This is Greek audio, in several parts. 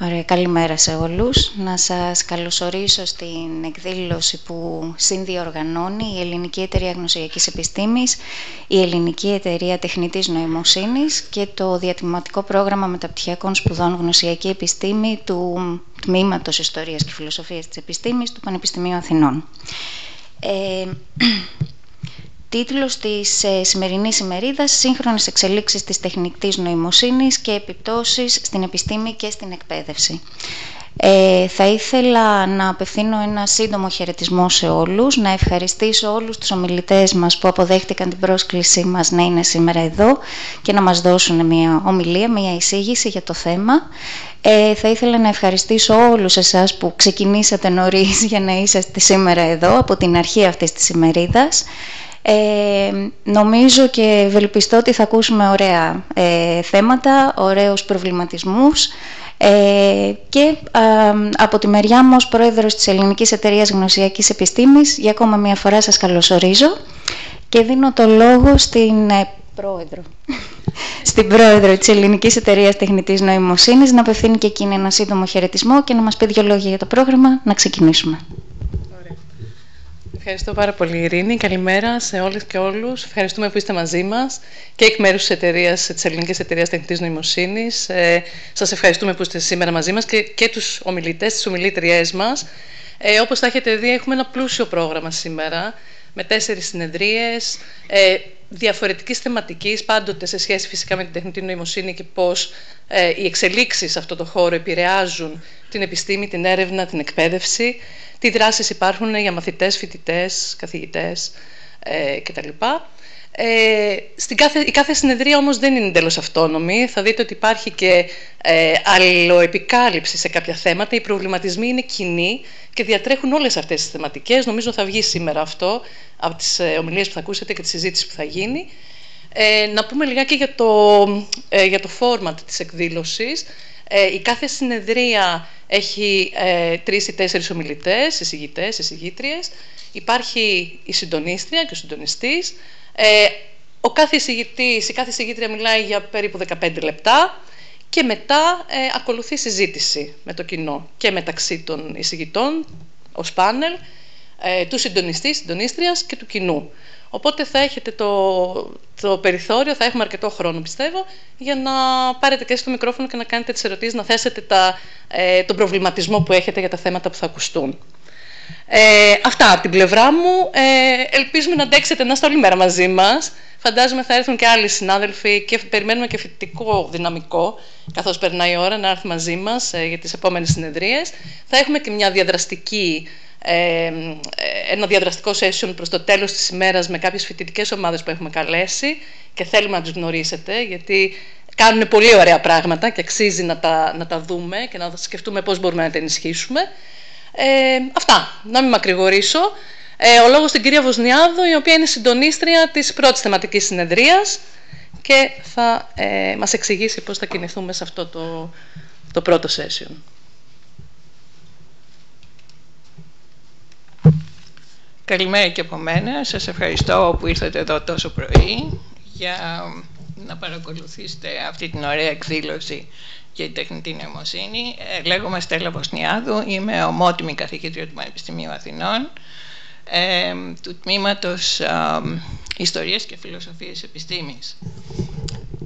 Ωραία, καλημέρα σε όλους. Να σας καλωσορίσω στην εκδήλωση που συνδιοργανώνει η Ελληνική Εταιρεία Γνωσιακής Επιστήμης, η Ελληνική Εταιρεία Τεχνητής Νοημοσύνης και το Διατμηματικό Πρόγραμμα Μεταπτυχιακών Σπουδών Γνωσιακή Επιστήμη του Τμήματος Ιστορίας και Φιλοσοφίας της Επιστήμης του Πανεπιστημίου Αθηνών. Τίτλος της σημερινής ημερίδας «Σύγχρονες εξελίξεις της τεχνητής νοημοσύνης και επιπτώσεις στην επιστήμη και στην εκπαίδευση». Θα ήθελα να απευθύνω ένα σύντομο χαιρετισμό σε όλους, να ευχαριστήσω όλους τους ομιλητές μας που αποδέχτηκαν την πρόσκλησή μας να είναι σήμερα εδώ και να μας δώσουν μια ομιλία, μια εισήγηση για το θέμα. Θα ήθελα να ευχαριστήσω όλους εσάς που ξεκινήσατε νωρίς για να είσαστε σήμερα εδώ από την αρχή αυτής της ημερίδας. Νομίζω και ευελπιστώ ότι θα ακούσουμε ωραία θέματα, ωραίους προβληματισμούς και από τη μεριά μου ως πρόεδρος της Ελληνικής Εταιρείας Γνωσιακής Επιστήμης για ακόμα μια φορά σας καλωσορίζω και δίνω το λόγο στην πρόεδρο της Ελληνικής Εταιρείας Τεχνητής Νοημοσύνης να απευθύνει και εκείνη ένα σύντομο χαιρετισμό και να μας πει δύο λόγια για το πρόγραμμα. Να ξεκινήσουμε. Ευχαριστώ πάρα πολύ, Ειρήνη. Καλημέρα σε όλες και όλους. Ευχαριστούμε που είστε μαζί μας και εκ μέρους της Ελληνικής Εταιρείας Τεχνητής Νοημοσύνης. Σας ευχαριστούμε που είστε σήμερα μαζί μας και τους ομιλητές, τις ομιλήτριές μας. Όπως θα έχετε δει, έχουμε ένα πλούσιο πρόγραμμα σήμερα με 4 συνεδρίες διαφορετικής θεματικής, πάντοτε σε σχέση φυσικά με την τεχνητή νοημοσύνη και πώς οι εξελίξεις σε αυτό το χώρο επηρεάζουν την επιστήμη, την έρευνα, την εκπαίδευση. Τι δράσεις υπάρχουν για μαθητές, φοιτητές, καθηγητές κτλ. Η κάθε συνεδρία όμως δεν είναι εντελώς αυτόνομη. Θα δείτε ότι υπάρχει και αλληλοεπικάλυψη σε κάποια θέματα. Οι προβληματισμοί είναι κοινοί και διατρέχουν όλες αυτές τις θεματικές. Νομίζω θα βγει σήμερα αυτό από τις ομιλίες που θα ακούσετε και τη συζήτηση που θα γίνει. Να πούμε λιγάκι για το format της εκδήλωσης. Η κάθε συνεδρία έχει 3 ή 4 ομιλητές, εισηγητές, εισηγήτριες. Υπάρχει η συντονίστρια και ο συντονιστής. Ο κάθε εισηγητής, η κάθε εισηγήτρια μιλάει για περίπου 15 λεπτά και μετά ακολουθεί συζήτηση με το κοινό και μεταξύ των εισηγητών ως πάνελ, του συντονιστή, συντονίστριας και του κοινού. Οπότε θα έχετε το περιθώριο, θα έχουμε αρκετό χρόνο πιστεύω, για να πάρετε και στο μικρόφωνο και να κάνετε τις ερωτήσεις, να θέσετε τον προβληματισμό που έχετε για τα θέματα που θα ακουστούν. Αυτά από την πλευρά μου. Ελπίζουμε να αντέξετε να είστε όλη μέρα μαζί μας. Φαντάζομαι θα έρθουν και άλλοι συνάδελφοι και περιμένουμε και φοιτητικό δυναμικό, καθώς περνάει η ώρα, να έρθει μαζί μας για τις επόμενες συνεδρίες. Θα έχουμε και ένα διαδραστικό session προς το τέλος της ημέρας με κάποιες φοιτητικές ομάδες που έχουμε καλέσει και θέλουμε να τους γνωρίσετε, γιατί κάνουν πολύ ωραία πράγματα και αξίζει να τα δούμε και να σκεφτούμε πώς μπορούμε να τα ενισχύσουμε. Αυτά, να μην μακρηγορήσω. Ο λόγος στην κυρία Βοσνιάδου, η οποία είναι συντονίστρια της πρώτης θεματικής συνεδρίας και θα μας εξηγήσει πώς θα κινηθούμε σε αυτό το πρώτο session. Καλημέρα και από μένα. Σας ευχαριστώ που ήρθατε εδώ τόσο πρωί για να παρακολουθήσετε αυτή την ωραία εκδήλωση για την τεχνητή νοημοσύνη. Λέγομαι Στέλλα Βοσνιάδου, είμαι ομότιμη καθηγήτρια του Πανεπιστημίου Αθηνών, του τμήματος Ιστορίας και Φιλοσοφίας Επιστήμης.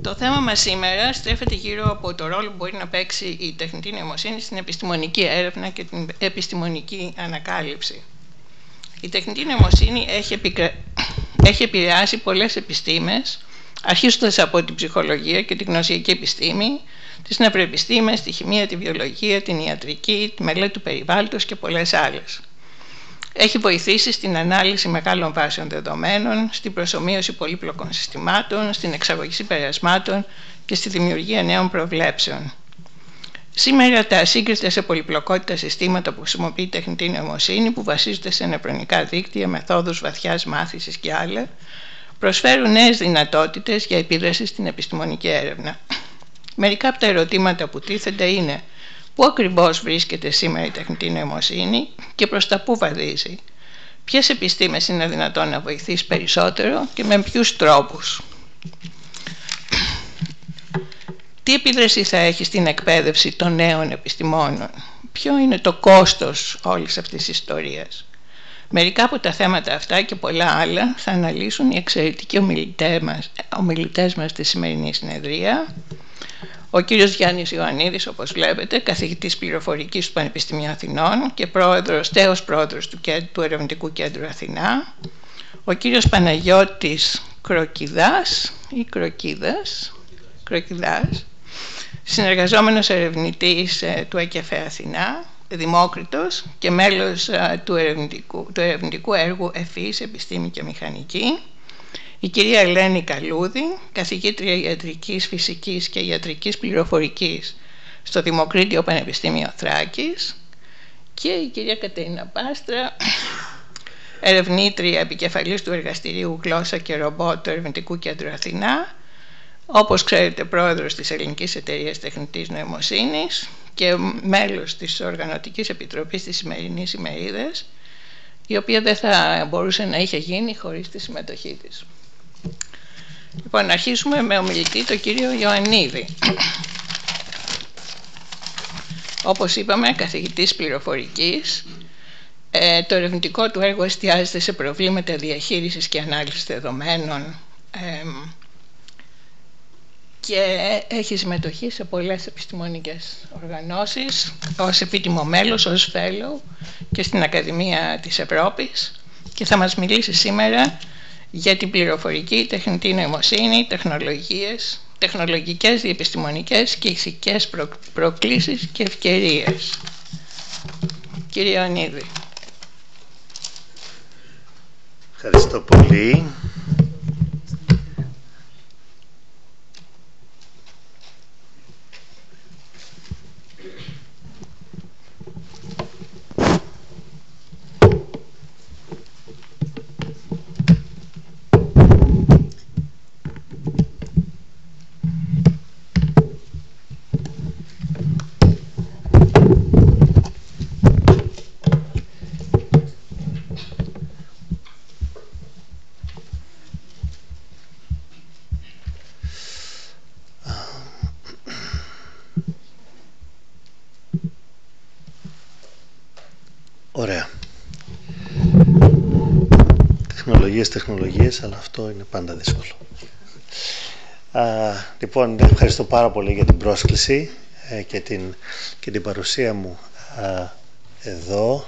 Το θέμα μας σήμερα στρέφεται γύρω από το ρόλο που μπορεί να παίξει η τεχνητή νοημοσύνη στην επιστημονική έρευνα και την επιστημονική ανακάλυψη. Η τεχνητή νοημοσύνη έχει επηρεάσει πολλές επιστήμες, αρχίζοντας από την ψυχολογία και την γνωσιακή επιστήμη, τις νευροεπιστήμες, τη χημεία, τη βιολογία, την ιατρική, τη μελέτη του περιβάλλοντος και πολλές άλλες. Έχει βοηθήσει στην ανάλυση μεγάλων βάσεων δεδομένων, στην προσομοίωση πολύπλοκων συστημάτων, στην εξαγωγή συμπερασμάτων και στη δημιουργία νέων προβλέψεων. Σήμερα τα ασύγκριτα σε πολυπλοκότητα συστήματα που χρησιμοποιεί η τεχνητή νοημοσύνη, που βασίζονται σε νευρονικά δίκτυα, μεθόδους βαθιάς μάθησης και άλλα, προσφέρουν νέες δυνατότητες για επίδραση στην επιστημονική έρευνα. Μερικά από τα ερωτήματα που τίθενται είναι: πού ακριβώς βρίσκεται σήμερα η τεχνητή νοημοσύνη και προς τα πού βαδίζει; Ποιες επιστήμες είναι δυνατόν να βοηθήσει περισσότερο και με ποιους τρόπους; Τι τι επίδραση θα έχει στην εκπαίδευση των νέων επιστημόνων? Ποιο είναι το κόστος όλης αυτής της ιστορίας? Μερικά από τα θέματα αυτά και πολλά άλλα θα αναλύσουν οι εξαιρετικοί ομιλητές μας στη σημερινή συνεδρία. Ο κύριος Γιάννης Ιωαννίδης, όπως βλέπετε, καθηγητής πληροφορικής του Πανεπιστημίου Αθηνών και τέος πρόεδρος του Ερευνητικού Κέντρου Αθηνά. Ο κύριος Παναγιώτης Κροκιδάς ή Κροκιδάς, συνεργαζόμενος ερευνητής του ΕΚΕΦΕ Αθηνά, Δημόκριτος και μέλος του ερευνητικού έργου Ευφυής Επιστήμη και Μηχανική. Η κυρία Ελένη Καλούδη, καθηγήτρια ιατρικής φυσικής και ιατρικής πληροφορικής στο Δημοκρίτιο Πανεπιστήμιο Θράκης, και η κυρία Κατερίνα Πάστρα, ερευνήτρια επικεφαλής του Εργαστηρίου Γλώσσα και Ρομπότ του Ερευνητικού Κέντρου Αθηνά, όπως ξέρετε πρόεδρος της Ελληνικής Εταιρείας Τεχνητής Νοημοσύνης και μέλος της Οργανωτικής Επιτροπής της σημερινής ημερίδας, η οποία δεν θα μπορούσε να είχε γίνει χωρίς τη συμμετοχή της. Λοιπόν, αρχίσουμε με ομιλητή τον κύριο Ιωαννίδη. Όπως είπαμε, καθηγητής πληροφορικής. Το ερευνητικό του έργο εστιάζεται σε προβλήματα διαχείρισης και ανάλυσης δεδομένων και έχει συμμετοχή σε πολλές επιστημονικές οργανώσεις ως επίτιμο μέλος, ως fellow και στην Ακαδημία της Ευρώπης, και θα μας μιλήσει σήμερα για την πληροφορική, τεχνητή νοημοσύνη, τεχνολογικές, διεπιστημονικές και ηθικές προκλήσεις και ευκαιρίες. Κύριε Ιωαννίδη. Ευχαριστώ πολύ. Ωραία. Τεχνολογίες, αλλά αυτό είναι πάντα δύσκολο. Λοιπόν, ευχαριστώ πάρα πολύ για την πρόσκληση και την παρουσία μου εδώ.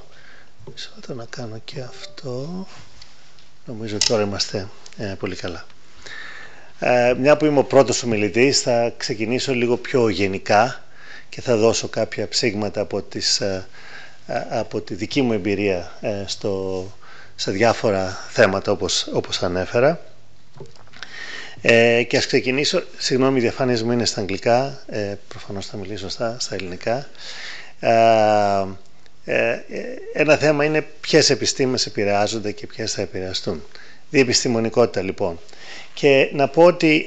Μισό να κάνω και αυτό. Νομίζω τώρα είμαστε πολύ καλά. Μια που είμαι ο πρώτος ομιλητής, θα ξεκινήσω λίγο πιο γενικά και θα δώσω κάποια ψήγματα από τη δική μου εμπειρία σε διάφορα θέματα όπως ανέφερα. Και ας ξεκινήσω, συγγνώμη, οι διαφάνειες μου είναι στα αγγλικά, προφανώς θα μιλήσω στα ελληνικά. Ένα θέμα είναι ποιες επιστήμες επηρεάζονται και ποιες θα επηρεαστούν. Διεπιστημονικότητα λοιπόν. Και να πω ότι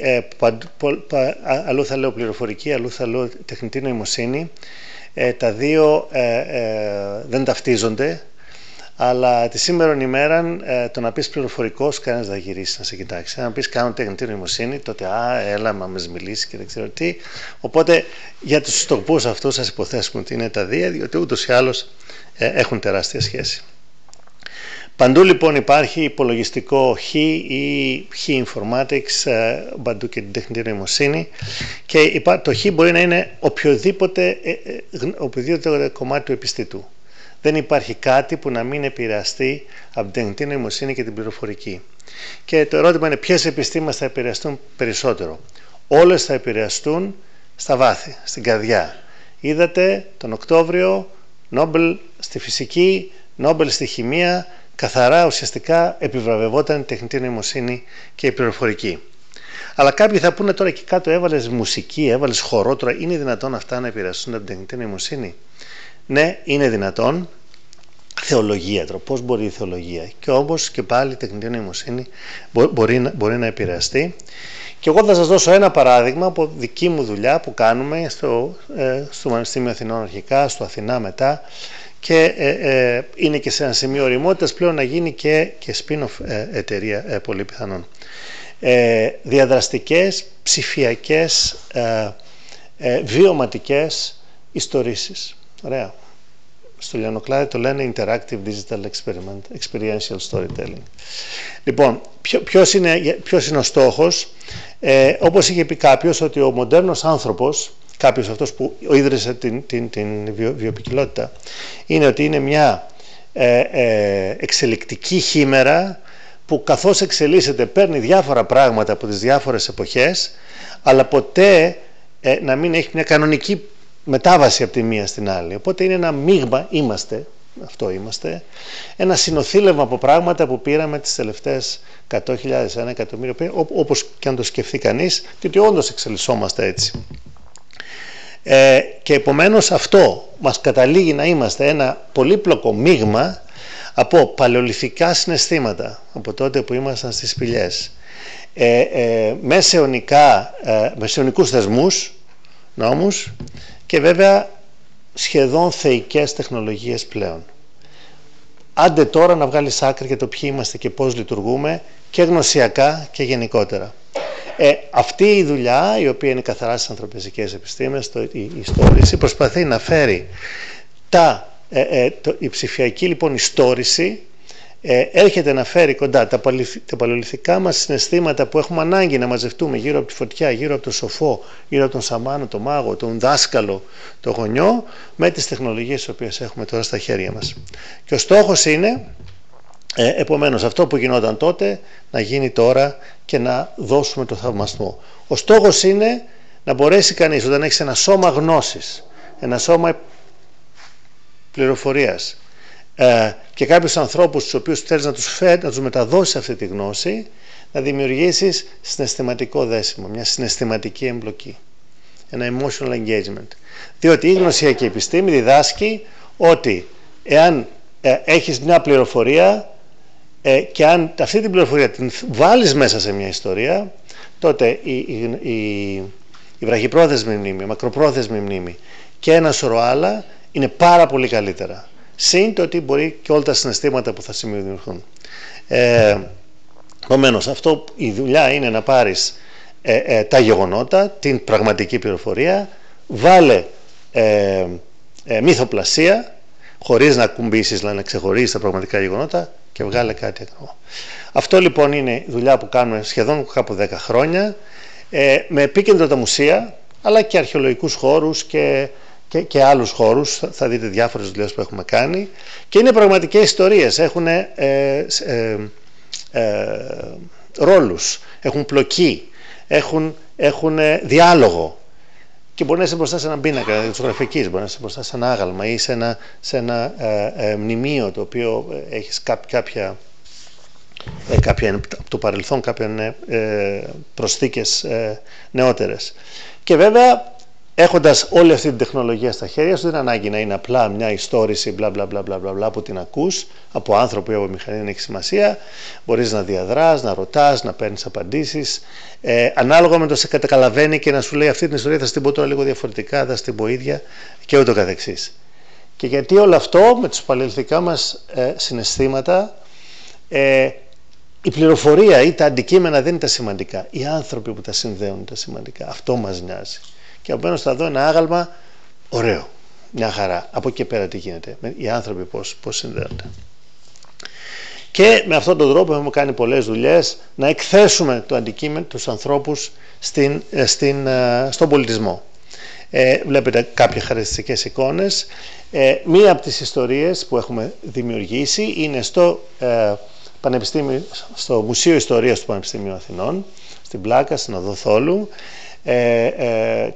αλλού θα λέω πληροφορική, αλλού θα λέω τεχνητή νοημοσύνη. Τα δύο δεν ταυτίζονται, αλλά τη σήμερον ημέραν το να πεις πληροφορικός, κανένας δεν θα γυρίσει να σε κοιτάξει. Αν πεις κάνω τεχνητή νοημοσύνη, τότε έλα μα μας μιλήσει και δεν ξέρω τι. Οπότε για τους σκοπούς αυτούς ας υποθέσουμε ότι είναι τα δύο, διότι ούτως ή άλλως έχουν τεράστια σχέση. Παντού λοιπόν υπάρχει υπολογιστικό Χ ή Χ Informatics, παντού και την τεχνητή νοημοσύνη, και το Χ μπορεί να είναι οποιοδήποτε κομμάτι του επιστήτου. Δεν υπάρχει κάτι που να μην επηρεαστεί από την τεχνητή νοημοσύνη και την πληροφορική. Και το ερώτημα είναι ποιες επιστήμες θα επηρεαστούν περισσότερο. Όλες θα επηρεαστούν στα βάθη, στην καρδιά. Είδατε τον Οκτώβριο Νόμπελ στη φυσική, Νόμπελ στη χημεία, καθαρά ουσιαστικά επιβραβευόταν η τεχνητή νοημοσύνη και η πληροφορική. Αλλά κάποιοι θα πούνε τώρα, και κάτω έβαλες μουσική, έβαλες χορό, τώρα είναι δυνατόν αυτά να επηρεαστούν από την τεχνητή νοημοσύνη? Ναι, είναι δυνατόν. Θεολογία τώρα, πώς μπορεί η θεολογία? Και όμως και πάλι η τεχνητή νοημοσύνη μπορεί να επηρεαστεί. Και εγώ θα σας δώσω ένα παράδειγμα από δική μου δουλειά που κάνουμε στο Πανεπιστήμιο Αθηνών αρχικά, στο Αθηνά μετά, και είναι και σε ένα σημείο ωριμότητας πλέον να γίνει και spin-off εταιρεία πολύ πιθανόν. Διαδραστικές ψηφιακές βιωματικές ιστορήσεις. Ωραία. Στο λιανοκλάδι το λένε Interactive Digital Experiential Storytelling. Λοιπόν, ποιος είναι ο στόχος? Όπως είχε πει κάποιος, ότι ο μοντέρνος άνθρωπος, κάποιος αυτός που ίδρυσε την βιοποικιλότητα, είναι ότι είναι μια εξελικτική χήμερα που καθώς εξελίσσεται παίρνει διάφορα πράγματα από τις διάφορες εποχές, αλλά ποτέ να μην έχει μια κανονική μετάβαση από τη μία στην άλλη. Οπότε είναι ένα μείγμα, αυτό είμαστε, ένα συνοθήλευμα από πράγματα που πήραμε τις τελευταίες 100.000, 1 εκατομμύριο, όπως και αν το σκεφτεί κανείς, διότι όντως εξελισσόμαστε έτσι. Και επομένως αυτό μας καταλήγει να είμαστε ένα πολύπλοκο μείγμα από παλαιολιθικά συναισθήματα, από τότε που ήμασταν στις σπηλιές, μεσαιωνικούς θεσμούς, νόμους, και βέβαια σχεδόν θεϊκές τεχνολογίες πλέον. Άντε τώρα να βγάλεις άκρη για το ποιοι είμαστε και πώς λειτουργούμε, και γνωσιακά και γενικότερα. Αυτή η δουλειά, η οποία είναι καθαρά στις ανθρωπιστικές επιστήμες, η ιστόρηση, προσπαθεί να φέρει η ψηφιακή λοιπόν ιστόρηση, έρχεται να φέρει κοντά τα παλαιολιθικά μας συναισθήματα που έχουμε ανάγκη να μαζευτούμε γύρω από τη φωτιά, γύρω από το σοφό, γύρω από τον σαμάνο, τον μάγο, τον δάσκαλο, τον γονιό, με τις τεχνολογίες τις οποίες έχουμε τώρα στα χέρια μας. Και ο στόχος είναι, επομένως, αυτό που γινόταν τότε να γίνει τώρα και να δώσουμε το θαυμασμό. Ο στόχος είναι να μπορέσει κανείς, όταν έχεις ένα σώμα γνώσης, ένα σώμα πληροφορίας, και κάποιους ανθρώπους τους οποίους θέλεις να τους μεταδώσεις αυτή τη γνώση, να δημιουργήσεις συναισθηματικό δέσιμο, μια συναισθηματική εμπλοκή, ένα emotional engagement. Διότι η γνωσιακή επιστήμη διδάσκει ότι εάν έχεις μια πληροφορία και αν αυτή την πληροφορία την βάλεις μέσα σε μια ιστορία, τότε η βραχυπρόθεσμη μνήμη, η μακροπρόθεσμη μνήμη και ένα σωρό άλλα είναι πάρα πολύ καλύτερα. Συν το ότι μπορεί και όλα τα συναισθήματα που θα δημιουργηθούν. Επομένως, η δουλειά είναι να πάρεις τα γεγονότα, την πραγματική πληροφορία, βάλε μυθοπλασία, χωρίς να ακουμπήσεις, να ξεχωρίσεις τα πραγματικά γεγονότα, και βγάλε κάτι ακόμα. Αυτό λοιπόν είναι η δουλειά που κάνουμε σχεδόν κάπου 10 χρόνια, με επίκεντρο τα μουσεία, αλλά και αρχαιολογικούς χώρους και άλλους χώρους. Θα δείτε διάφορες δουλειές που έχουμε κάνει, και είναι πραγματικές ιστορίες, έχουν ρόλους, έχουν πλοκή, έχουν διάλογο, και μπορεί να είσαι μπροστά σε έναν πίνακα της γραφικής, μπορεί να είσαι μπροστά σε ένα άγαλμα ή σε ένα μνημείο, το οποίο έχεις κάποια από το παρελθόν, κάποια προσθήκες νεότερες. Και βέβαια, έχοντας όλη αυτή την τεχνολογία στα χέρια σου, δεν είναι ανάγκη να είναι απλά μια ιστόρηση μπλα μπλα μπλα μπλα μπλα που την ακούς από άνθρωπο ή από μηχανή, δεν έχει σημασία. Μπορείς να διαδράς, να ρωτάς, να παίρνεις απαντήσεις, ανάλογα με το σε καταλαβαίνει, και να σου λέει αυτή την ιστορία θα στην πω τώρα λίγο διαφορετικά, θα στην πω ίδια, και ούτω καθεξής. Και γιατί όλο αυτό με τους παλαιολιθικά μας συναισθήματα, η πληροφορία ή τα αντικείμενα δεν είναι τα σημαντικά, οι άνθρωποι που τα συνδέουν είναι τα σημαντικά. Αυτό μας νοιάζει. Και επομένως θα δω ένα άγαλμα ωραίο, μια χαρά. Από εκεί πέρα τι γίνεται, οι άνθρωποι πώς συνδέονται. Και με αυτόν τον τρόπο έχουμε κάνει πολλές δουλειές να εκθέσουμε το αντικείμενο, τους ανθρώπους στον πολιτισμό. Βλέπετε κάποιες χαρακτηριστικές εικόνες. Μία από τις ιστορίες που έχουμε δημιουργήσει είναι στο Μουσείο Ιστορίας του Πανεπιστημίου Αθηνών, στην Πλάκα, στην Οδό Θόλου.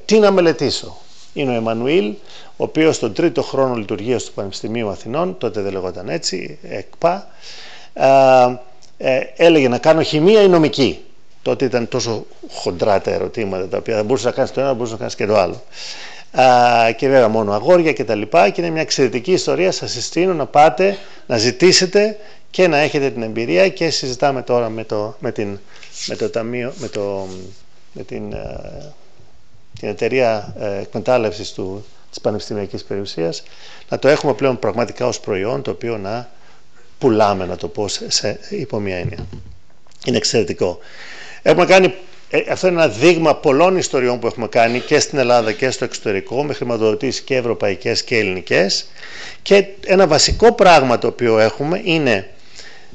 Τι να μελετήσω. Είναι ο Εμμανουήλ, ο οποίος στον 3ο χρόνο λειτουργίας του Πανεπιστημίου Αθηνών, τότε δεν λεγόταν έτσι, ΕΚΠΑ, έλεγε να κάνω χημεία ή νομική. Τότε ήταν τόσο χοντρά τα ερωτήματα, τα οποία δεν μπορούσε να κάνεις το ένα, δεν μπορούσε να κάνεις και το άλλο. Και βέβαια μόνο αγόρια και τα λοιπά, και είναι μια εξαιρετική ιστορία. Σας συστήνω να πάτε, να ζητήσετε και να έχετε την εμπειρία, και συζητάμε τώρα με την εταιρεία εκμετάλλευσης της πανεπιστημιακής περιουσίας, να το έχουμε πλέον πραγματικά ως προϊόν, το οποίο να πουλάμε, να το πω υπό μία έννοια. Είναι εξαιρετικό. Έχουμε κάνει αυτό είναι ένα δείγμα πολλών ιστοριών που έχουμε κάνει και στην Ελλάδα και στο εξωτερικό, με χρηματοδοτήσεις και ευρωπαϊκές και ελληνικές. Και ένα βασικό πράγμα το οποίο έχουμε είναι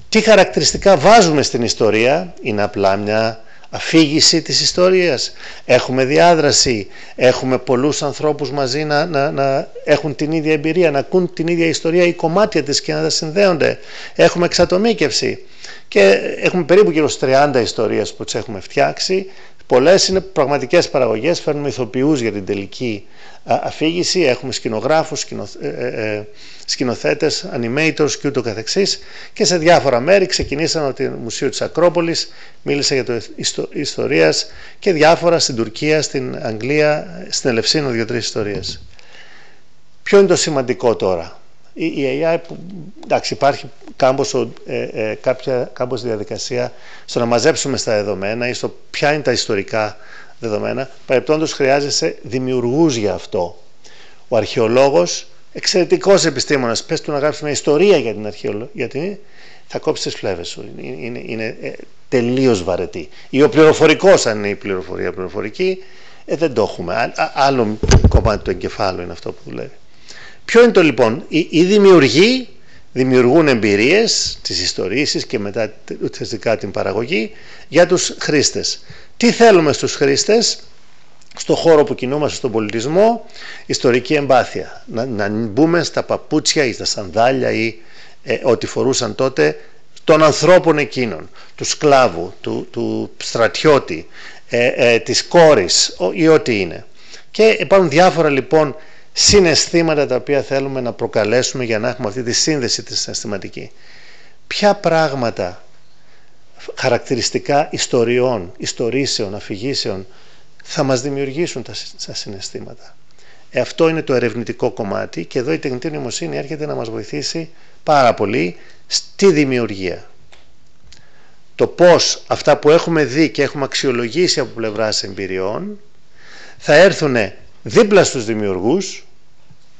τι χαρακτηριστικά βάζουμε στην ιστορία. Είναι απλά μια αφήγηση της ιστορίας, έχουμε διάδραση, έχουμε πολλούς ανθρώπους μαζί να έχουν την ίδια εμπειρία, να ακούν την ίδια ιστορία ή κομμάτια της και να τα συνδέονται, έχουμε εξατομίκευση και έχουμε περίπου γύρω στις 30 ιστορίες που τις έχουμε φτιάξει. Πολλές είναι πραγματικές παραγωγές, φέρνουμε ηθοποιούς για την τελική αφήγηση, έχουμε σκηνογράφους, σκηνοθέτες, animators και ούτω καθεξής, και σε διάφορα μέρη. Ξεκινήσαμε από το Μουσείο της Ακρόπολης, μίλησα για το ιστορίας, και διάφορα στην Τουρκία, στην Αγγλία, στην Ελευσίνο 2-3 ιστορίες. Ποιο είναι το σημαντικό τώρα? Η AI, που εντάξει, υπάρχει κάμπος διαδικασία στο να μαζέψουμε στα δεδομένα ή στο ποια είναι τα ιστορικά δεδομένα. Παρεπτόντως χρειάζεσαι δημιουργούς για αυτό. Ο αρχαιολόγος, εξαιρετικός επιστήμονας, πες του να γράψει μια ιστορία για την αρχαιολογία, γιατί θα κόψει τις φλέβες σου, είναι τελείως βαρετή. Ή ο πληροφορικός, αν είναι η πληροφορία πληροφορική, δεν το έχουμε. Άλλο κομμάτι του εγκεφάλου είναι αυτό που δουλεύει. Ποιο είναι το λοιπόν? Οι δημιουργοί δημιουργούν εμπειρίες, τις ιστορίες και μετά ουσιαστικά την παραγωγή για τους χρήστες. Τι θέλουμε στους χρήστες? Στο χώρο που κινούμαστε, στον πολιτισμό, ιστορική εμπάθεια. Να μπούμε στα παπούτσια ή στα σανδάλια ή ό,τι φορούσαν τότε των ανθρώπων εκείνων, του σκλάβου, του στρατιώτη, της κόρης ή ό,τι είναι. Και υπάρχουν διάφορα λοιπόν συναισθήματα τα οποία θέλουμε να προκαλέσουμε για να έχουμε αυτή τη σύνδεση τη συναισθηματική. Ποια πράγματα χαρακτηριστικά ιστοριών, ιστορήσεων, αφηγήσεων θα μας δημιουργήσουν τα συναισθήματα? Αυτό είναι το ερευνητικό κομμάτι, και εδώ η τεχνητή νοημοσύνη έρχεται να μας βοηθήσει πάρα πολύ στη δημιουργία. Το πώς αυτά που έχουμε δει και έχουμε αξιολογήσει από πλευράς εμπειριών θα έρθουν δίπλα στους δημιουργούς,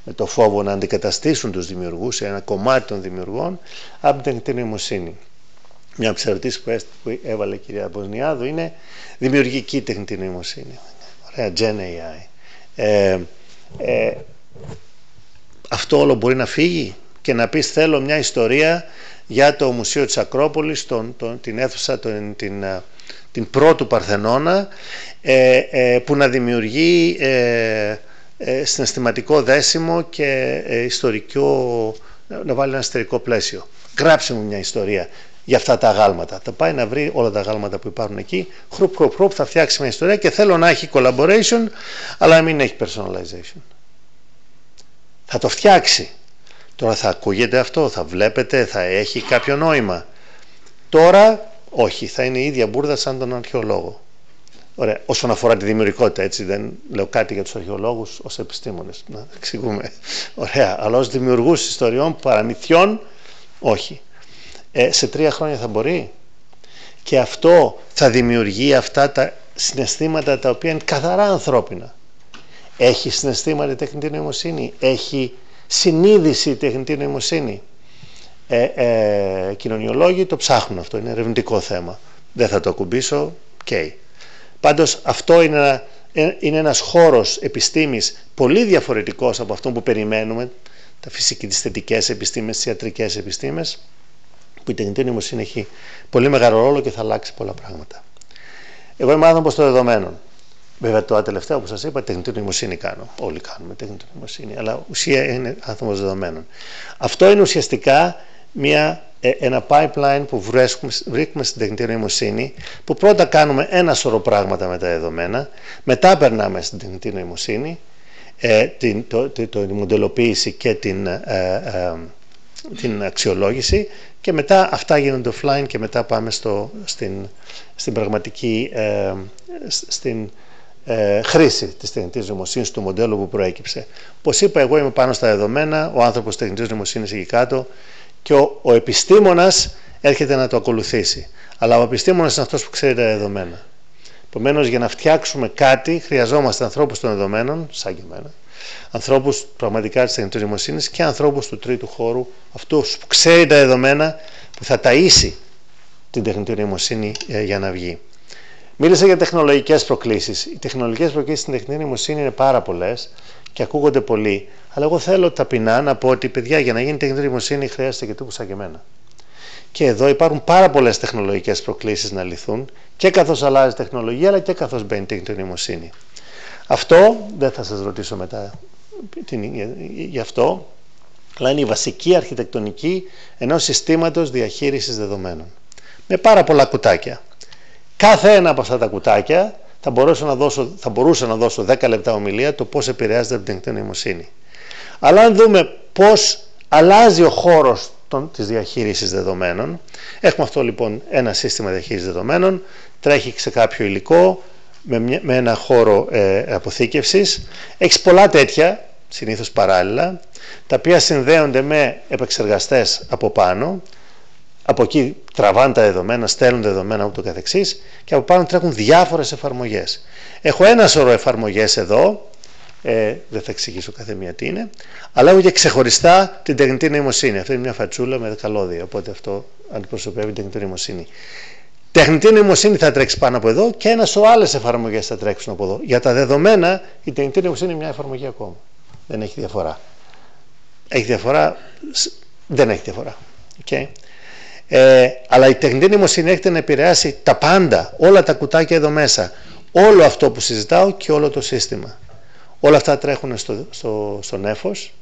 με το φόβο να αντικαταστήσουν τους δημιουργούς, ένα κομμάτι των δημιουργών, από την τεχνητή νοημοσύνη. Μια από τις ερωτήσεις που έβαλε η κυρία Μποσνιάδου είναι δημιουργική τεχνητή νοημοσύνη. Ωραία, Gen AI. Αυτό όλο μπορεί να φύγει και να πεις θέλω μια ιστορία για το Μουσείο της Ακρόπολης, την αίθουσα, την πρώτου Παρθενώνα, που να δημιουργεί συναισθηματικό δέσιμο και ιστορικό, να βάλει ένα ιστορικό πλαίσιο. Γράψε μου μια ιστορία για αυτά τα αγάλματα. Θα πάει να βρει όλα τα αγάλματα που υπάρχουν εκεί, χρουπ, θα φτιάξει μια ιστορία και θέλω να έχει collaboration, αλλά να μην έχει personalization. Θα το φτιάξει. Τώρα θα ακούγεται αυτό, θα βλέπετε, θα έχει κάποιο νόημα. Τώρα όχι, θα είναι η ίδια μπουρδα σαν τον αρχαιολόγο. Ωραία, όσον αφορά τη δημιουργικότητα, έτσι, δεν λέω κάτι για τους αρχαιολόγους ως επιστήμονες, να εξηγούμε. Ωραία, αλλά ως δημιουργούς ιστοριών, παραμυθιών, όχι. Σε 3 χρόνια θα μπορεί, και αυτό θα δημιουργεί αυτά τα συναισθήματα τα οποία είναι καθαρά ανθρώπινα. Έχει συναισθήματα η τεχνητή νοημοσύνη, έχει συνείδηση η τεχνητή νοημοσύνη. Κοινωνιολόγοι το ψάχνουν αυτό, είναι ερευνητικό θέμα. Δεν θα το ακουμπήσω, okay. Πάντως αυτό είναι ένας χώρος επιστήμης πολύ διαφορετικός από αυτό που περιμένουμε, τα φυσική, τις θετικές επιστήμες, τις ιατρικές επιστήμες, που η τεχνητή νοημοσύνη έχει πολύ μεγάλο ρόλο και θα αλλάξει πολλά πράγματα. Εγώ είμαι άνθρωπος των δεδομένων. Βέβαια τώρα τελευταία, όπως σας είπα, τεχνητή νοημοσύνη κάνω. Όλοι κάνουμε τεχνητή νοημοσύνη, αλλά ουσία είναι άνθρωπος δεδομένων. Αυτό είναι ουσιαστικά ένα pipeline που βρίσκουμε στην τεχνητή νοημοσύνη, που πρώτα κάνουμε ένα σωρό πράγματα με τα δεδομένα, μετά περνάμε στην τεχνητή νοημοσύνη, την μοντελοποίηση και την αξιολόγηση, και μετά αυτά γίνονται offline και μετά πάμε στην πραγματική χρήση της τεχνητής νοημοσύνης, του μοντέλου που προέκυψε. Όπως είπα, εγώ είμαι πάνω στα δεδομένα, ο άνθρωπος τεχνητής νοημοσύνης εκεί κάτω, και ο επιστήμονας έρχεται να το ακολουθήσει. Αλλά ο επιστήμονας είναι αυτός που ξέρει τα δεδομένα. Επομένως, για να φτιάξουμε κάτι χρειαζόμαστε ανθρώπους των δεδομένων, σαν και εμένα, ανθρώπους πραγματικά της τεχνητής νοημοσύνης και ανθρώπους του τρίτου χώρου, αυτούς που ξέρει τα δεδομένα, που θα ταΐσει την τεχνητή νοημοσύνη για να βγει. Μίλησα για τεχνολογικές προκλήσεις. Οι τεχνολογικές προκλήσεις στην τεχνητή νοημοσύνη είναι πάρα πολλές και ακούγονται πολύ. Αλλά εγώ θέλω ταπεινά να πω ότι, παιδιά, για να γίνει τεχνητή νοημοσύνη χρειάζεται και τύπου σαν και εμένα. Και εδώ υπάρχουν πάρα πολλές τεχνολογικές προκλήσεις να λυθούν και καθώς αλλάζει η τεχνολογία, αλλά και καθώς μπαίνει η τεχνητή νοημοσύνη. Αυτό δεν θα σας ρωτήσω μετά γι' αυτό, αλλά είναι η βασική αρχιτεκτονική ενός συστήματος διαχείρισης δεδομένων. Με πάρα πολλά κουτάκια. Κάθε ένα από αυτά τα κουτάκια θα μπορούσα να δώσω 10 λεπτά ομιλία το πώς επηρεάζεται από την τεχνητή νοημοσύνη. Αλλά αν δούμε πώς αλλάζει ο χώρος της διαχείρισης δεδομένων, έχουμε αυτό λοιπόν ένα σύστημα διαχείρισης δεδομένων, τρέχει σε κάποιο υλικό, με ένα χώρο αποθήκευσης, έχει πολλά τέτοια, συνήθως παράλληλα, τα οποία συνδέονται με επεξεργαστές από πάνω, από εκεί τραβάνε τα δεδομένα, στέλνουν τα δεδομένα ούτω καθεξής και από πάνω τρέχουν διάφορες εφαρμογές. Έχω ένα σωρό εφαρμογές εδώ, δεν θα εξηγήσω κάθε μία τι είναι, αλλά έχω και ξεχωριστά την τεχνητή νοημοσύνη. Αυτή είναι μια φατσούλα με καλώδια, οπότε αυτό αντιπροσωπεύει την τεχνητή νοημοσύνη. Τεχνητή νοημοσύνη θα τρέξει πάνω από εδώ και ένα σωρό άλλες εφαρμογές θα τρέξουν από εδώ. Για τα δεδομένα, η τεχνητή νοημοσύνη είναι μια εφαρμογή ακόμα. Δεν έχει διαφορά. Έχει διαφορά, δεν έχει διαφορά. Okay. Αλλά η τεχνητή νοημοσύνη έχετε να επηρεάσει τα πάντα, όλα τα κουτάκια εδώ μέσα, όλο αυτό που συζητάω και όλο το σύστημα. Όλα αυτά τρέχουν στο νέφος.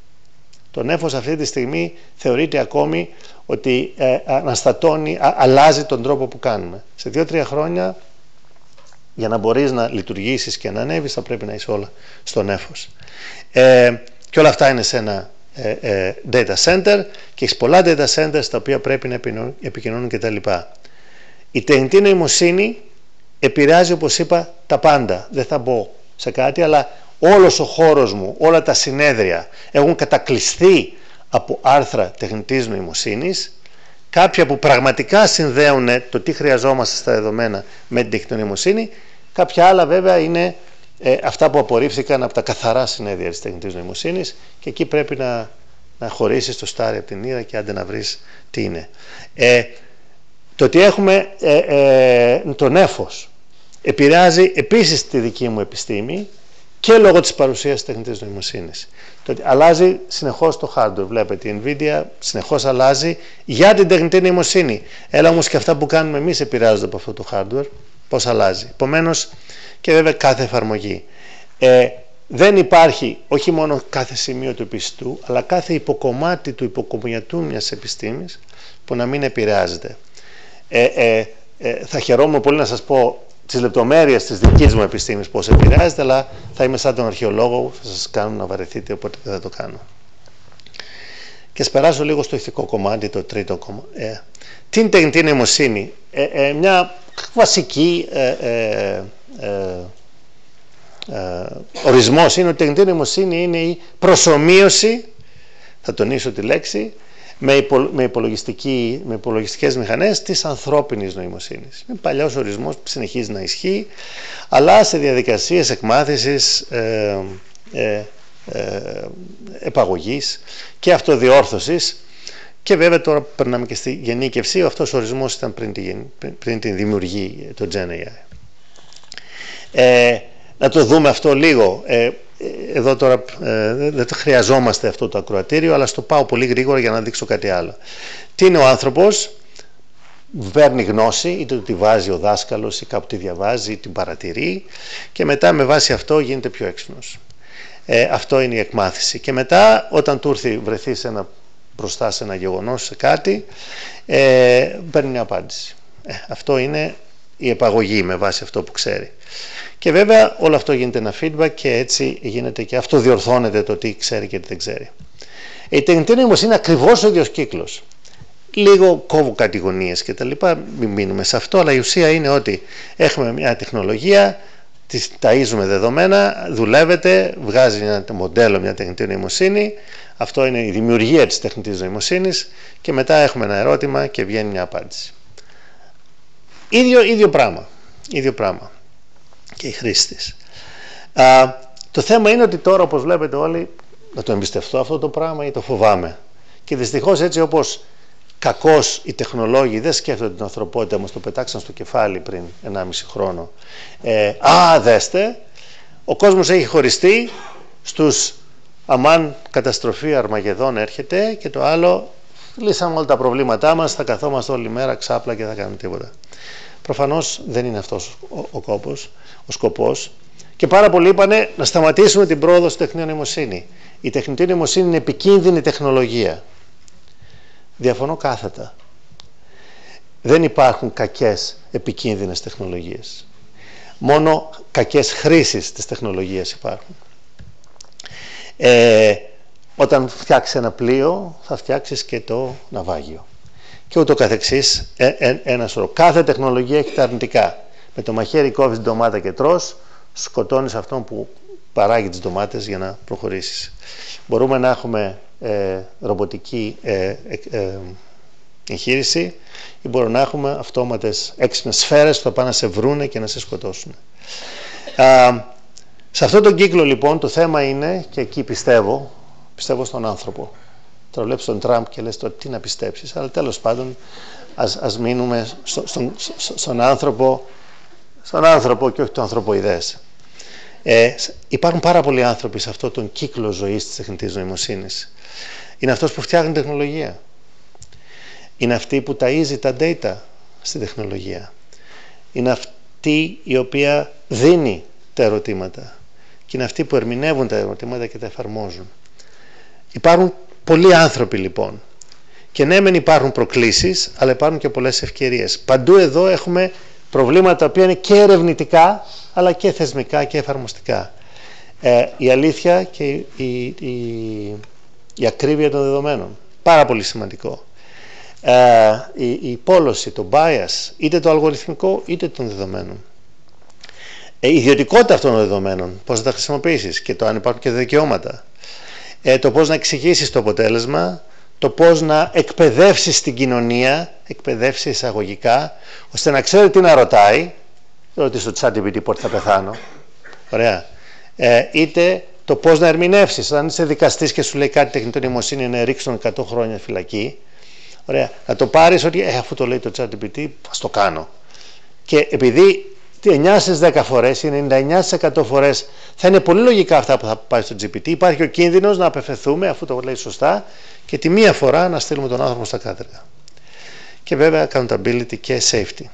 Το νέφος αυτή τη στιγμή θεωρείται ακόμη ότι αναστατώνει, αλλάζει τον τρόπο που κάνουμε. Σε 2-3 χρόνια, για να μπορείς να λειτουργήσεις και να ανέβεις, θα πρέπει να είσαι όλα στο νέφος. Και όλα αυτά είναι σε ένα data center και έχεις πολλά data centers τα οποία πρέπει να επικοινωνούν κτλ. Η τεχνητή νοημοσύνη επηρεάζει, όπως είπα, τα πάντα. Δεν θα μπω σε κάτι, αλλά όλος ο χώρος μου, όλα τα συνέδρια έχουν κατακλειστεί από άρθρα τεχνητής νοημοσύνης, κάποια που πραγματικά συνδέουν το τι χρειαζόμαστε στα δεδομένα με την τεχνητή νοημοσύνη, κάποια άλλα βέβαια είναι αυτά που απορρίφθηκαν από τα καθαρά συνέδρια της τεχνητής νοημοσύνης και εκεί πρέπει να χωρίσεις το στάρι από την ύδα και άντε να βρεις τι είναι. Το ότι έχουμε το νέφος επηρεάζει επίσης τη δική μου επιστήμη και λόγω της παρουσίας της τεχνητής νοημοσύνης. Το ότι αλλάζει συνεχώς το hardware. Βλέπετε, η Nvidia συνεχώς αλλάζει για την τεχνητή νοημοσύνη. Έλα όμως και αυτά που κάνουμε εμείς επηρεάζονται από αυτό το hardware. Πώς αλλάζει. Επομένως, και βέβαια κάθε εφαρμογή. Δεν υπάρχει όχι μόνο κάθε σημείο του επιστού, αλλά κάθε υποκομμάτι του υποκομματιού μιας επιστήμης που να μην επηρεάζεται. Θα χαιρόμουν πολύ να σας πω τις λεπτομέρειες της δικής μου επιστήμης πώς επηρεάζεται, αλλά θα είμαι σαν τον αρχαιολόγο, θα σας κάνω να βαρεθείτε, οπότε δεν θα το κάνω. Και ας περάσω λίγο στο ηθικό κομμάτι, το τρίτο κομμάτι. Τι είναι τεχνητή νοημοσύνη? Μια βασική ορισμός είναι ότι η τεχνητή νοημοσύνη είναι η προσομοίωση, θα τονίσω τη λέξη, με υπολογιστικές μηχανές της ανθρώπινης νοημοσύνης. Είναι παλιός ορισμός που συνεχίζει να ισχύει, αλλά σε διαδικασίες εκμάθησης, επαγωγής και αυτοδιόρθωσης, και βέβαια τώρα περνάμε και στη γενίκευση. Αυτός ο ορισμός ήταν πριν την δημιουργή του Gen AI. Να το δούμε αυτό λίγο. Εδώ τώρα δεν το χρειαζόμαστε αυτό το ακροατήριο, αλλά στο πάω πολύ γρήγορα για να δείξω κάτι άλλο. Τι είναι ο άνθρωπος? Παίρνει γνώση, είτε τη βάζει ο δάσκαλος ή κάπου τη διαβάζει ή την παρατηρεί, και μετά με βάση αυτό γίνεται πιο έξυπνος. Αυτό είναι η εκμάθηση. Και μετά, όταν του βρεθεί μπροστά σε ένα γεγονός, σε κάτι, παίρνει μια απάντηση. Αυτό είναι η επαγωγή με βάση αυτό που ξέρει. Και βέβαια όλο αυτό γίνεται ένα feedback και έτσι γίνεται και αυτό διορθώνεται το τι ξέρει και τι δεν ξέρει. Η τεχνητή νοημοσύνη είναι ακριβώς ο ίδιος κύκλος. Λίγο κόβω κατηγορίες και τα λοιπά, μην μείνουμε σε αυτό, αλλά η ουσία είναι ότι έχουμε μια τεχνολογία, ταΐζουμε δεδομένα, δουλεύεται, βγάζει ένα μοντέλο, μια τεχνητή νοημοσύνη. Αυτό είναι η δημιουργία της τεχνητής νοημοσύνης και μετά έχουμε ένα ερώτημα και βγαίνει μια απάντηση. Ίδιο πράγμα και η χρήση της. Το θέμα είναι ότι τώρα, όπως βλέπετε όλοι, να το εμπιστευτώ αυτό το πράγμα ή το φοβάμαι. Και δυστυχώς, έτσι όπως κακώς οι τεχνολόγοι δεν σκέφτονται την ανθρωπότητα, μας το πετάξαν στο κεφάλι πριν 1,5 χρόνο. Δέστε, ο κόσμος έχει χωριστεί στους αμάν καταστροφή Αρμαγεδόν έρχεται και το άλλο λύσαμε όλα τα προβλήματά μας, θα καθόμαστε όλη μέρα ξάπλα και δεν θα κάνουμε τίποτα. Προφανώς δεν είναι αυτός ο σκοπός. Και πάρα πολλοί είπανε να σταματήσουμε την πρόοδο στη τεχνητή νοημοσύνη. Η τεχνητή νοημοσύνη είναι επικίνδυνη τεχνολογία. Διαφωνώ κάθετα. Δεν υπάρχουν κακές επικίνδυνες τεχνολογίες. Μόνο κακές χρήσεις της τεχνολογίας υπάρχουν. Όταν φτιάξεις ένα πλοίο, θα φτιάξεις και το ναυάγιο. Και ούτω καθεξής, ένα σωρό. Κάθε τεχνολογία έχει τα αρνητικά. Με το μαχαίρι κόβεις την ντομάτα και τρως, σκοτώνεις αυτόν που παράγει τις ντομάτες για να προχωρήσεις. Μπορούμε να έχουμε ρομποτική εγχείρηση ή μπορούμε να έχουμε αυτόματες έξυπνες σφαίρες που θα πάνε να σε βρούνε και να σε σκοτώσουν. Σε αυτόν τον κύκλο λοιπόν το θέμα είναι, και εκεί πιστεύω στον άνθρωπο. Τώρα βλέπεις τον Τραμπ και λες τι να πιστέψεις, αλλά τέλος πάντων ας μείνουμε στον άνθρωπο και όχι το ανθρωποειδές. Υπάρχουν πάρα πολλοί άνθρωποι σε αυτόν τον κύκλο ζωής της τεχνητής νοημοσύνης. Είναι αυτός που φτιάχνει τεχνολογία. Είναι αυτή που ταΐζει τα data στην τεχνολογία. Είναι αυτή η οποία δίνει τα ερωτήματα. Και είναι αυτοί που ερμηνεύουν τα ερωτήματα και τα εφαρμόζουν. Υπάρχουν πολλοί άνθρωποι λοιπόν. Και ναι, μεν υπάρχουν προκλήσεις, αλλά υπάρχουν και πολλές ευκαιρίες. Παντού εδώ έχουμε προβλήματα τα οποία είναι και ερευνητικά, αλλά και θεσμικά και εφαρμοστικά. Η αλήθεια και η ακρίβεια των δεδομένων. Πάρα πολύ σημαντικό. Η πόλωση, το bias, είτε το αλγοριθμικό είτε των δεδομένων. Η ιδιωτικότητα αυτών των δεδομένων, πώς θα τα χρησιμοποιήσεις και το αν υπάρχουν και δικαιώματα. Το πώς να εξηγήσεις το αποτέλεσμα, το πώς να εκπαιδεύσεις την κοινωνία, εκπαιδεύσεις εισαγωγικά, ώστε να ξέρει τι να ρωτάει, ρωτήσει στο ChatGPT πότε θα πεθάνω, ωραία. Είτε το πώς να ερμηνεύσεις, αν είσαι δικαστής και σου λέει κάτι τεχνητή νοημοσύνη είναι ρίξουν 100 χρόνια φυλακή, ωραία, να το πάρεις ότι αφού το λέει το ChatGPT, ας το κάνω. Και επειδή 9 στις 10 φορές ή 99% φορές θα είναι πολύ λογικά αυτά που θα πάει στο GPT, υπάρχει ο κίνδυνος να απεφεθούμε αφού το λέει σωστά και τη μία φορά να στείλουμε τον άνθρωπο στα κάτεργα. Και βέβαια accountability και safety.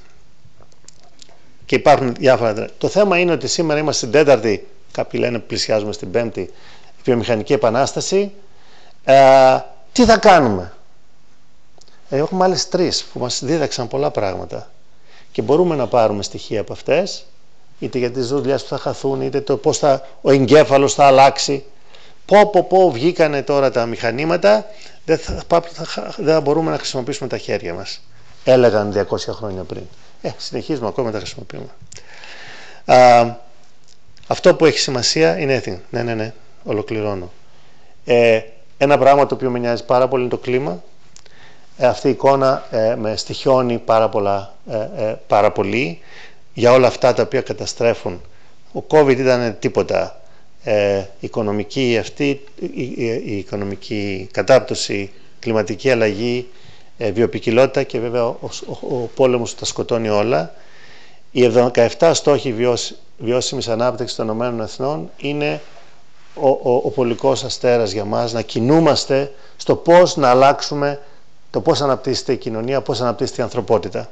Και υπάρχουν διάφορα. Το θέμα είναι ότι σήμερα είμαστε στην τέταρτη, κάποιοι λένε πλησιάζουμε στην πέμπτη βιομηχανική επανάσταση. Τι θα κάνουμε? Έχουμε άλλες 3 που μας δίδαξαν πολλά πράγματα. Και μπορούμε να πάρουμε στοιχεία από αυτές, είτε για τις δουλειές που θα χαθούν, είτε το πώς ο εγκέφαλος θα αλλάξει. Πω βγήκανε τώρα τα μηχανήματα, δεν θα μπορούμε να χρησιμοποιήσουμε τα χέρια μας. Έλεγαν 200 χρόνια πριν. Συνεχίζουμε ακόμα να τα χρησιμοποιούμε. Αυτό που έχει σημασία είναι ναι, ολοκληρώνω. Ένα πράγμα το οποίο με νοιάζει πάρα πολύ είναι το κλίμα. Αυτή η εικόνα με στοιχιώνει πάρα πολύ για όλα αυτά τα οποία καταστρέφουν. Ο COVID ήταν τίποτα. Η οικονομική κατάπτωση, κλιματική αλλαγή, βιοποικιλότητα και βέβαια ο πόλεμος τα σκοτώνει όλα. Οι 17 στόχοι βιώσιμης ανάπτυξης των ΗΠΑ είναι ο πολικός αστέρας για μας, να κινούμαστε στο πώς να αλλάξουμε το πώς αναπτύσσεται η κοινωνία, πώς αναπτύσσεται η ανθρωπότητα.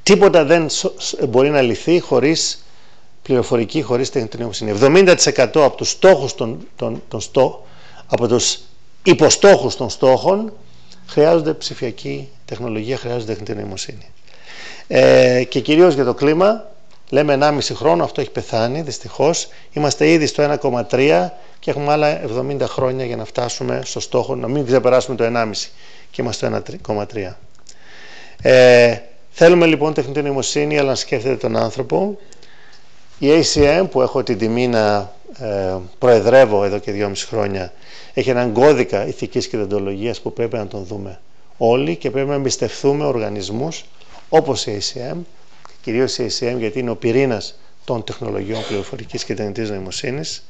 Τίποτα δεν μπορεί να λυθεί χωρίς πληροφορική, χωρίς τεχνητή νοημοσύνη. 70% από τους στόχους από τους υποστόχους των στόχων χρειάζονται ψηφιακή τεχνολογία, χρειάζονται τεχνητή νοημοσύνη. Και κυρίως για το κλίμα, λέμε 1,5 χρόνο, αυτό έχει πεθάνει δυστυχώς. Είμαστε ήδη στο 1,3 και έχουμε άλλα 70 χρόνια για να φτάσουμε στο στόχο, να μην ξεπεράσουμε το 1,5 και είμαστε στο 1,3. Θέλουμε λοιπόν τεχνητή νοημοσύνη, αλλά να σκέφτεται τον άνθρωπο. Η ACM, που έχω την τιμή να προεδρεύω εδώ και 2,5 χρόνια, έχει έναν κώδικα ηθικής και δεοντολογίας που πρέπει να τον δούμε όλοι και πρέπει να εμπιστευτούμε οργανισμούς όπως η ACM, κυρίως η ACM γιατί είναι ο πυρήνας των τεχνολογιών πληροφορικής και τεχνητής νοημοσύνης.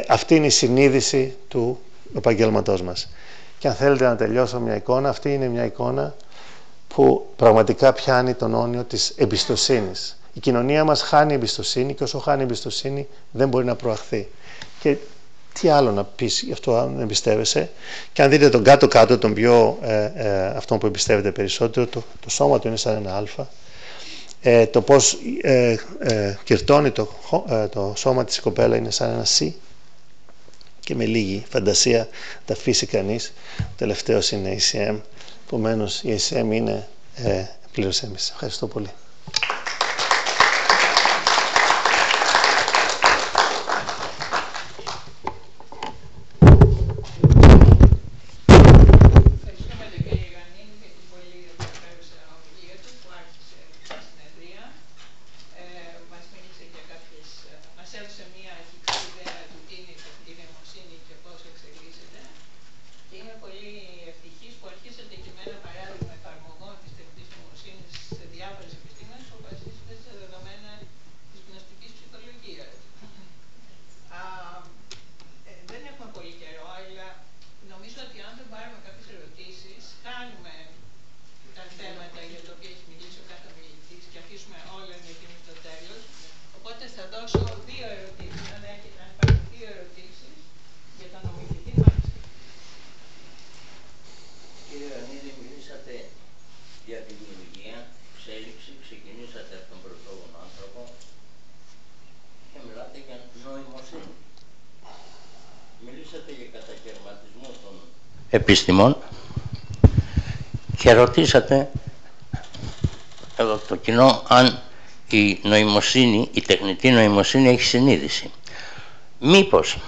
Αυτή είναι η συνείδηση του επαγγέλματός μας. Και αν θέλετε να τελειώσω μια εικόνα, αυτή είναι μια εικόνα που πραγματικά πιάνει τον όνιο της εμπιστοσύνης. Η κοινωνία μας χάνει εμπιστοσύνη και όσο χάνει εμπιστοσύνη δεν μπορεί να προαχθεί. Και τι άλλο να πεις γι' αυτό αν εμπιστεύεσαι. Και αν δείτε τον κάτω-κάτω, τον πιο αυτόν που εμπιστεύεται περισσότερο, το σώμα του είναι σαν ένα αλφα. Το πώς κυρτώνει το σώμα της κοπέλα είναι σαν ένα C. Και με λίγη φαντασία τα αφήσει κανείς. Ο τελευταίος είναι η ACM. Επομένως η ACM είναι πλήρως εμείς. Ευχαριστώ πολύ. Επιστημών και ρωτήσατε εδώ το κοινό αν η νοημοσύνη, η τεχνητή νοημοσύνη έχει συνείδηση. Μήπως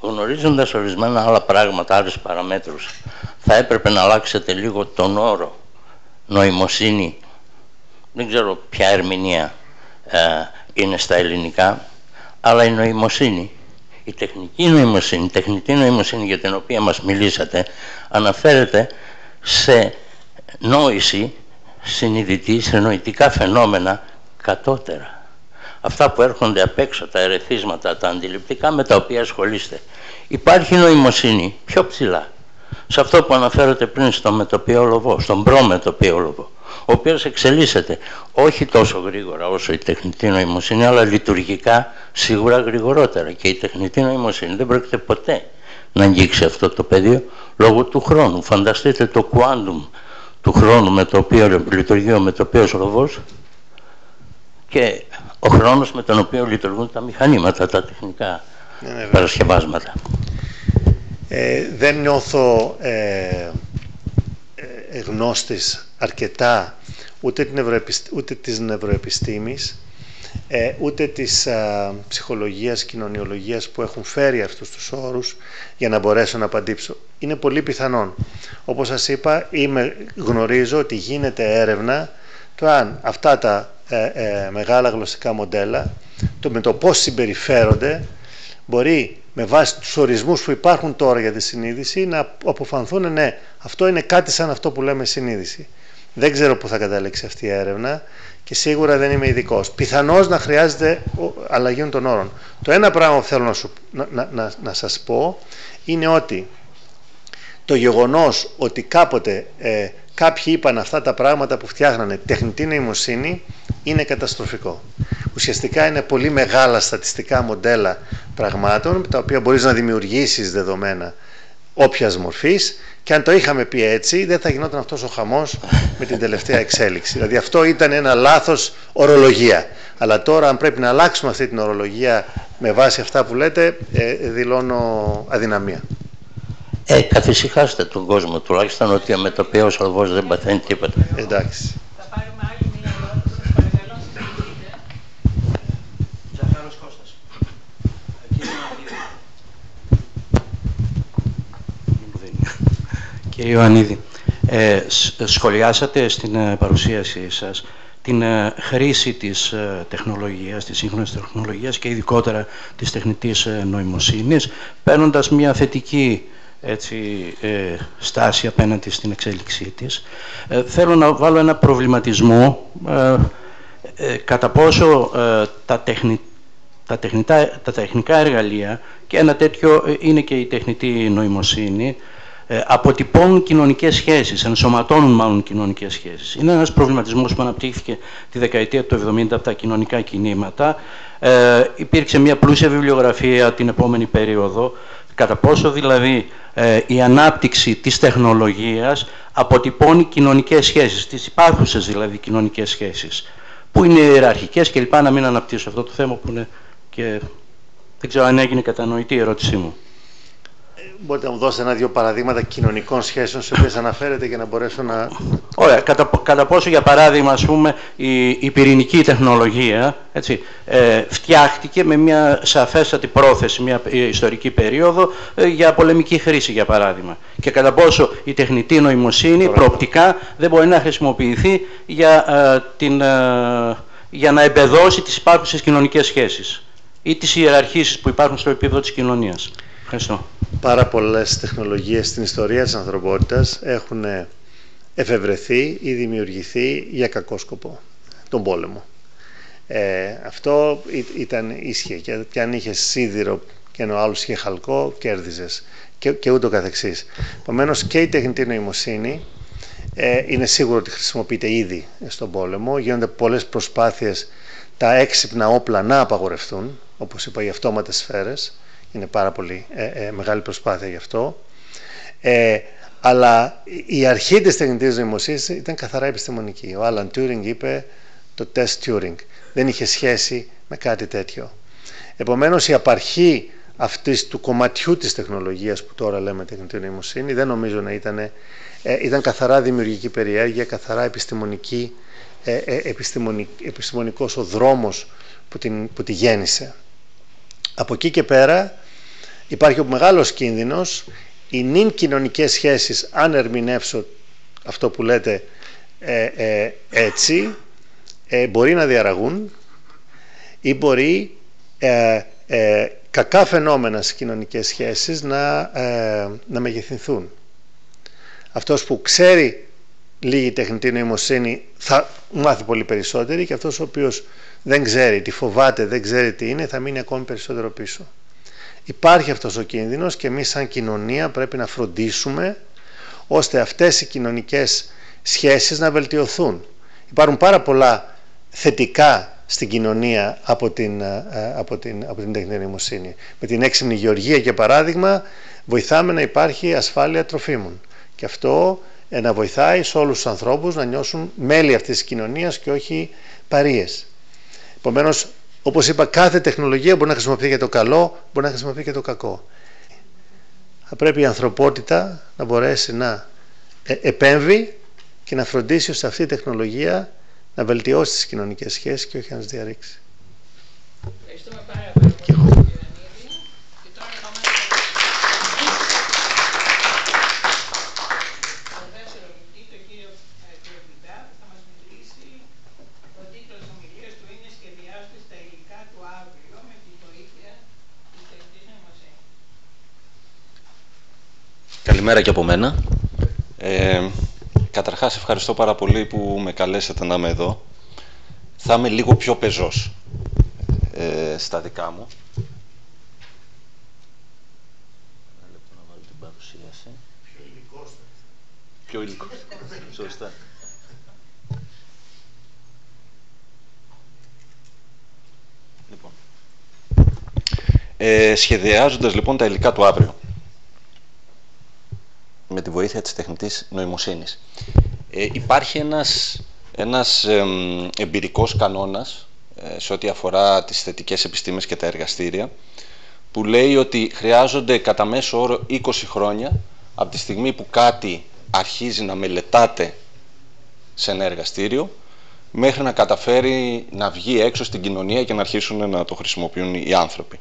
γνωρίζοντας ορισμένα άλλα πράγματα, άλλες παραμέτρους, θα έπρεπε να αλλάξετε λίγο τον όρο νοημοσύνη. Δεν ξέρω ποια ερμηνεία είναι στα ελληνικά, αλλά η νοημοσύνη, η τεχνική νοημοσύνη, η τεχνητή νοημοσύνη για την οποία μας μιλήσατε, αναφέρεται σε νόηση συνειδητή, σε νοητικά φαινόμενα κατώτερα. Αυτά που έρχονται απ' έξω, τα ερεθίσματα, τα αντιληπτικά με τα οποία ασχολείστε. Υπάρχει νοημοσύνη πιο ψηλά, σε αυτό που αναφέρατε πριν στο μετοπιαίο λοβό, στον προμετοπιαίο λοβό, ο οποίος εξελίσσεται όχι τόσο γρήγορα όσο η τεχνητή νοημοσύνη, αλλά λειτουργικά σίγουρα γρηγορότερα. Και η τεχνητή νοημοσύνη δεν πρόκειται ποτέ να αγγίξει αυτό το πεδίο λόγω του χρόνου. Φανταστείτε το quantum του χρόνου με το οποίο λειτουργεί ο μετοπιαίος λοβός και ο χρόνος με τον οποίο λειτουργούν τα μηχανήματα, τα τεχνικά παρασκευάσματα. Δεν νιώθω γνώστης αρκετά ούτε της νευροεπιστήμης, ούτε της ψυχολογίας, κοινωνιολογίας που έχουν φέρει αυτούς τους όρους για να μπορέσω να απαντήσω. Είναι πολύ πιθανόν. Όπως σας είπα, γνωρίζω ότι γίνεται έρευνα το αν αυτά τα μεγάλα γλωσσικά μοντέλα, με το πώς συμπεριφέρονται, μπορεί με βάση τους ορισμούς που υπάρχουν τώρα για τη συνείδηση να αποφανθούν, ναι, αυτό είναι κάτι σαν αυτό που λέμε συνείδηση. Δεν ξέρω πού θα καταλήξει αυτή η έρευνα και σίγουρα δεν είμαι ειδικός. Πιθανώς να χρειάζεται αλλαγή των όρων. Το ένα πράγμα που θέλω να σας πω είναι ότι το γεγονός ότι κάποτε κάποιοι είπαν αυτά τα πράγματα που φτιάχνανε τεχνητή νοημοσύνη είναι καταστροφικό. Ουσιαστικά είναι πολύ μεγάλα στατιστικά μοντέλα πραγμάτων τα οποία μπορείς να δημιουργήσεις δεδομένα όποιας μορφής, και αν το είχαμε πει έτσι δεν θα γινόταν αυτός ο χαμός με την τελευταία εξέλιξη. Δηλαδή αυτό ήταν ένα λάθος ορολογία. Αλλά τώρα αν πρέπει να αλλάξουμε αυτή την ορολογία με βάση αυτά που λέτε, δηλώνω αδυναμία. Καθησυχάστε τον κόσμο τουλάχιστον ότι ο μετοπιαίος λοβός δεν παθαίνει τίποτα. Εντάξει. Θα πάρουμε άλλη μία ερώτηση, σας παρακαλώ, συζητείτε. Ζαχάρος Κώστας. Κύριε Ιωαννίδη, σχολιάσατε στην παρουσίασή σας την χρήση της τεχνολογίας, της σύγχρονης τεχνολογίας και ειδικότερα της τεχνητής νοημοσύνης, παίρνοντας μια θετική στάση απέναντι στην εξέλιξή της. Θέλω να βάλω ένα προβληματισμό κατά πόσο τα τεχνικά εργαλεία, και ένα τέτοιο είναι και η τεχνητή νοημοσύνη, αποτυπώνουν κοινωνικές σχέσεις, ενσωματώνουν μάλλον κοινωνικές σχέσεις. Είναι ένας προβληματισμός που αναπτύχθηκε τη δεκαετία του 70 από τα κοινωνικά κινήματα. Υπήρξε μια πλούσια βιβλιογραφία την επόμενη περίοδο, κατά πόσο δηλαδή η ανάπτυξη της τεχνολογίας αποτυπώνει κοινωνικές σχέσεις, τις υπάρχουσες δηλαδή κοινωνικές σχέσεις, που είναι ιεραρχικές κλπ. Να μην αναπτύσσω αυτό το θέμα που είναι και δεν ξέρω αν έγινε κατανοητή η ερώτησή μου. Μπορείτε να μου δώσετε ένα-δύο παραδείγματα κοινωνικών σχέσεων σε οποίες αναφέρετε για να μπορέσω να... Ωραία. Κατά πόσο, για παράδειγμα, ας πούμε, η πυρηνική τεχνολογία φτιάχτηκε με μια σαφέστατη πρόθεση, μια ιστορική περίοδο, για πολεμική χρήση, για παράδειγμα. Και κατά πόσο η τεχνητή νοημοσύνη προοπτικά δεν μπορεί να χρησιμοποιηθεί για να εμπεδώσει τις υπάρχουσες κοινωνικές σχέσεις ή τις ιεραρχήσεις που υπάρχουν στο επίπεδο της κοινωνίας. Ευχαριστώ. Πάρα πολλές τεχνολογίες στην ιστορία της ανθρωπότητας έχουν εφευρεθεί ή δημιουργηθεί για κακό σκοπό, τον πόλεμο. Αυτό ίσχυε, και αν είχε σίδηρο και ο άλλος είχε χαλκό, κέρδιζες και ούτω καθεξής. Επομένως, και η τεχνητή νοημοσύνη είναι σίγουρο ότι χρησιμοποιείται ήδη στον πόλεμο. Γίνονται πολλές προσπάθειες τα έξυπνα όπλα να απαγορευτούν, όπως είπα, οι αυτόματες σφαίρες. Είναι πάρα πολύ μεγάλη προσπάθεια γι' αυτό. Αλλά η αρχή της τεχνητής νοημοσύνης ήταν καθαρά επιστημονική. Ο Άλαν Τιούρινγκ είπε το τεστ Τιούρινγκ. Δεν είχε σχέση με κάτι τέτοιο. Επομένως, η απαρχή αυτής του κομματιού της τεχνολογίας που τώρα λέμε τεχνητή νοημοσύνη δεν νομίζω να ήταν καθαρά δημιουργική περιέργεια, καθαρά επιστημονικός ο δρόμος που τη γέννησε. Από εκεί και πέρα υπάρχει ο μεγάλος κίνδυνος οι νυν κοινωνικές σχέσεις, αν ερμηνεύσω αυτό που λέτε έτσι, μπορεί να διαραγούν ή μπορεί κακά φαινόμενα στις κοινωνικές σχέσεις να μεγεθυνθούν. Αυτός που ξέρει λίγη τεχνητή νοημοσύνη θα μάθει πολύ περισσότερη, και αυτός ο οποίος δεν ξέρει, τη φοβάται, δεν ξέρει τι είναι, θα μείνει ακόμη περισσότερο πίσω. Υπάρχει αυτός ο κίνδυνος και εμείς σαν κοινωνία πρέπει να φροντίσουμε ώστε αυτές οι κοινωνικές σχέσεις να βελτιωθούν. Υπάρχουν πάρα πολλά θετικά στην κοινωνία από την τεχνητή νοημοσύνη. Με την έξυπνη γεωργία, για παράδειγμα, βοηθάμε να υπάρχει ασφάλεια τροφίμων. Και αυτό να βοηθάει σε όλους τους ανθρώπους να νιώσουν μέλη αυτής της κοινωνίας και όχι παρείες. Επομένως, όπως είπα, κάθε τεχνολογία μπορεί να χρησιμοποιηθεί για το καλό, μπορεί να χρησιμοποιηθεί και το κακό. Θα πρέπει η ανθρωπότητα να μπορέσει να επέμβει και να φροντίσει ώστε αυτή η τεχνολογία να βελτιώσει τις κοινωνικές σχέσεις και όχι να τις διαρρήξει. Ευχαριστούμε πάρα πολύ, κύριε Ανίδη. Και τώρα πάμε στο δεύτερο μιλητή, τον κύριο Κλεβιτά, που θα μας μιλήσει. Ο τίτλος ομιλίας του είναι «Σχεδιάζοντας τα υλικά του αύριο με τη βοήθεια της τεχνητής νοημοσύνης». Καλημέρα και από μένα. Καταρχάς, ευχαριστώ πάρα πολύ που με καλέσατε να είμαι εδώ. Θα είμαι λίγο πιο πεζός στα δικά μου. Να βάλω την παρουσίαση. Πιο υλικός. Πιο υλικός. Σωστά. Λοιπόν. Σχεδιάζοντας λοιπόν τα υλικά του αύριο με τη βοήθεια της τεχνητής νοημοσύνης. Υπάρχει ένας εμπειρικός κανόνας σε ό,τι αφορά τις θετικές επιστήμες και τα εργαστήρια, που λέει ότι χρειάζονται κατά μέσο όρο 20 χρόνια από τη στιγμή που κάτι αρχίζει να μελετάται σε ένα εργαστήριο μέχρι να καταφέρει να βγει έξω στην κοινωνία και να αρχίσουν να το χρησιμοποιούν οι άνθρωποι.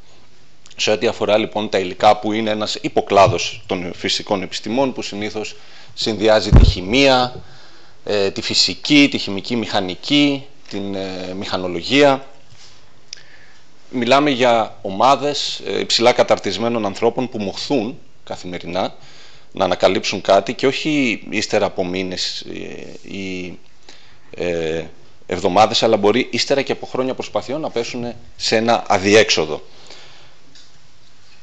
Σε ό,τι αφορά λοιπόν τα υλικά, που είναι ένας υποκλάδος των φυσικών επιστημών που συνήθως συνδυάζει τη χημεία, τη φυσική, τη χημική μηχανική, την μηχανολογία. Μιλάμε για ομάδες υψηλά καταρτισμένων ανθρώπων που μοχθούν καθημερινά να ανακαλύψουν κάτι και όχι ύστερα από μήνες ή εβδομάδες, αλλά μπορεί ύστερα και από χρόνια προσπαθειών να πέσουν σε ένα αδιέξοδο.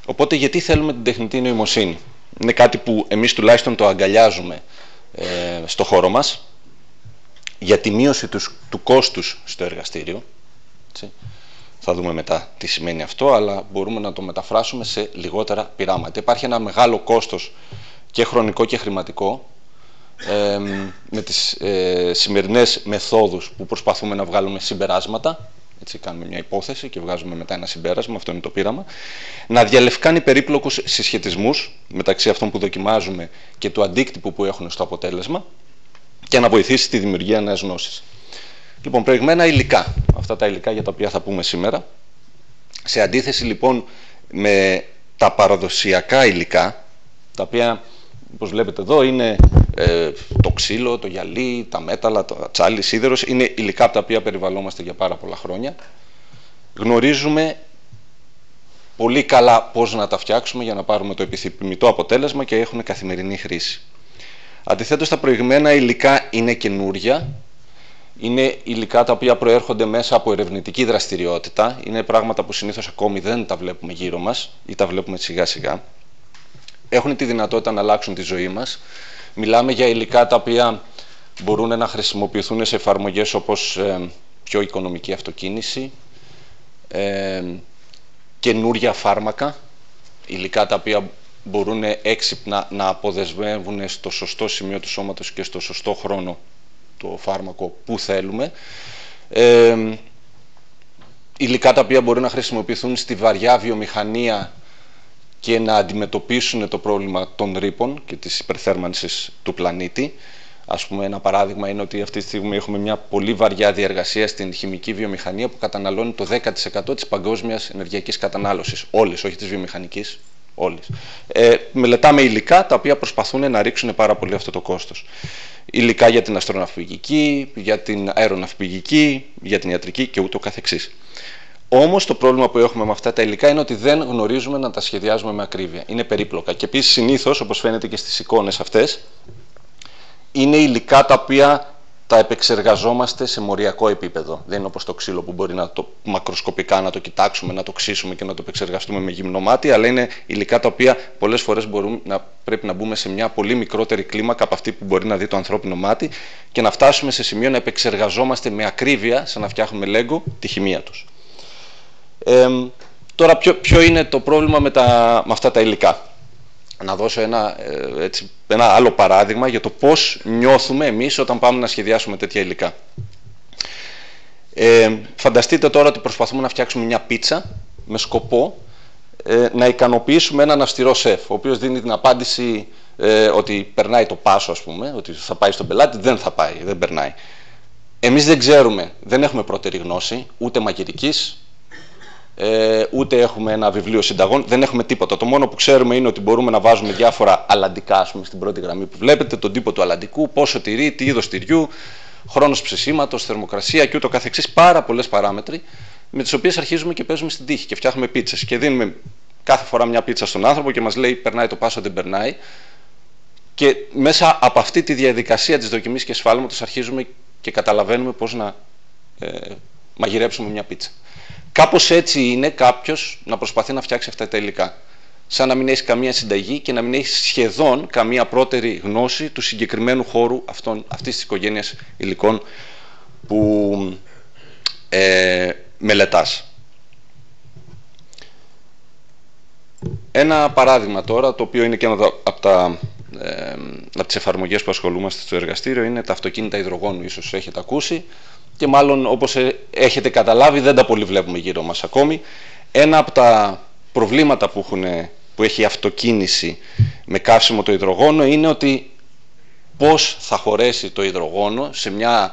Οπότε γιατί θέλουμε την τεχνητή νοημοσύνη? Είναι κάτι που εμείς τουλάχιστον το αγκαλιάζουμε στο χώρο μας για τη μείωση του κόστους στο εργαστήριο. Έτσι. Θα δούμε μετά τι σημαίνει αυτό, αλλά μπορούμε να το μεταφράσουμε σε λιγότερα πειράματα. Υπάρχει ένα μεγάλο κόστος και χρονικό και χρηματικό με τις σημερινές μεθόδους που προσπαθούμε να βγάλουμε συμπεράσματα. Έτσι, κάνουμε μια υπόθεση και βγάζουμε μετά ένα συμπέρασμα, αυτό είναι το πείραμα. Να διαλευκάνει περίπλοκους συσχετισμούς μεταξύ αυτών που δοκιμάζουμε και του αντίκτυπου που έχουν στο αποτέλεσμα και να βοηθήσει τη δημιουργία νέας γνώσης. Λοιπόν, προηγμένα υλικά, αυτά τα υλικά για τα οποία θα πούμε σήμερα, σε αντίθεση λοιπόν με τα παραδοσιακά υλικά, τα οποία, όπως βλέπετε εδώ, είναι το ξύλο, το γυαλί, τα μέταλλα, το τσάλι, σίδερος, είναι υλικά από τα οποία περιβαλλόμαστε για πάρα πολλά χρόνια. Γνωρίζουμε πολύ καλά πώς να τα φτιάξουμε για να πάρουμε το επιθυμητό αποτέλεσμα και έχουν καθημερινή χρήση. Αντιθέτως, τα προηγμένα υλικά είναι καινούρια, είναι υλικά τα οποία προέρχονται μέσα από ερευνητική δραστηριότητα, είναι πράγματα που συνήθως ακόμη δεν τα βλέπουμε γύρω μας ή τα βλέπουμε σιγά σιγά. Έχουν τη δυνατότητα να αλλάξουν τη ζωή μας. Μιλάμε για υλικά τα οποία μπορούν να χρησιμοποιηθούν σε εφαρμογές όπως πιο οικονομική αυτοκίνηση, καινούρια φάρμακα, υλικά τα οποία μπορούν έξυπνα να αποδεσμεύουν στο σωστό σημείο του σώματος και στο σωστό χρόνο το φάρμακο που θέλουμε, υλικά τα οποία μπορούν να χρησιμοποιηθούν στη βαριά βιομηχανία και να αντιμετωπίσουν το πρόβλημα των ρήπων και της υπερθέρμανσης του πλανήτη. Ας πούμε, ένα παράδειγμα είναι ότι αυτή τη στιγμή έχουμε μια πολύ βαριά διεργασία στην χημική βιομηχανία που καταναλώνει το 10% της παγκόσμιας ενεργειακής κατανάλωσης. Όλης, όχι της βιομηχανικής, όλης. Μελετάμε υλικά τα οποία προσπαθούν να ρίξουν πάρα πολύ αυτό το κόστος. Υλικά για την αστροναυπηγική, για την αεροναυπηγική, για την ιατρική και ούτω καθεξής. Όμως το πρόβλημα που έχουμε με αυτά τα υλικά είναι ότι δεν γνωρίζουμε να τα σχεδιάζουμε με ακρίβεια. Είναι περίπλοκα. Και επίσης συνήθως, όπως φαίνεται και στις εικόνες αυτές, είναι υλικά τα οποία τα επεξεργαζόμαστε σε μοριακό επίπεδο. Δεν είναι όπως το ξύλο που μπορεί να το μακροσκοπικά να το κοιτάξουμε, να το ξύσουμε και να το επεξεργαστούμε με γυμνό μάτι, αλλά είναι υλικά τα οποία πολλές φορές πρέπει να μπούμε σε μια πολύ μικρότερη κλίμακα από αυτή που μπορεί να δει το ανθρώπινο μάτι και να φτάσουμε σε σημείο να επεξεργαζόμαστε με ακρίβεια, σαν να φτιάχνουμε λέγκο, τη χημεία τους. Τώρα ποιο είναι το πρόβλημα με αυτά τα υλικά. Να δώσω ένα άλλο παράδειγμα για το πώς νιώθουμε εμείς όταν πάμε να σχεδιάσουμε τέτοια υλικά. Φανταστείτε τώρα ότι προσπαθούμε να φτιάξουμε μια πίτσα με σκοπό να ικανοποιήσουμε έναν αυστηρό σεφ, ο οποίος δίνει την απάντηση ότι περνάει το πάσο, ας πούμε, ότι θα πάει στον πελάτη. Δεν θα πάει, δεν περνάει. Εμείς δεν ξέρουμε, δεν έχουμε πρώτερη γνώση, ούτε μαγειρικής, ούτε έχουμε ένα βιβλίο συνταγών, δεν έχουμε τίποτα. Το μόνο που ξέρουμε είναι ότι μπορούμε να βάζουμε διάφορα αλαντικά, ας πούμε, στην πρώτη γραμμή που βλέπετε, τον τύπο του αλαντικού, πόσο τυρί, τι είδος τυριού, χρόνος ψησίματος, θερμοκρασία και ούτω καθεξής. Πάρα πολλές παράμετροι με τις οποίες αρχίζουμε και παίζουμε στην τύχη και φτιάχνουμε πίτσες. Και δίνουμε κάθε φορά μια πίτσα στον άνθρωπο και μας λέει περνάει το πάσο, δεν περνάει. Και μέσα από αυτή τη διαδικασία της δοκιμής και σφάλματος αρχίζουμε και καταλαβαίνουμε πώς να μαγειρέψουμε μια πίτσα. Κάπως έτσι είναι κάποιος να προσπαθεί να φτιάξει αυτά τα υλικά. Σαν να μην έχει καμία συνταγή και να μην έχει σχεδόν καμία πρώτερη γνώση του συγκεκριμένου χώρου αυτής της οικογένειας υλικών που μελετάς. Ένα παράδειγμα τώρα, το οποίο είναι και ένα από τις εφαρμογές που ασχολούμαστε στο εργαστήριο, είναι τα αυτοκίνητα υδρογόνου. Ίσως έχετε ακούσει και μάλλον, όπως έχετε καταλάβει, δεν τα πολύ βλέπουμε γύρω μας ακόμη. Ένα από τα προβλήματα που έχει η αυτοκίνηση με καύσιμο το υδρογόνο είναι ότι πώς θα χωρέσει το υδρογόνο σε μια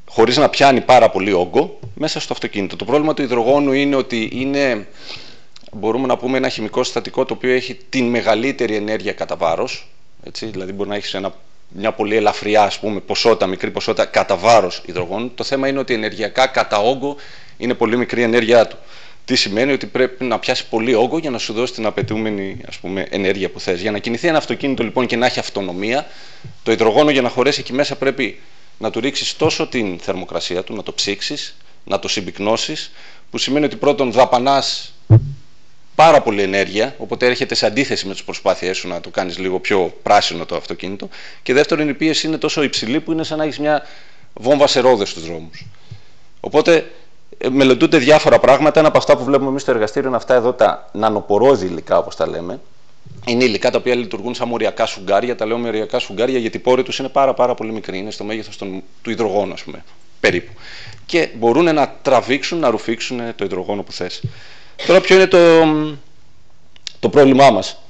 χωρίς να πιάνει πάρα πολύ όγκο μέσα στο αυτοκίνητο. Το πρόβλημα του υδρογόνου είναι ότι είναι, μπορούμε να πούμε, ένα χημικό συστατικό το οποίο έχει την μεγαλύτερη ενέργεια κατά βάρος. Έτσι, δηλαδή μπορεί να έχει μια πολύ ελαφριά, ας πούμε, ποσότητα, μικρή ποσότητα κατά βάρος υδρογόνου. Το θέμα είναι ότι ενεργειακά κατά όγκο είναι πολύ μικρή η ενέργειά του. Τι σημαίνει ότι πρέπει να πιάσει πολύ όγκο για να σου δώσει την απαιτούμενη, ας πούμε, ενέργεια που θες. Για να κινηθεί ένα αυτοκίνητο λοιπόν και να έχει αυτονομία, το υδρογόνο για να χωρέσει εκεί μέσα πρέπει να του ρίξεις τόσο την θερμοκρασία του, να το ψήξεις, να το συμπυκνώσεις, που σημαίνει ότι πρώτον δαπανάς πάρα πολύ ενέργεια, οπότε έρχεται σε αντίθεση με τις προσπάθειές σου να το κάνεις λίγο πιο πράσινο το αυτοκίνητο. Και δεύτερον, η πίεση είναι τόσο υψηλή που είναι σαν να έχεις μια βόμβα σε ρόδες στους δρόμους. Οπότε μελετούνται διάφορα πράγματα. Ένα από αυτά που βλέπουμε εμείς στο εργαστήριο είναι αυτά εδώ τα νανοπορόζη υλικά, όπως τα λέμε. Είναι υλικά τα οποία λειτουργούν σαν μοριακά σουγκάρια. Τα λέω μοριακά σουγκάρια γιατί οι πόροι τους είναι πάρα πολύ μικροί. Είναι στο μέγεθος του υδρογόνου, ας πούμε, περίπου. Και μπορούν να τραβήξουν, να ρουφήξουν το υδρογόνο που θες. Τώρα, ποιο είναι το πρόβλημά μας?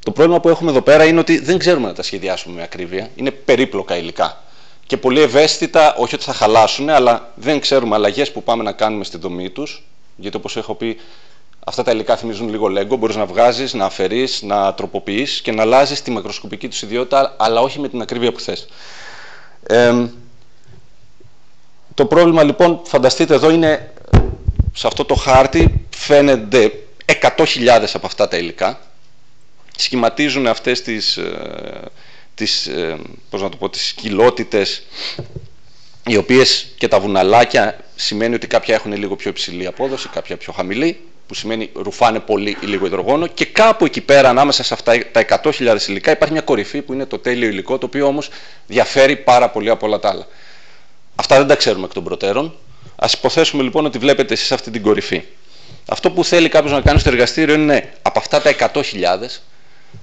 Το πρόβλημα που έχουμε εδώ πέρα είναι ότι δεν ξέρουμε να τα σχεδιάσουμε με ακρίβεια. Είναι περίπλοκα υλικά. Και πολύ ευαίσθητα, όχι ότι θα χαλάσουν, αλλά δεν ξέρουμε αλλαγές που πάμε να κάνουμε στη δομή τους. Γιατί, όπως έχω πει, αυτά τα υλικά θυμίζουν λίγο Lego. Μπορείς να βγάζεις, να αφαιρείς, να τροποποιείς και να αλλάζεις τη μακροσκοπική τους ιδιότητα, αλλά όχι με την ακρίβεια που θες. Το πρόβλημα, λοιπόν, φανταστείτε εδώ, είναι σε αυτό το χάρτη φαίνονται 100.000 από αυτά τα υλικά. Σχηματίζουν αυτές τις σκυλότητες, οι οποίες και τα βουναλάκια σημαίνει ότι κάποια έχουν λίγο πιο υψηλή απόδοση, κάποια πιο χαμηλή, που σημαίνει ρουφάνε πολύ ή λίγο υδρογόνο, και κάπου εκεί πέρα ανάμεσα σε αυτά τα 100.000 υλικά υπάρχει μια κορυφή που είναι το τέλειο υλικό, το οποίο όμως διαφέρει πάρα πολύ από όλα τα άλλα. Αυτά δεν τα ξέρουμε εκ των προτέρων. Ας υποθέσουμε λοιπόν ότι βλέπετε εσείς αυτή την κορυφή. Αυτό που θέλει κάποιος να κάνει στο εργαστήριο είναι από αυτά τα 100.000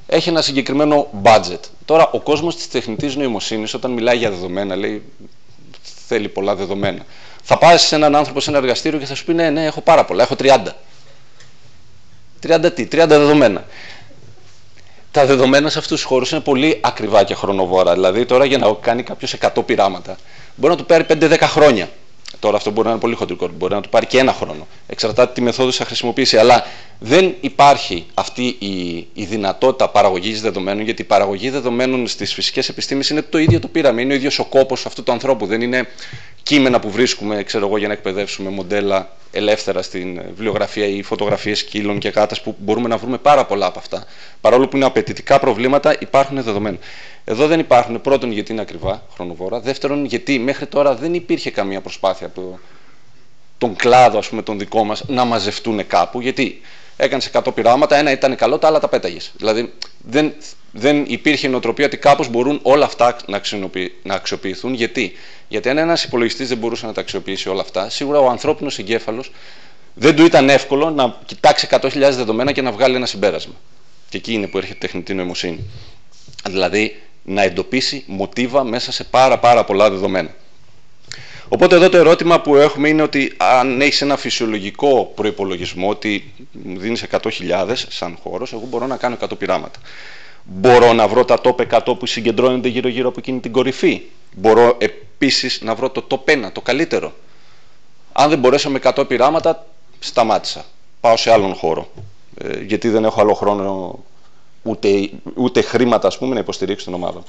έχει ένα συγκεκριμένο budget. Τώρα, ο κόσμος της τεχνητής νοημοσύνης, όταν μιλάει για δεδομένα, λέει θέλει πολλά δεδομένα. Θα πας σε έναν άνθρωπο σε ένα εργαστήριο και θα σου πει ναι, έχω πάρα πολλά, έχω 30. 30 δεδομένα. Τα δεδομένα σε αυτούς τους χώρους είναι πολύ ακριβά και χρονοβόρα. Δηλαδή, τώρα για να κάνει κάποιος 100 πειράματα, μπορεί να του πάρει 5-10 χρόνια. Τώρα αυτό μπορεί να είναι πολύ χοντρικό, μπορεί να του πάρει και ένα χρόνο. Εξαρτάται τι μεθόδους θα χρησιμοποιήσει. Αλλά δεν υπάρχει αυτή η δυνατότητα παραγωγής δεδομένων, γιατί η παραγωγή δεδομένων στις φυσικές επιστήμες είναι το ίδιο το πείραμα. Είναι ο ίδιος ο κόπος αυτού του ανθρώπου. Δεν είναι κείμενα που βρίσκουμε, για να εκπαιδεύσουμε μοντέλα ελεύθερα στην βιβλιογραφία ή φωτογραφίες σκύλων και γάτας, που μπορούμε να βρούμε πάρα πολλά από αυτά. Παρόλο που είναι απαιτητικά προβλήματα, υπάρχουν δεδομένα. Εδώ δεν υπάρχουν, πρώτον γιατί είναι ακριβά, χρονοβόρα. Δεύτερον, γιατί μέχρι τώρα δεν υπήρχε καμία προσπάθεια από τον κλάδο, ας πούμε, τον δικό μας, να μαζευτούν κάπου. Γιατί έκανες 100 πειράματα, ένα ήταν καλό, τα άλλα τα πέταγες. Δηλαδή δεν υπήρχε νοοτροπία ότι κάπως μπορούν όλα αυτά να αξιοποιηθούν. Γιατί αν ένας υπολογιστής δεν μπορούσε να τα αξιοποιήσει όλα αυτά, σίγουρα ο ανθρώπινος εγκέφαλος δεν του ήταν εύκολο να κοιτάξει 100.000 δεδομένα και να βγάλει ένα συμπέρασμα. Και εκεί είναι που έρχεται η τεχνητή νοημοσύνη. Δηλαδή, να εντοπίσει μοτίβα μέσα σε πάρα πολλά δεδομένα. Οπότε εδώ το ερώτημα που έχουμε είναι ότι αν έχεις ένα φυσιολογικό προϋπολογισμό, ότι μου δίνεις 100.000 σαν χώρος, εγώ μπορώ να κάνω 100 πειράματα. Μπορώ να βρω τα top 100 που συγκεντρώνονται γύρω από εκείνη την κορυφή. Μπορώ επίσης να βρω το top 1, το καλύτερο. Αν δεν μπορέσω με 100 πειράματα, σταμάτησα. Πάω σε άλλον χώρο. Γιατί δεν έχω άλλο χρόνο, ούτε χρήματα, ας πούμε, να υποστηρίξω την ομάδα.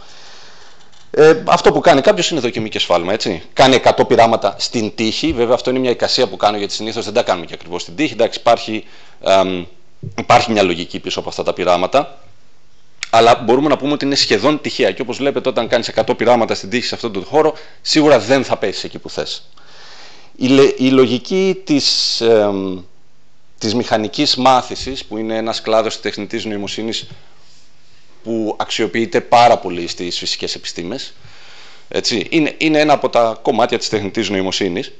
Αυτό που κάνει κάποιος είναι δοκιμή και σφάλμα, έτσι. Κάνει 100 πειράματα στην τύχη. Βέβαια, αυτό είναι μια εικασία που κάνω, γιατί συνήθως δεν τα κάνουμε και ακριβώς στην τύχη. Εντάξει, υπάρχει μια λογική πίσω από αυτά τα πειράματα. Αλλά μπορούμε να πούμε ότι είναι σχεδόν τυχαία. Και όπως βλέπετε, όταν κάνεις 100 πειράματα στην τύχη σε αυτόν τον χώρο, σίγουρα δεν θα πέσεις εκεί που θες. Η λογική της μηχανικής μάθησης, που είναι ένας κλάδος της τεχνητής νοημοσύνης που αξιοποιείται πάρα πολύ στις φυσικές επιστήμες, έτσι, είναι ένα από τα κομμάτια της τεχνητής νοημοσύνης,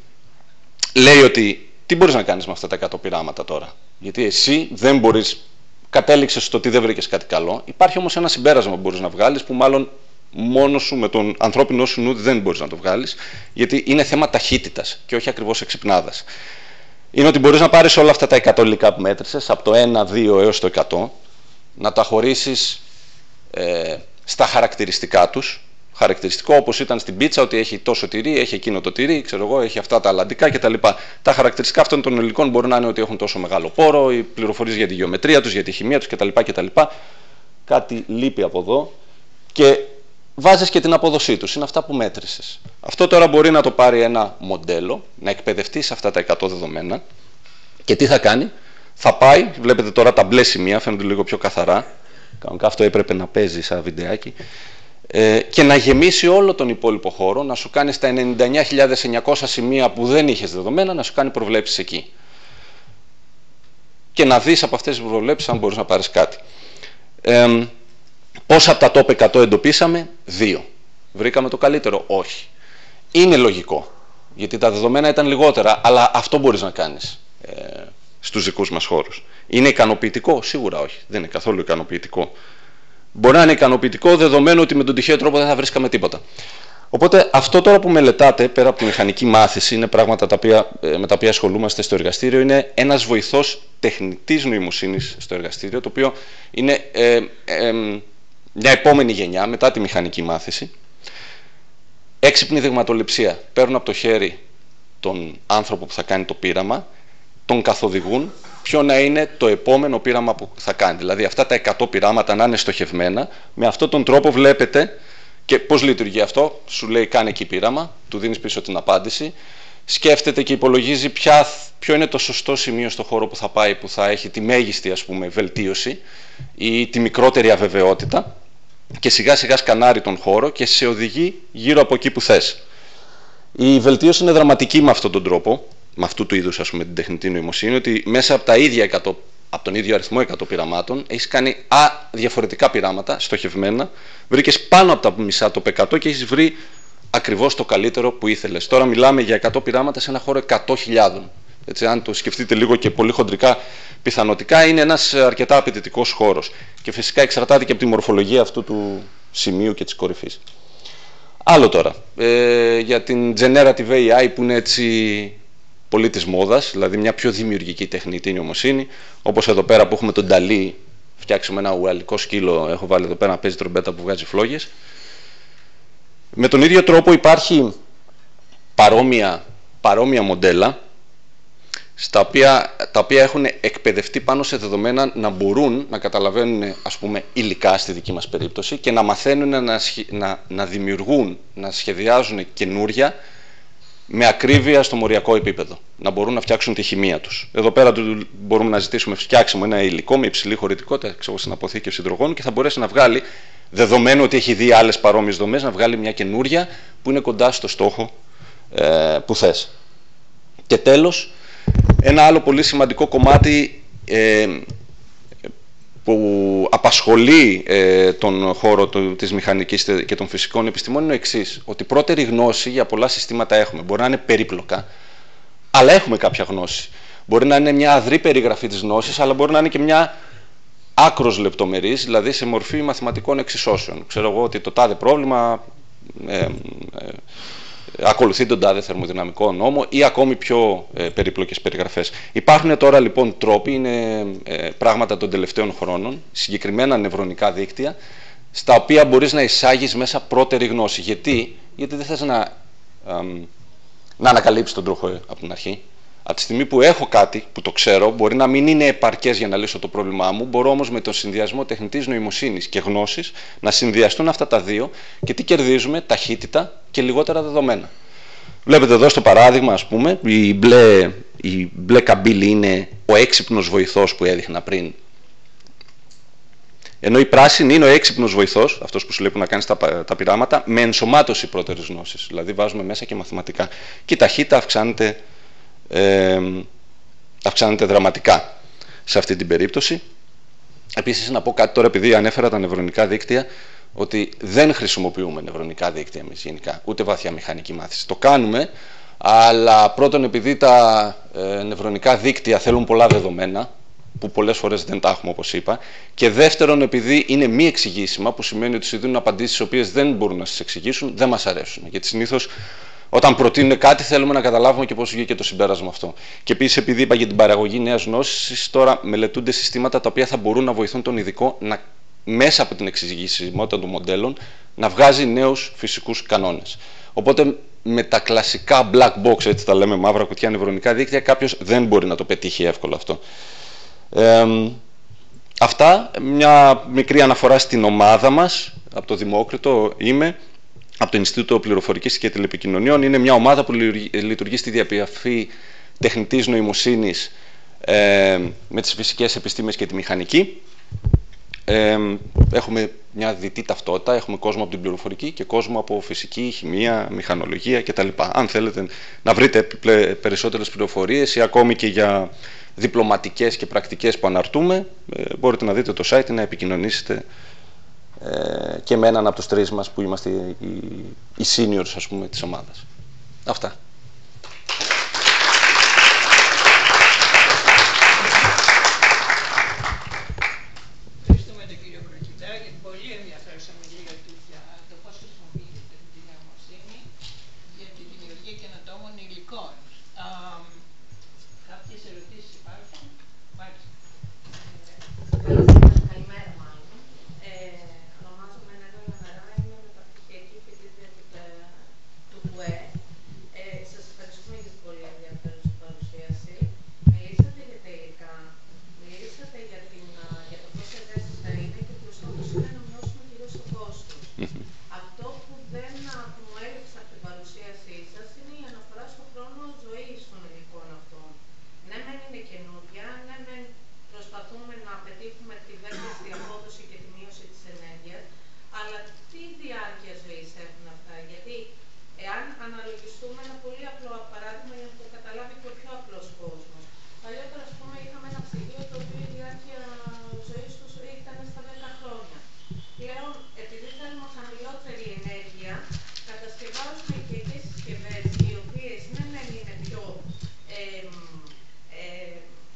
λέει ότι τι μπορείς να κάνεις με αυτά τα 100 πειράματα τώρα. Γιατί εσύ δεν μπορείς, κατέληξες στο ότι δεν βρήκες κάτι καλό. Υπάρχει όμως ένα συμπέρασμα που μπορείς να βγάλεις, που μάλλον μόνος σου με τον ανθρώπινο σου νου δεν μπορείς να το βγάλεις, γιατί είναι θέμα ταχύτητας και όχι ακριβώς εξυπνάδας. Είναι ότι μπορείς να πάρεις όλα αυτά τα 100 υλικά που μέτρησες, από το 1, 2 έως το 100, να τα χωρίσεις στα χαρακτηριστικά τους. Χαρακτηριστικό όπως ήταν στην πίτσα, ότι έχει τόσο τυρί, έχει εκείνο το τυρί, έχει αυτά τα αλλαντικά κτλ. Τα χαρακτηριστικά αυτών των υλικών μπορεί να είναι ότι έχουν τόσο μεγάλο πόρο, οι πληροφορίες για τη γεωμετρία τους, για τη χημεία τους κτλ. Κάτι λείπει από εδώ και βάζεις και την απόδοσή τους. Είναι αυτά που μέτρησες. Αυτό τώρα μπορεί να το πάρει ένα μοντέλο, να εκπαιδευτεί σε αυτά τα 100 δεδομένα και τι θα κάνει? Θα πάει, βλέπετε τώρα τα μπλε σημεία, φαίνονται λίγο πιο καθαρά. Κανονικά αυτό έπρεπε να παίζει σαν βιντεάκι. Και να γεμίσει όλο τον υπόλοιπο χώρο, να σου κάνει στα 99.900 σημεία που δεν είχες δεδομένα, να σου κάνει προβλέψεις εκεί. και να δεις από αυτές τις προβλέψεις αν μπορείς να πάρεις κάτι. Πόσα από τα top 100 εντοπίσαμε? 2. Βρήκαμε το καλύτερο? Όχι. Είναι λογικό, γιατί τα δεδομένα ήταν λιγότερα, αλλά αυτό μπορείς να κάνεις στους δικούς μας χώρους. Είναι ικανοποιητικό? Σίγουρα όχι. Δεν είναι καθόλου ικανοποιητικό. Μπορεί να είναι ικανοποιητικό δεδομένου ότι με τον τυχαίο τρόπο δεν θα βρίσκαμε τίποτα. Οπότε αυτό τώρα που μελετάτε, πέρα από τη μηχανική μάθηση, είναι πράγματα με τα οποία ασχολούμαστε στο εργαστήριο, είναι ένας βοηθός τεχνητής νοημοσύνης στο εργαστήριο, το οποίο είναι μια επόμενη γενιά μετά τη μηχανική μάθηση. Έξυπνη δειγματοληψία. Παίρνουν από το χέρι τον άνθρωπο που θα κάνει το πείραμα, τον καθοδηγούν ποιο να είναι το επόμενο πείραμα που θα κάνει. Δηλαδή αυτά τα 100 πειράματα να είναι στοχευμένα. Με αυτόν τον τρόπο βλέπετε και πώς λειτουργεί αυτό. Σου λέει κάνε εκεί πείραμα, του δίνεις πίσω την απάντηση, σκέφτεται και υπολογίζει ποιο είναι το σωστό σημείο στο χώρο που θα πάει, που θα έχει τη μέγιστη, ας πούμε, βελτίωση ή τη μικρότερη αβεβαιότητα, και σιγά σιγά σκανάρει τον χώρο και σε οδηγεί γύρω από εκεί που θες. Η βελτίωση είναι δραματική με αυτόν τον τρόπο, με αυτού του είδους, ας πούμε, την τεχνητή νοημοσύνη, ότι μέσα από τα ίδια 100, από τον ίδιο αριθμό 100 πειραμάτων, έχεις κάνει διαφορετικά πειράματα, στοχευμένα, βρήκες πάνω από τα μισά το 100 και έχεις βρει ακριβώς το καλύτερο που ήθελες. Τώρα μιλάμε για 100 πειράματα σε ένα χώρο 100.000. Έτσι, αν το σκεφτείτε λίγο και πολύ χοντρικά, πιθανοτικά είναι ένας αρκετά απαιτητικός χώρος. Και φυσικά εξαρτάται και από τη μορφολογία αυτού του σημείου και της κορυφής. Άλλο τώρα, για την Generative AI, που είναι έτσι πολύ της μόδας, δηλαδή μια πιο δημιουργική τεχνητή νοημοσύνη, όπως εδώ πέρα που έχουμε τον Νταλή, φτιάξουμε ένα ουαλικό σκύλο, έχω βάλει εδώ πέρα να παίζει τρομπέτα που βγάζει φλόγες. Με τον ίδιο τρόπο υπάρχει παρόμοια μοντέλα, τα οποία έχουν εκπαιδευτεί πάνω σε δεδομένα να μπορούν να καταλαβαίνουν, ας πούμε, υλικά στη δική μας περίπτωση και να μαθαίνουν να δημιουργούν, να σχεδιάζουν καινούρια με ακρίβεια στο μοριακό επίπεδο. Να μπορούν να φτιάξουν τη χημεία τους. Εδώ πέρα μπορούμε να ζητήσουμε φτιάξουμε ένα υλικό με υψηλή χωρητικότητα, ξέρω, στην αποθήκευση υδρογόνου, και θα μπορέσει να βγάλει, δεδομένου ότι έχει δει άλλες παρόμοιες δομές, να βγάλει μια καινούρια που είναι κοντά στο στόχο που θες. Και τέλος, ένα άλλο πολύ σημαντικό κομμάτι που απασχολεί τον χώρο της μηχανικής και των φυσικών επιστημών είναι ο εξής, ότι πρώτερη γνώση για πολλά συστήματα έχουμε. Μπορεί να είναι περίπλοκα, αλλά έχουμε κάποια γνώση. Μπορεί να είναι μια αδρή περιγραφή της γνώσης, αλλά μπορεί να είναι και μια άκρος λεπτομερής, δηλαδή σε μορφή μαθηματικών εξισώσεων. Ξέρω εγώ ότι το τάδε πρόβλημα ακολουθεί τον τάδε θερμοδυναμικό νόμο ή ακόμη πιο περίπλοκες περιγραφές. Υπάρχουν τώρα λοιπόν τρόποι, είναι πράγματα των τελευταίων χρόνων, συγκεκριμένα νευρονικά δίκτυα, στα οποία μπορείς να εισάγεις μέσα πρώτερη γνώση. Γιατί δεν θες να ανακαλύψεις τον τροχό από την αρχή. Από τη στιγμή που έχω κάτι που το ξέρω, μπορεί να μην είναι επαρκές για να λύσω το πρόβλημά μου, μπορώ όμως με τον συνδυασμό τεχνητής νοημοσύνης και γνώσης να συνδυαστούν αυτά τα δύο, και τι κερδίζουμε? Ταχύτητα και λιγότερα δεδομένα. Βλέπετε εδώ στο παράδειγμα, ας πούμε, η μπλε καμπύλη είναι ο έξυπνος βοηθός που έδειχνα πριν, ενώ η πράσινη είναι ο έξυπνος βοηθός, αυτός που σου λέει που να κάνεις τα πειράματα, με ενσωμάτωση πρώτερης γνώσης. Δηλαδή βάζουμε μέσα και μαθηματικά. Και η ταχύτητα αυξάνεται δραματικά σε αυτή την περίπτωση. Επίσης, να πω κάτι τώρα, επειδή ανέφερα τα νευρονικά δίκτυα, ότι δεν χρησιμοποιούμε νευρονικά δίκτυα εμείς γενικά, ούτε βαθιά μηχανική μάθηση. Το κάνουμε, αλλά πρώτον επειδή τα νευρονικά δίκτυα θέλουν πολλά δεδομένα, που πολλές φορές δεν τα έχουμε, όπως είπα, και δεύτερον επειδή είναι μη εξηγήσιμα, που σημαίνει ότι σου δίνουν απαντήσεις τις οποίες δεν μπορούν να σας εξηγήσουν, δεν μας αρέσουν. Γιατί συνήθως όταν προτείνουν κάτι θέλουμε να καταλάβουμε και πώς βγήκε το συμπέρασμα αυτό. Και επίσης, επειδή είπα για την παραγωγή νέας γνώσης, τώρα μελετούνται συστήματα τα οποία θα μπορούν να βοηθούν τον ειδικό μέσα από την εξηγησιμότητα των μοντέλων να βγάζει νέους φυσικούς κανόνες. Οπότε με τα κλασικά black box, έτσι τα λέμε, μαύρα κουτιά νευρονικά δίκτυα, κάποιος δεν μπορεί να το πετύχει εύκολα αυτό. Αυτά, μια μικρή αναφορά στην ομάδα μας, από το Δημόκριτο είμαι, από το Ινστιτούτο Πληροφορικής και Τηλεπικοινωνιών. Είναι μια ομάδα που λειτουργεί στη διαπαφή τεχνητής νοημοσύνης με τις φυσικές επιστήμες και τη μηχανική. Έχουμε μια διτή ταυτότητα, έχουμε κόσμο από την πληροφορική και κόσμο από φυσική, χημεία, μηχανολογία κτλ. Αν θέλετε να βρείτε περισσότερες πληροφορίες ή ακόμη και για διπλωματικές και πρακτικές που αναρτούμε, μπορείτε να δείτε το site ή να επικοινωνήσετε και με έναν από τους τρεις μας που είμαστε οι seniors, ας πούμε, της ομάδας. Αυτά. Ευχαριστούμε τον κύριο Κροκιτά για την πολύ ενδιαφέρουσα ομιλία του για το πώς χρησιμοποιείται την νοημοσύνη για τη δημιουργία καινοτόμων υλικών. Κάποιες ερωτήσεις υπάρχουν? Καλημέρα μάλλον. Ονομάζομαι Νέλα Λαμερά, είμαι μεταπτυχιακή φοιτήτρια του ΚΟΕ. Σας ευχαριστούμε για την πολύ ενδιαφέρουσα παρουσίαση. Μιλήσατε για τα υλικά, μιλήσατε για το πόσο ευαίσθητα είναι και ότι ο στόχος είναι να μειώσουμε κυρίως το κόστος. Αυτό που μου έλειψε από την παρουσίασή σας είναι η αναφορά στον χρόνο ζωής των υλικών αυτών. Ναι, μεν είναι καινούργια, ναι, μεν προσπαθούμε να πετύχουμε τη βέλτιστη απόδοση και τη μείωση της ενέργειας, αλλά τι διάρκεια ζωής έχουν αυτά? Γιατί εάν αναλογιστούμε ένα πολύ απλό παράδειγμα για να το καταλάβει και ο πιο απλός κόσμος. Παλιότερα, ας πούμε, είχαμε ένα ψυγείο το οποίο η διάρκεια ζωής του ήταν στα 10 χρόνια. Πλέον, επειδή θέλουμε χαμηλότερη ενέργεια, κατασκευάζουμε οικιακές συσκευές, οι οποίες ναι, μεν είναι πιο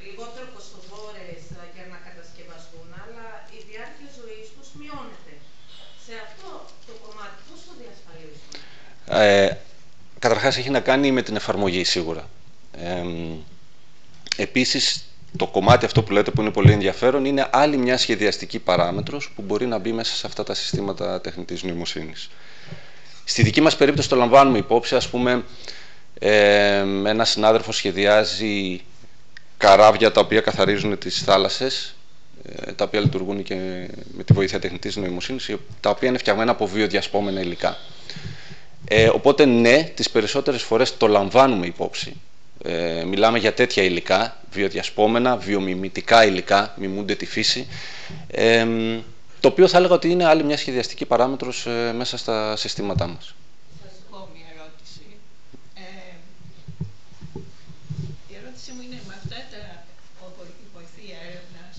λιγότερο κοστοβόρες για να κατασκευαστούν, αλλά η διάρκεια ζωής τους μειώνεται. Σε αυτό το κομμάτι πώς το διασφαλίζουμε? Καταρχάς έχει να κάνει με την εφαρμογή σίγουρα. Επίσης, το κομμάτι αυτό που λέτε που είναι πολύ ενδιαφέρον είναι άλλη μια σχεδιαστική παράμετρος που μπορεί να μπει μέσα σε αυτά τα συστήματα τεχνητής νοημοσύνης. Στη δική μας περίπτωση το λαμβάνουμε υπόψη, ας πούμε, ένας συνάδελφος σχεδιάζει καράβια τα οποία καθαρίζουν τις θάλασσες, τα οποία λειτουργούν και με τη βοήθεια τεχνητής νοημοσύνης, τα οποία είναι φτιαγμένα από βιοδιασπόμενα υλικά. Οπότε ναι, τις περισσότερες φορές το λαμβάνουμε υπόψη. Μιλάμε για τέτοια υλικά, βιοδιασπόμενα, βιομιμητικά υλικά, μιμούνται τη φύση, το οποίο θα έλεγα ότι είναι άλλη μια σχεδιαστική παράμετρος μέσα στα συστήματά μας. Σας πω μια ερώτηση. Η ερώτηση μου είναι με αυτά η βοηθή έρευνας,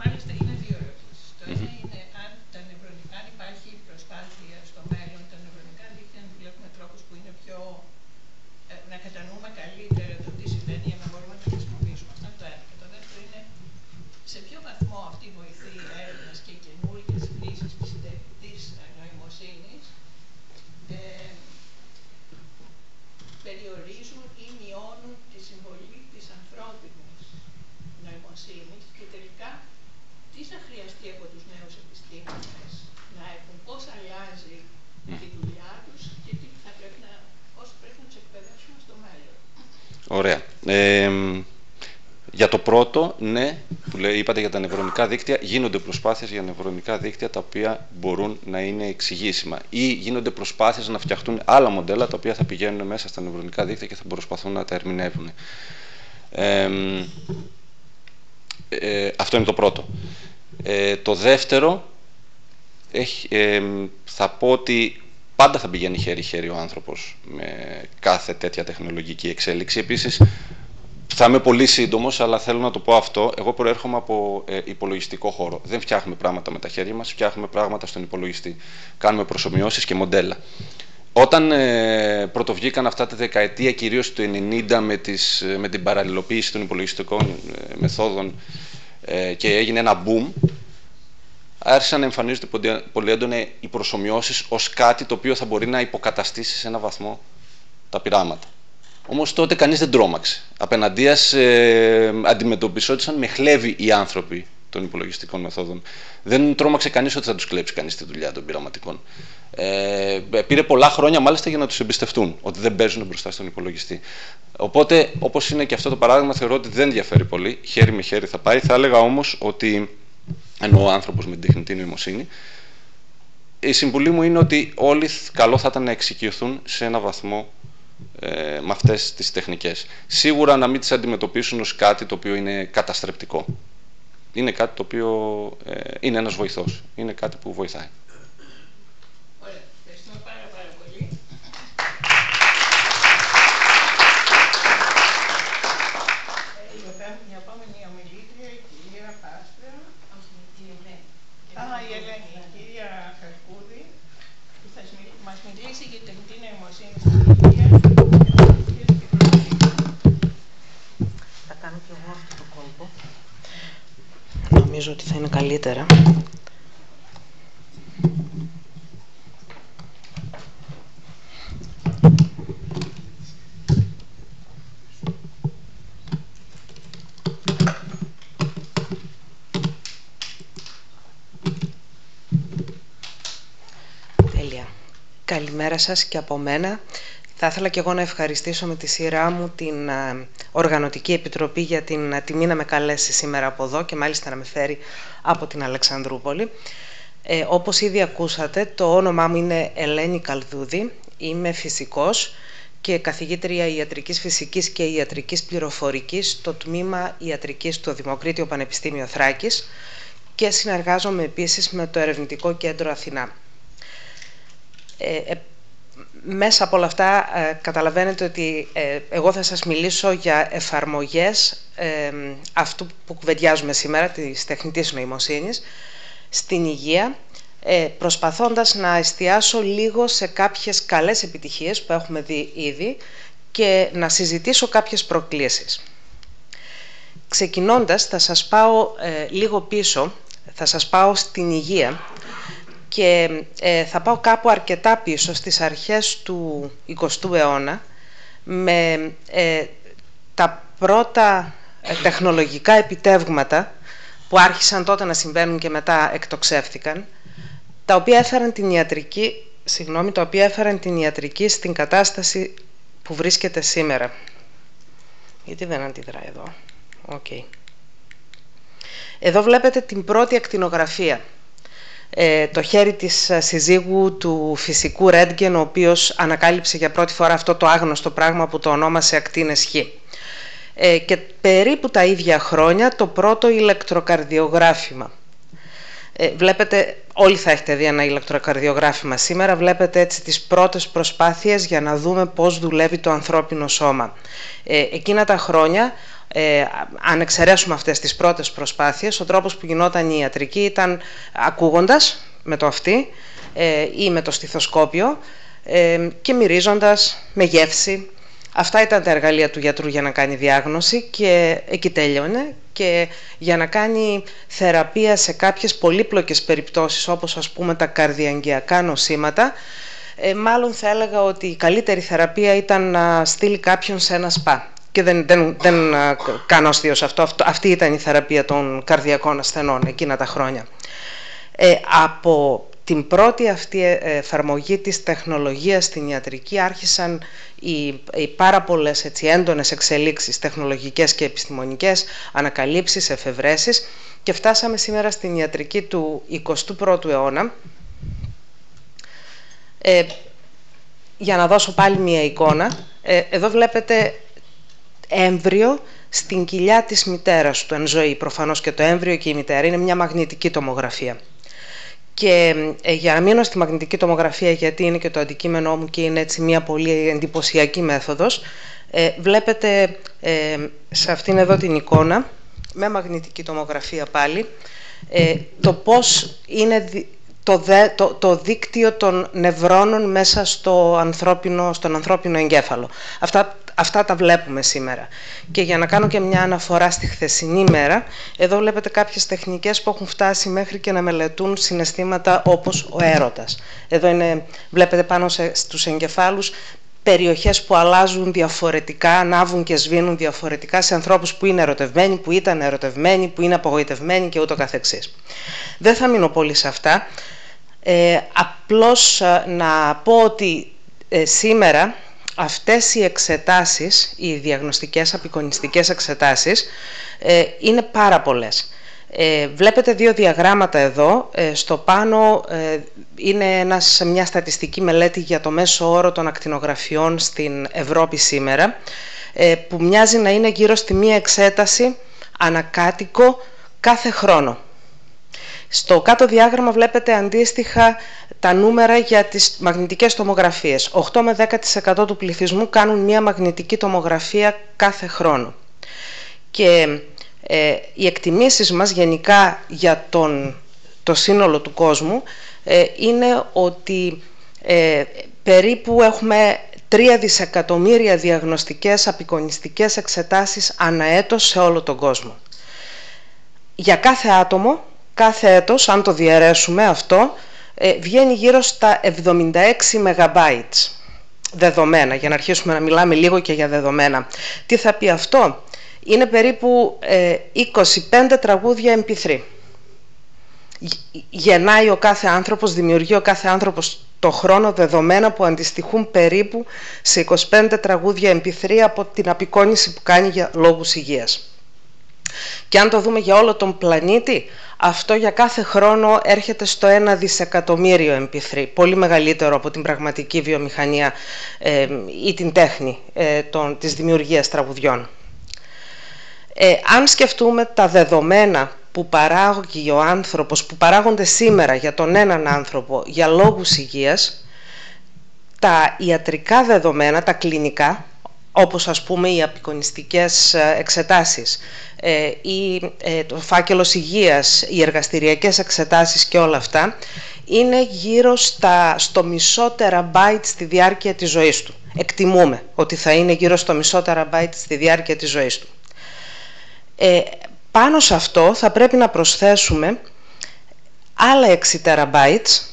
μάλιστα είναι δύο ερωτήσεις. Το ένα είναι αν υπάρχει προσπάθεια στο μέλλον τα νευρονικά δίκτυα να δουλεύουμε τρόπους που είναι πιο να κατανοούμε καλύτερα το τι συμβαίνει για να μπορούμε να το χρησιμοποιήσουμε. Αυτό είναι το ένα. Και το δεύτερο είναι σε ποιο βαθμό αυτή η βοηθή έρευνας και οι καινούργιες χρήσεις της νοημοσύνης περιορίζουν ή μειώνουν τη συμβολή της ανθρώπινης νοημοσύνης και τελικά τι θα χρειαστεί από τους νέους επιστήμονες να έχουν, πώς αλλάζει τη δουλειά τους και τι θα πρέπει πώς πρέπει να τους εκπαιδεύσουμε στο μέλλον. Ωραία. Για το πρώτο, ναι, που είπατε για τα νευρονικά δίκτυα, γίνονται προσπάθειες για νευρονικά δίκτυα τα οποία μπορούν να είναι εξηγήσιμα ή γίνονται προσπάθειες να φτιαχτούν άλλα μοντέλα τα οποία θα πηγαίνουν μέσα στα νευρονικά δίκτυα και θα προσπαθούν να τα ερμηνεύουν. Αυτό είναι το πρώτο. Το δεύτερο, θα πω ότι πάντα θα πηγαίνει χέρι-χέρι ο άνθρωπος με κάθε τέτοια τεχνολογική εξέλιξη. Επίσης, θα είμαι πολύ σύντομος, αλλά θέλω να το πω αυτό. Εγώ προέρχομαι από υπολογιστικό χώρο. Δεν φτιάχνουμε πράγματα με τα χέρια μας, φτιάχνουμε πράγματα στον υπολογιστή. Κάνουμε προσομοιώσεις και μοντέλα. Όταν πρωτοβγήκαν αυτά τη δεκαετία, κυρίως του 90, με την παραλληλοποίηση των υπολογιστικών μεθόδων και έγινε ένα boom, άρχισαν να εμφανίζονται πολύ έντονα οι προσομοιώσεις ως κάτι το οποίο θα μπορεί να υποκαταστήσει σε έναν βαθμό τα πειράματα. Όμως τότε κανείς δεν τρόμαξε. Απέναντίας αντιμετωπισόντουσαν με χλέβη οι άνθρωποι των υπολογιστικών μεθόδων. Δεν τρόμαξε κανείς ότι θα τους κλέψει κανείς τη δουλειά των πειραματικών. Πήρε πολλά χρόνια μάλιστα για να τους εμπιστευτούν ότι δεν παίζουν μπροστά στον υπολογιστή. Οπότε, όπως είναι και αυτό το παράδειγμα, θεωρώ ότι δεν διαφέρει πολύ. Χέρι με χέρι θα πάει. Θα έλεγα όμως ότι, εννοώ ο άνθρωπος με την τεχνητή νοημοσύνη, η συμβουλή μου είναι ότι όλοι καλό θα ήταν να εξοικειωθούν σε ένα βαθμό με αυτές τις τεχνικές. Σίγουρα να μην τις αντιμετωπίσουν ως κάτι το οποίο είναι καταστρεπτικό. είναι κάτι το οποίο είναι ένας βοηθός, είναι κάτι που βοηθάει. Ωραία, ευχαριστούμε πάρα πολύ. Η επόμενη ομιλήτρια, η κυρία Πάστρα. Η Ελένη, η κυρία Χαρκούδη, που θα μας μιλήσει για τεχνητή νοημοσύνη στην υγεία. Θα κάνω και εγώ αυτό το κόλπο. Νομίζω ότι θα είναι καλύτερα. Τέλεια. Καλημέρα σας και από μένα. Θα ήθελα και εγώ να ευχαριστήσω με τη σειρά μου την Οργανωτική Επιτροπή για την τιμή να με καλέσει σήμερα από εδώ και μάλιστα να με φέρει από την Αλεξανδρούπολη. Όπως ήδη ακούσατε, το όνομά μου είναι Ελένη Καλδούδη, είμαι φυσικός και καθηγήτρια Ιατρικής Φυσικής και Ιατρικής Πληροφορικής στο τμήμα Ιατρικής του Δημοκρίτιο Πανεπιστήμιο Θράκης και συνεργάζομαι επίσης με το Ερευνητικό Κέντρο Αθηνά. Μέσα από όλα αυτά καταλαβαίνετε ότι εγώ θα σας μιλήσω για εφαρμογές αυτού που κουβεντιάζουμε σήμερα, της τεχνητής νοημοσύνης, στην υγεία, προσπαθώντας να εστιάσω λίγο σε κάποιες καλές επιτυχίες που έχουμε δει ήδη και να συζητήσω κάποιες προκλήσεις. Ξεκινώντας, θα σας πάω λίγο πίσω, θα σας πάω στην υγεία, και θα πάω κάπου αρκετά πίσω στις αρχές του 20ου αιώνα με τα πρώτα τεχνολογικά επιτεύγματα που άρχισαν τότε να συμβαίνουν και μετά εκτοξεύθηκαν, τα οποία έφεραν την ιατρική στην κατάσταση που βρίσκεται σήμερα. Γιατί δεν αντιδράει εδώ. Okay. Εδώ βλέπετε την πρώτη ακτινογραφία. Το χέρι της συζύγου του φυσικού Ρέντγκεν, ο οποίος ανακάλυψε για πρώτη φορά αυτό το άγνωστο πράγμα που το ονόμασε ακτίνες Χ. Και περίπου τα ίδια χρόνια το πρώτο ηλεκτροκαρδιογράφημα. Βλέπετε, όλοι θα έχετε δει ένα ηλεκτροκαρδιογράφημα σήμερα, βλέπετε έτσι τις πρώτες προσπάθειες για να δούμε πώς δουλεύει το ανθρώπινο σώμα. Εκείνα τα χρόνια, αν εξαιρέσουμε αυτές τις πρώτες προσπάθειες, ο τρόπος που γινόταν η ιατρική ήταν ακούγοντας με το αυτί ή με το στιθοσκόπιο και μυρίζοντας με γεύση. Αυτά ήταν τα εργαλεία του γιατρού για να κάνει διάγνωση και εκεί τέλειωνε. Και για να κάνει θεραπεία σε κάποιες πολύπλοκες περιπτώσεις, όπως ας πούμε τα καρδιαγγειακά νοσήματα, μάλλον θα έλεγα ότι η καλύτερη θεραπεία ήταν να στείλει κάποιον σε ένα σπα. Και δεν κάνω αστείο σε αυτό. Αυτή ήταν η θεραπεία των καρδιακών ασθενών εκείνα τα χρόνια. Από την πρώτη αυτή εφαρμογή της τεχνολογίας στην ιατρική άρχισαν οι πάρα πολλές έντονες εξελίξεις τεχνολογικές και επιστημονικές, ανακαλύψεις, εφευρέσεις και φτάσαμε σήμερα στην ιατρική του 21ου αιώνα. Για να δώσω πάλι μία εικόνα, εδώ βλέπετε έμβριο στην κοιλιά της μητέρας του εν ζωή. Προφανώς και το έμβριο και η μητέρα είναι μια μαγνητική τομογραφία. Και για να μείνω στη μαγνητική τομογραφία, γιατί είναι και το αντικείμενό μου και είναι έτσι μια πολύ εντυπωσιακή μέθοδος, βλέπετε σε αυτήν εδώ την εικόνα, με μαγνητική τομογραφία πάλι, το πώς είναι το δίκτυο των νευρώνων μέσα στον ανθρώπινο εγκέφαλο. Αυτά τα βλέπουμε σήμερα. Και για να κάνω και μια αναφορά στη χθεσινή μέρα, εδώ βλέπετε κάποιες τεχνικές που έχουν φτάσει μέχρι και να μελετούν συναισθήματα όπως ο έρωτας. Εδώ βλέπετε πάνω στους εγκεφάλους περιοχές που αλλάζουν διαφορετικά, ανάβουν και σβήνουν διαφορετικά σε ανθρώπους που είναι ερωτευμένοι, που ήταν ερωτευμένοι, που είναι απογοητευμένοι και ούτω καθεξής. Δεν θα μείνω πολύ σε αυτά. Απλώς να πω ότι σήμερα αυτές οι εξετάσεις, οι διαγνωστικές απεικονιστικές εξετάσεις, είναι πάρα πολλές. Βλέπετε δύο διαγράμματα εδώ. Στο πάνω είναι μια στατιστική μελέτη για το μέσο όρο των ακτινογραφιών στην Ευρώπη σήμερα, που μοιάζει να είναι γύρω στη μία εξέταση ανακάτοικο κάθε χρόνο. Στο κάτω διάγραμμα βλέπετε αντίστοιχα τα νούμερα για τις μαγνητικές τομογραφίες. 8 με 10% του πληθυσμού κάνουν μία μαγνητική τομογραφία κάθε χρόνο. Και οι εκτιμήσεις μας γενικά για το σύνολο του κόσμου είναι ότι περίπου έχουμε 3 δισεκατομμύρια διαγνωστικές απεικονιστικές εξετάσεις ανά έτος σε όλο τον κόσμο. Για κάθε άτομο, κάθε έτος, αν το διαιρέσουμε αυτό, βγαίνει γύρω στα 76 MB δεδομένα, για να αρχίσουμε να μιλάμε λίγο και για δεδομένα. Τι θα πει αυτό? Είναι περίπου 25 τραγούδια MP3. Γεννάει ο κάθε άνθρωπος, δημιουργεί ο κάθε άνθρωπος το χρόνο δεδομένα που αντιστοιχούν περίπου σε 25 τραγούδια MP3 από την απεικόνιση που κάνει για λόγους υγείας. Και αν το δούμε για όλο τον πλανήτη, αυτό για κάθε χρόνο έρχεται στο 1 δισεκατομμύριο MP3, πολύ μεγαλύτερο από την πραγματική βιομηχανία ή την τέχνη της δημιουργίας τραγουδιών. Αν σκεφτούμε τα δεδομένα που παράγει ο άνθρωπος, που παράγονται σήμερα για τον έναν άνθρωπο για λόγους υγείας, τα ιατρικά δεδομένα, τα κλινικά, όπως ας πούμε οι απεικονιστικές εξετάσεις ή το φάκελος υγείας, οι εργαστηριακές εξετάσεις και όλα αυτά, είναι γύρω στο μισό τεραμπάιτ στη διάρκεια της ζωής του. Εκτιμούμε ότι θα είναι γύρω στο μισό τεραμπάιτ στη διάρκεια της ζωής του. Πάνω σε αυτό θα πρέπει να προσθέσουμε άλλα 6 τεραμπάιτς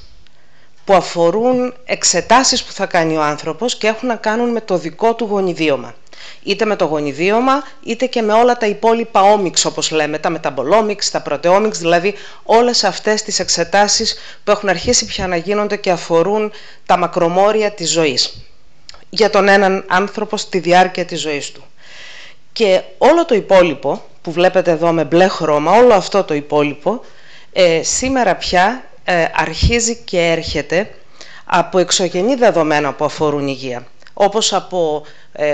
που αφορούν εξετάσεις που θα κάνει ο άνθρωπος και έχουν να κάνουν με το δικό του γονιδίωμα. Είτε με το γονιδίωμα, είτε και με όλα τα υπόλοιπα όμιξ, όπως λέμε, τα μεταμπολόμιξ, τα πρωτεόμιξ, δηλαδή όλες αυτές τις εξετάσεις που έχουν αρχίσει πια να γίνονται και αφορούν τα μακρομόρια της ζωής για τον έναν άνθρωπο στη διάρκεια της ζωής του. Και όλο το υπόλοιπο που βλέπετε εδώ με μπλε χρώμα, όλο αυτό το υπόλοιπο σήμερα πια αρχίζει και έρχεται από εξωγενή δεδομένα που αφορούν υγεία, όπως από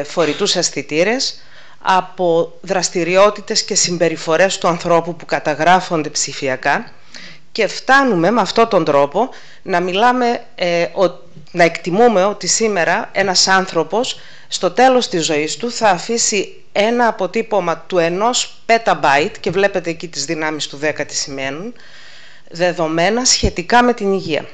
φορητούς αισθητήρες, από δραστηριότητες και συμπεριφορές του ανθρώπου που καταγράφονται ψηφιακά, και φτάνουμε με αυτόν τον τρόπο να μιλάμε, να εκτιμούμε ότι σήμερα ένας άνθρωπος στο τέλος της ζωής του θα αφήσει ένα αποτύπωμα του 1 πέταμπάιτ, και βλέπετε εκεί τις δυνάμεις του 10 τι σημαίνουν, δεδομένα σχετικά με την υγεία.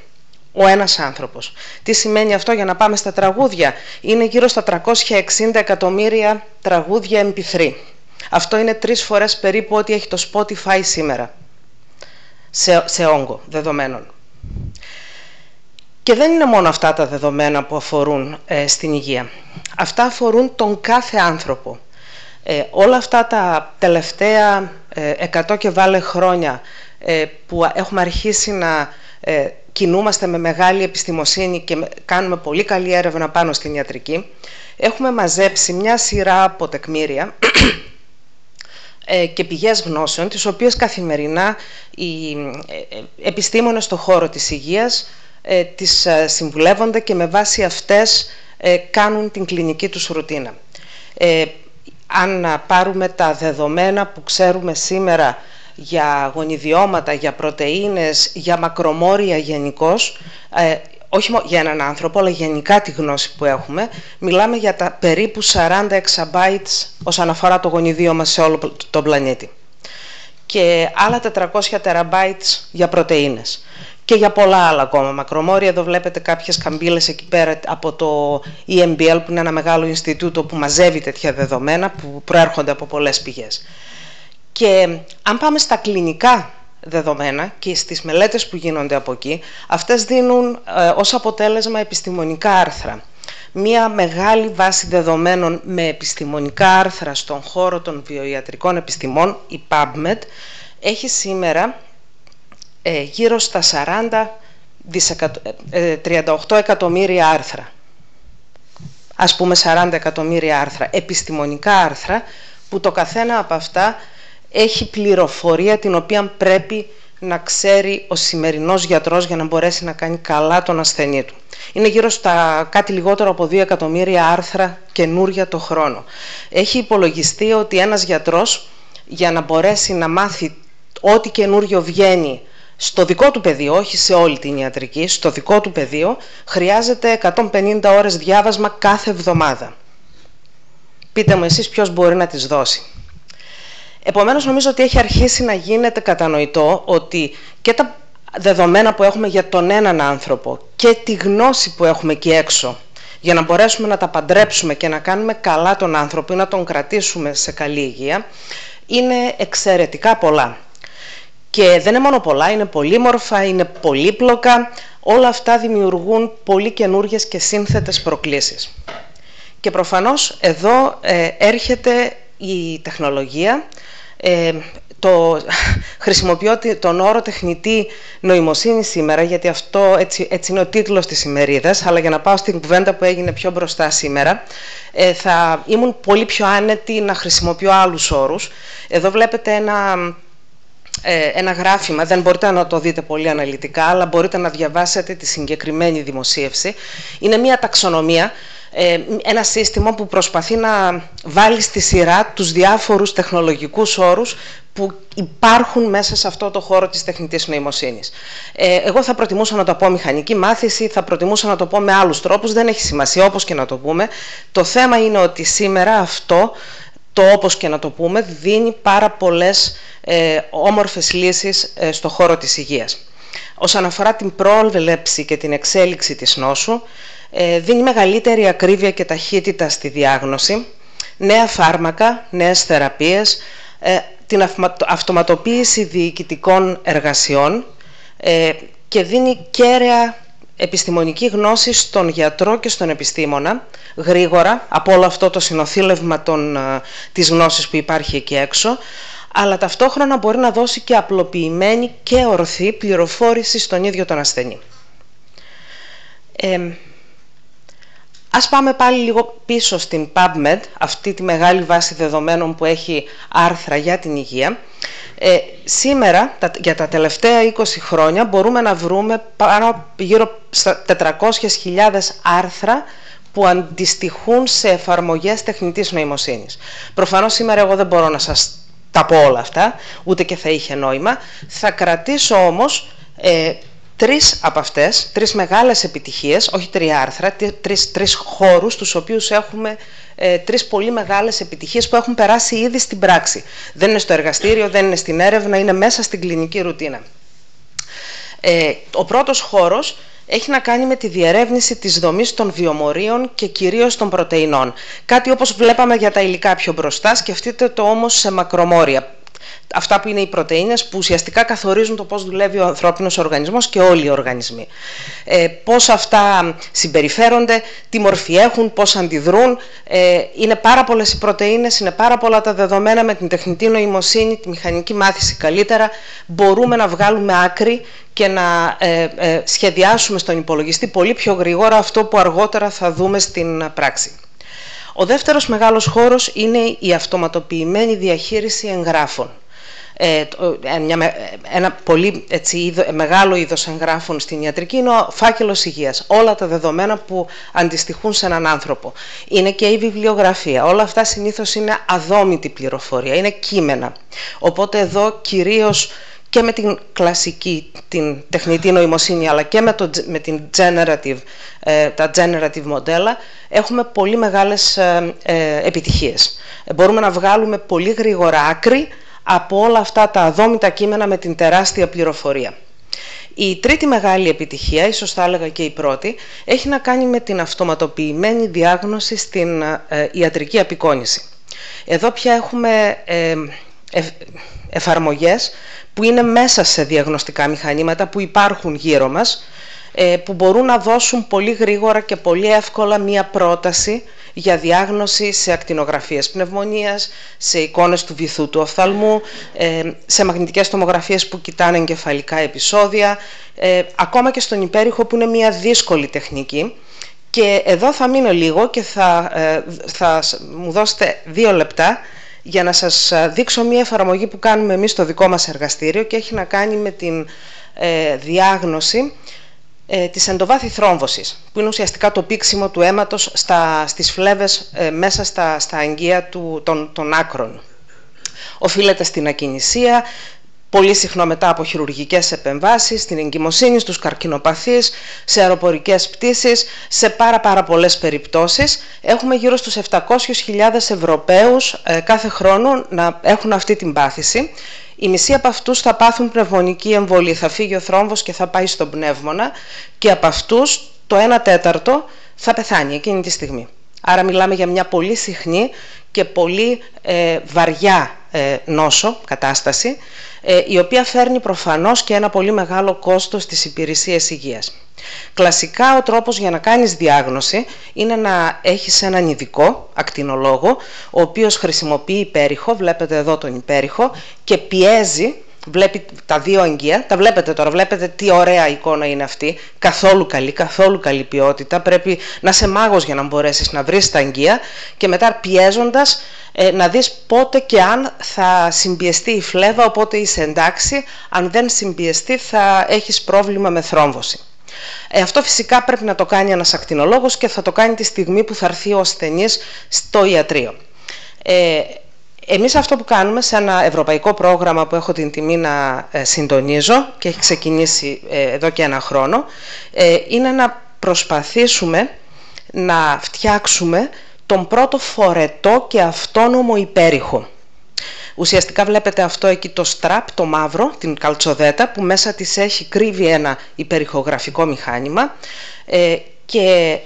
Ο ένας άνθρωπος. Τι σημαίνει αυτό για να πάμε στα τραγούδια? Είναι γύρω στα 360 εκατομμύρια τραγούδια MP3. Αυτό είναι 3 φορές περίπου ό,τι έχει το Spotify σήμερα, σε όγκο δεδομένων. Και δεν είναι μόνο αυτά τα δεδομένα που αφορούν στην υγεία. Αυτά αφορούν τον κάθε άνθρωπο. Όλα αυτά τα τελευταία 100 και βάλε χρόνια που έχουμε αρχίσει να κινούμαστε με μεγάλη επιστημοσύνη και κάνουμε πολύ καλή έρευνα πάνω στην ιατρική, έχουμε μαζέψει μια σειρά από τεκμήρια και πηγές γνώσεων, τις οποίες καθημερινά οι επιστήμονες στον χώρο της υγείας τις συμβουλεύονται και με βάση αυτές κάνουν την κλινική τους ρουτίνα. Αν πάρουμε τα δεδομένα που ξέρουμε σήμερα για γονιδιώματα, για πρωτεΐνες, για μακρομόρια γενικώς, όχι για έναν άνθρωπο, αλλά γενικά τη γνώση που έχουμε, μιλάμε για τα περίπου 40 εξαμπάιτς όσον αφορά το γονιδίωμα σε όλο τον πλανήτη. Και άλλα 400 τεραμπάιτς για πρωτεΐνες. Και για πολλά άλλα ακόμα μακρομόρια. Εδώ βλέπετε κάποιες καμπύλες εκεί πέρα από το EMBL, που είναι ένα μεγάλο Ινστιτούτο που μαζεύει τέτοια δεδομένα που προέρχονται από πολλές πηγές. Και αν πάμε στα κλινικά δεδομένα και στις μελέτες που γίνονται από εκεί, αυτές δίνουν ως αποτέλεσμα επιστημονικά άρθρα. Μία μεγάλη βάση δεδομένων με επιστημονικά άρθρα στον χώρο των βιοιατρικών επιστημών, η PubMed, έχει σήμερα γύρω στα 38 εκατομμύρια άρθρα. Ας πούμε 40 εκατομμύρια άρθρα, επιστημονικά άρθρα, που το καθένα από αυτά έχει πληροφορία την οποία πρέπει να ξέρει ο σημερινός γιατρός για να μπορέσει να κάνει καλά τον ασθενή του. Είναι γύρω στα κάτι λιγότερο από 2 εκατομμύρια άρθρα καινούρια το χρόνο. Έχει υπολογιστεί ότι ένας γιατρός, για να μπορέσει να μάθει ό,τι καινούριο βγαίνει στο δικό του πεδίο, όχι σε όλη την ιατρική, στο δικό του πεδίο, χρειάζεται 150 ώρες διάβασμα κάθε εβδομάδα. Πείτε μου εσείς ποιος μπορεί να τις δώσει. Επομένως, νομίζω ότι έχει αρχίσει να γίνεται κατανοητό ότι και τα δεδομένα που έχουμε για τον έναν άνθρωπο και τη γνώση που έχουμε εκεί έξω, για να μπορέσουμε να τα παντρέψουμε και να κάνουμε καλά τον άνθρωπο ή να τον κρατήσουμε σε καλή υγεία, είναι εξαιρετικά πολλά. Και δεν είναι μόνο πολλά, είναι πολύμορφα, είναι πολύπλοκα. Όλα αυτά δημιουργούν πολύ καινούργιες και σύνθετες προκλήσεις. Και προφανώς εδώ έρχεται η τεχνολογία. Χρησιμοποιώ τον όρο τεχνητή νοημοσύνη σήμερα, γιατί αυτό έτσι είναι ο τίτλος της ημερίδας, αλλά για να πάω στην κουβέντα που έγινε πιο μπροστά σήμερα, θα ήμουν πολύ πιο άνετη να χρησιμοποιώ άλλους όρους. Εδώ βλέπετε ένα γράφημα, δεν μπορείτε να το δείτε πολύ αναλυτικά, αλλά μπορείτε να διαβάσετε τη συγκεκριμένη δημοσίευση. Είναι μια ταξονομία, ένα σύστημα που προσπαθεί να βάλει στη σειρά τους διάφορους τεχνολογικούς όρους που υπάρχουν μέσα σε αυτό το χώρο της τεχνητής νοημοσύνης. Εγώ θα προτιμούσα να το πω μηχανική μάθηση, θα προτιμούσα να το πω με άλλους τρόπους, δεν έχει σημασία όπως και να το πούμε. Το θέμα είναι ότι σήμερα αυτό, το όπως και να το πούμε, δίνει πάρα πολλές όμορφες λύσεις στο χώρο της υγείας. Όσον αφορά την πρόβλεψη και την εξέλιξη της νόσου, δίνει μεγαλύτερη ακρίβεια και ταχύτητα στη διάγνωση, νέα φάρμακα, νέες θεραπείες, την αυτοματοποίηση διοικητικών εργασιών και δίνει κέραια επιστημονική γνώση στον γιατρό και στον επιστήμονα, γρήγορα, από όλο αυτό το συνοθήλευμα της γνώσης που υπάρχει εκεί έξω, αλλά ταυτόχρονα μπορεί να δώσει και απλοποιημένη και ορθή πληροφόρηση στον ίδιο τον ασθενή. Ας πάμε πάλι λίγο πίσω στην PubMed, αυτή τη μεγάλη βάση δεδομένων που έχει άρθρα για την υγεία. Σήμερα, για τα τελευταία 20 χρόνια, μπορούμε να βρούμε γύρω στα 400.000 άρθρα που αντιστοιχούν σε εφαρμογές τεχνητής νοημοσύνης. Προφανώς σήμερα εγώ δεν μπορώ να σας τα πω όλα αυτά, ούτε και θα είχε νόημα. Θα κρατήσω όμως τρεις από αυτές, τρεις μεγάλες επιτυχίες, όχι τρία άρθρα, τρεις χώρους, τους οποίους έχουμε τρεις πολύ μεγάλες επιτυχίες που έχουν περάσει ήδη στην πράξη. Δεν είναι στο εργαστήριο, δεν είναι στην έρευνα, είναι μέσα στην κλινική ρουτίνα. Ο πρώτος χώρος έχει να κάνει με τη διερεύνηση της δομής των βιομορίων και κυρίως των πρωτεϊνών. Κάτι όπως βλέπαμε για τα υλικά πιο μπροστά, σκεφτείτε το όμως σε μακρομόρια. Αυτά που είναι οι πρωτεΐνες που ουσιαστικά καθορίζουν το πώς δουλεύει ο ανθρώπινος οργανισμός και όλοι οι οργανισμοί. Πώς αυτά συμπεριφέρονται, τι μορφή έχουν, πώς αντιδρούν. Είναι πάρα πολλές οι πρωτεΐνες, είναι πάρα πολλά τα δεδομένα. Με την τεχνητή νοημοσύνη, τη μηχανική μάθηση καλύτερα, μπορούμε να βγάλουμε άκρη και να σχεδιάσουμε στον υπολογιστή πολύ πιο γρήγορα αυτό που αργότερα θα δούμε στην πράξη. Ο δεύτερος μεγάλος χώρος είναι η αυτοματοποιημένη διαχείριση εγγράφων. Ένα πολύ μεγάλο είδος εγγράφων στην ιατρική είναι ο φάκελος υγείας. Όλα τα δεδομένα που αντιστοιχούν σε έναν άνθρωπο. Είναι και η βιβλιογραφία. Όλα αυτά συνήθως είναι αδόμητη πληροφορία, είναι κείμενα. Οπότε εδώ κυρίως και με την κλασική, την τεχνητή νοημοσύνη, αλλά και με την τα generative μοντέλα, έχουμε πολύ μεγάλες επιτυχίες. Μπορούμε να βγάλουμε πολύ γρήγορα άκρη από όλα αυτά τα αδόμητα κείμενα με την τεράστια πληροφορία. Η τρίτη μεγάλη επιτυχία, ίσως θα έλεγα και η πρώτη, έχει να κάνει με την αυτοματοποιημένη διάγνωση στην ιατρική απεικόνηση. Εδώ πια έχουμε εφαρμογές που είναι μέσα σε διαγνωστικά μηχανήματα που υπάρχουν γύρω μας, που μπορούν να δώσουν πολύ γρήγορα και πολύ εύκολα μία πρόταση για διάγνωση σε ακτινογραφίες πνευμονίας, σε εικόνες του βυθού του οφθαλμού, σε μαγνητικές τομογραφίες που κοιτάνε εγκεφαλικά επεισόδια, ακόμα και στον υπέρηχο που είναι μία δύσκολη τεχνική. Και εδώ θα μείνω λίγο και θα μου δώσετε 2 λεπτά για να σας δείξω μία εφαρμογή που κάνουμε εμείς στο δικό μας εργαστήριο και έχει να κάνει με την διάγνωση της εντοβάθη θρόμβωσης, που είναι ουσιαστικά το πήξιμο του αίματος στις φλέβες μέσα στα αγγεία των άκρων. Οφείλεται στην ακινησία, πολύ συχνό μετά από χειρουργικές επεμβάσεις, στην εγκυμοσύνη, στους καρκινοπαθείς, σε αεροπορικές πτήσεις, σε πάρα πολλές περιπτώσεις. Έχουμε γύρω στους 700.000 Ευρωπαίους κάθε χρόνο να έχουν αυτή την πάθηση. Οι μισοί από αυτούς θα πάθουν πνευμονική εμβολή, θα φύγει ο θρόμβος και θα πάει στον πνεύμονα, και από αυτούς το 1/4 θα πεθάνει εκείνη τη στιγμή. Άρα μιλάμε για μια πολύ συχνή και πολύ βαριά νόσο, κατάσταση, η οποία φέρνει προφανώς και ένα πολύ μεγάλο κόστος στις υπηρεσίες υγείας. Κλασικά ο τρόπος για να κάνεις διάγνωση είναι να έχεις έναν ειδικό ακτινολόγο, ο οποίος χρησιμοποιεί υπέρυχο, βλέπετε εδώ τον υπέρυχο, και πιέζει, βλέπει τα δύο αγγεία, τα βλέπετε τώρα, βλέπετε τι ωραία εικόνα είναι αυτή, καθόλου καλή ποιότητα, πρέπει να είσαι μάγος για να μπορέσεις να βρεις τα αγγεία, και μετά πιέζοντας να δεις πότε και αν θα συμπιεστεί η φλέβα, οπότε είσαι εντάξει, αν δεν συμπιεστεί θα έχεις πρόβλημα με θρόμβωση. Αυτό φυσικά πρέπει να το κάνει ένας ακτινολόγος και θα το κάνει τη στιγμή που θα έρθει ο ασθενής στο ιατρείο. Εμείς αυτό που κάνουμε σε ένα ευρωπαϊκό πρόγραμμα που έχω την τιμή να συντονίζω και έχει ξεκινήσει εδώ και ένα χρόνο, είναι να προσπαθήσουμε να φτιάξουμε τον πρώτο φορετό και αυτόνομο υπέρυχο. Ουσιαστικά βλέπετε αυτό εκεί το στραπ, το μαύρο, την καλτσοδέτα, που μέσα της κρύβει ένα υπερηχογραφικό μηχάνημα, και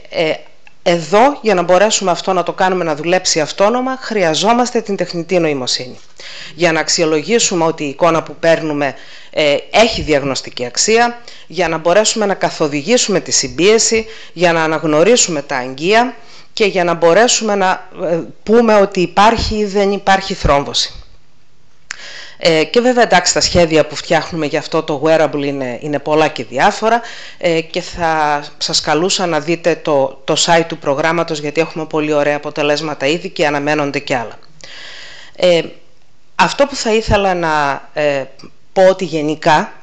εδώ, για να μπορέσουμε αυτό να το κάνουμε να δουλέψει αυτόνομα, χρειαζόμαστε την τεχνητή νοημοσύνη. Για να αξιολογήσουμε ότι η εικόνα που παίρνουμε έχει διαγνωστική αξία, για να μπορέσουμε να καθοδηγήσουμε τη συμπίεση, για να αναγνωρίσουμε τα αγγεία και για να μπορέσουμε να πούμε ότι υπάρχει ή δεν υπάρχει θρόμβωση. Και βέβαια, εντάξει, τα σχέδια που φτιάχνουμε για αυτό το wearable είναι πολλά και διάφορα, και θα σας καλούσα να δείτε το site του προγράμματος, γιατί έχουμε πολύ ωραία αποτελέσματα ήδη και αναμένονται κι άλλα. Αυτό που θα ήθελα να πω, ότι γενικά